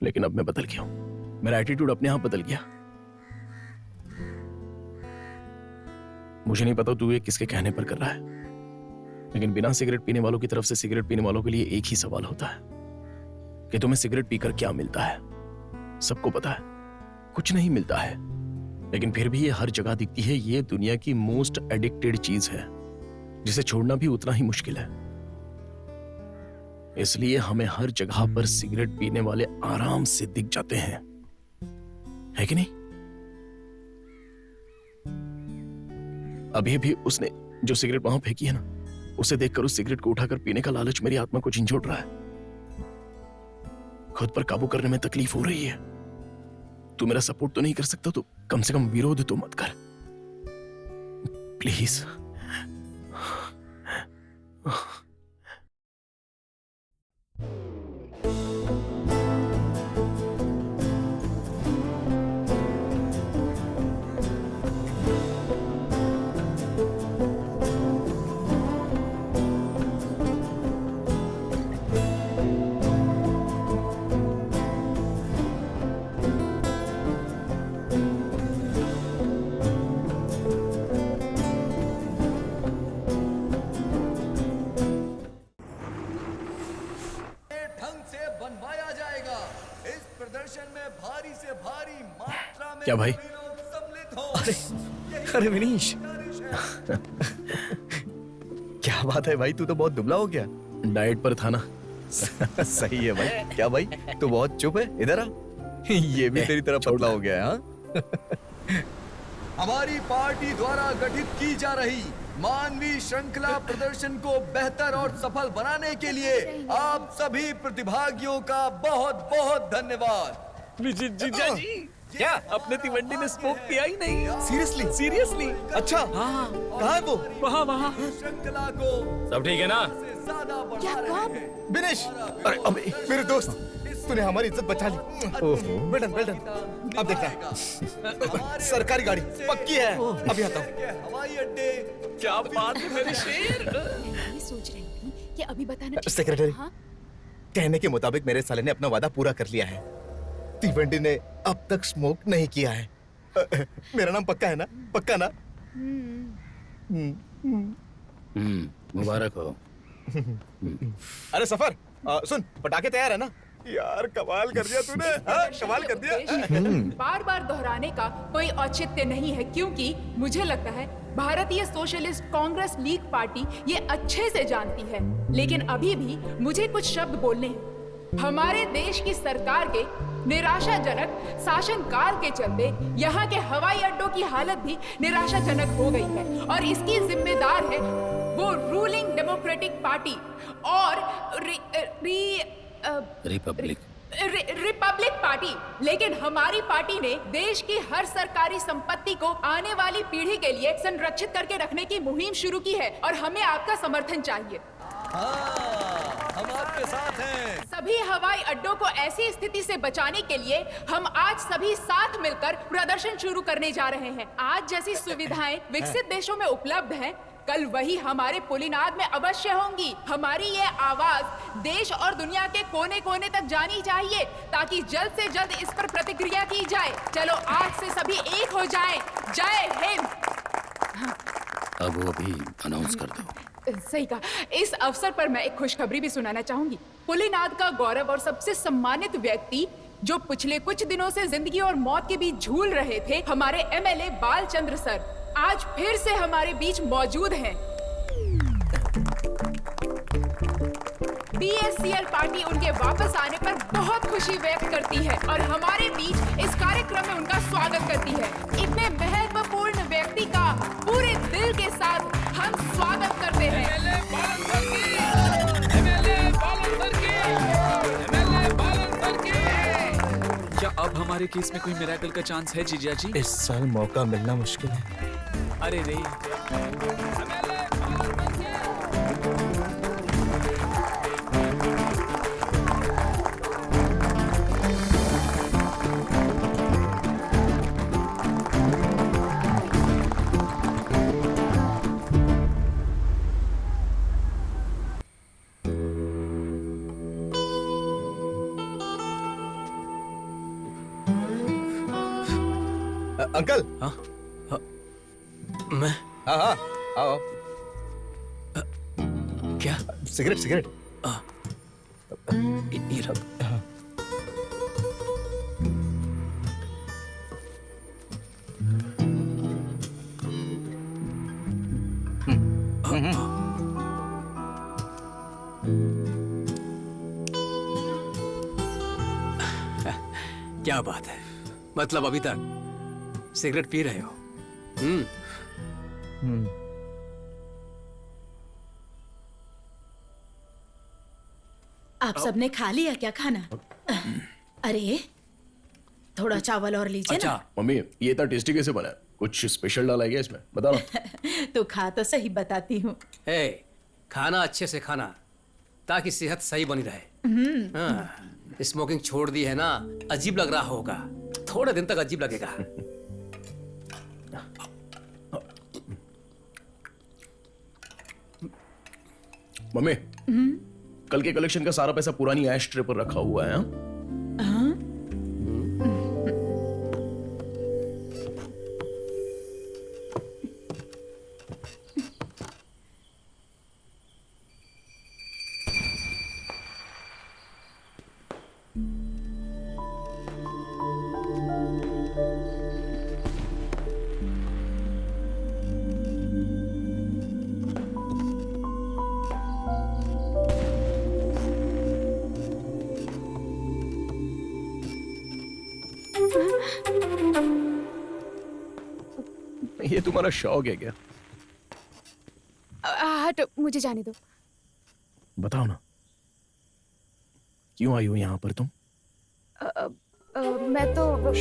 S12: लेकिन अब मैं बदल गया हूं, मेरा एटीट्यूड अपने आप बदल गया। मुझे नहीं पता तू ये किसके कहने पर कर रहा है, लेकिन बिना सिगरेट पीने वालों की तरफ से सिगरेट पीने वालों के लिए एक ही सवाल होता है कि तुम्हें सिगरेट पीकर क्या मिलता है। सबको पता है कुछ नहीं मिलता है, लेकिन फिर भी ये हर जगह दिखती है। ये दुनिया की मोस्ट एडिक्टेड चीज है, जिसे छोड़ना भी उतना ही मुश्किल है। इसलिए हमें हर जगह पर सिगरेट पीने वाले आराम से दिख जाते हैं, है कि नहीं? अभी भी उसने जो सिगरेट वहां फेंकी है ना, उसे देखकर उस सिगरेट को उठाकर पीने का लालच मेरी आत्मा को झंझोड़ रहा है। खुद पर काबू करने में तकलीफ हो रही है। तू मेरा सपोर्ट तो नहीं कर सकता, तो कम से कम विरोध तो मत कर, प्लीज। क्या भाई?
S8: अरे अरे विनीश क्या बात है भाई, तू तो बहुत दुबला हो गया।
S12: डाइट पर था ना।
S8: सही है भाई। क्या भाई तू बहुत चुप है, इधर आ। ये भी तेरी तरह पतला हो गया है। हाँ? हमारी पार्टी द्वारा गठित की जा रही मानवीय श्रृंखला प्रदर्शन को बेहतर और सफल बनाने के लिए आप सभी प्रतिभागियों का बहुत बहुत धन्यवाद।
S1: जीजा जी, क्या अपने तिवंडी ने स्मोक पिया ही नहीं?
S8: सीरियसली?
S1: सीरियसली?
S8: अच्छा
S1: हाँ,
S8: कहाँ है वो?
S1: वहाँ।
S8: श्रृंखला को
S10: सब ठीक है ना?
S3: क्या कब?
S8: विनेश, अरे अबे मेरे दोस्त, तूने हमारी इज्जत बचा ली। Well done. अब देखना सरकारी गाड़ी पक्की है। अभी आता हूँ। हवाई अड्डे।
S1: क्या बात है मेरे शेर।
S4: यही सोच रही थी कि अभी बताना।
S13: सेक्रेटरी,
S4: हाँ?
S13: कहने के मुताबिक मेरे साले ने अपना वादा पूरा कर लिया है। तीवंडी ने अब तक स्मोक नहीं किया है। मेरा नाम पक्का है ना? पक्का ना?
S10: मुबारक हो।
S13: अरे सफर, सुन, पटाखे तैयार है ना? यार कमाल कर दिया तूने। हाँ, कमाल कर दिया।
S4: बार बार दोहराने का कोई औचित्य नहीं है, क्योंकि मुझे लगता है भारतीय सोशलिस्ट कांग्रेस लीग पार्टी ये अच्छे से जानती है। लेकिन अभी भी मुझे कुछ शब्द बोलने हैं। हमारे देश की सरकार के निराशाजनक शासनकाल के चलते यहाँ के हवाई अड्डों की हालत भी निराशाजनक हो गई है, और इसकी जिम्मेदार है वो रूलिंग डेमोक्रेटिक पार्टी और रिपब्लिक पार्टी। लेकिन हमारी पार्टी ने देश की हर सरकारी संपत्ति को आने वाली पीढ़ी के लिए संरक्षित करके रखने की मुहिम शुरू की है, और हमें आपका समर्थन चाहिए।
S8: हम आपके साथ हैं।
S4: सभी हवाई अड्डों को ऐसी स्थिति से बचाने के लिए हम आज सभी साथ मिलकर प्रदर्शन शुरू करने जा रहे हैं। आज जैसी सुविधाएं विकसित देशों में उपलब्ध हैं, कल वही हमारे पुलिनाद में अवश्य होंगी। हमारी ये आवाज देश और दुनिया के कोने कोने तक जानी चाहिए, ताकि जल्द से जल्द इस पर प्रतिक्रिया की जाए। चलो आज से सभी एक हो जाएं। जय हिंद।
S10: अब वो भी अनाउंस कर दो।
S4: सही कहा। इस अवसर पर मैं एक खुशखबरी भी सुनाना चाहूंगी। पुलिनाद का गौरव और सबसे सम्मानित व्यक्ति, जो पिछले कुछ दिनों से जिंदगी और मौत के बीच झूल रहे थे, हमारे एमएलए बालचंद्र सर आज फिर से हमारे बीच मौजूद हैं। बीएससीएल पार्टी उनके वापस आने पर बहुत खुशी व्यक्त करती है और हमारे बीच इस कार्यक्रम में उनका स्वागत करती है। इतने महत्वपूर्ण व्यक्ति का पूरे दिल के साथ हम स्वागत करते हैं।
S2: क्या अब हमारे केस में कोई मिरेकल का चांस है जीजा जी?
S13: इस साल मौका मिलना मुश्किल है।
S2: अरे रे,
S13: अंकल।
S6: हाँ? मैं?
S13: हाँ हाँ आओ।
S6: क्या?
S13: Cigarette cigarette.
S6: ये रख। क्या बात है, मतलब अभी तक सिगरेट पी रहे हो?
S3: आप सबने खा लिया क्या खाना? अरे थोड़ा चावल और लीजिए
S12: अच्छा मम्मी, ये इतना टेस्टी कैसे बना है? कुछ स्पेशल डाला है क्या इसमें? बता ना।
S3: तो खा तो सही बताती हूँ।
S6: खाना अच्छे से खाना, ताकि सेहत सही बनी रहे। हाँ, स्मोकिंग छोड़ दी है ना, अजीब लग रहा होगा, थोड़े दिन तक अजीब लगेगा।
S12: मम्मी, कल के कलेक्शन का सारा पैसा पुरानी ऐश ट्रे पर रखा हुआ है।
S3: हाँ?
S12: तुम्हारा शौक है क्या?
S4: हटो, मुझे जाने दो।
S12: बताओ ना, क्यों आई हो यहाँ पर तुम?
S4: मैं तो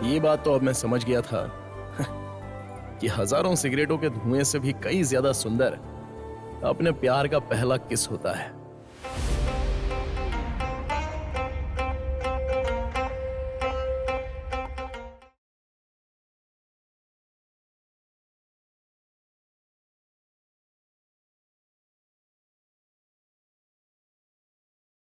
S12: ये बात तो अब मैं समझ गया था कि हजारों सिगरेटों के धुएं से भी कई ज्यादा सुंदर अपने प्यार का पहला किस होता है।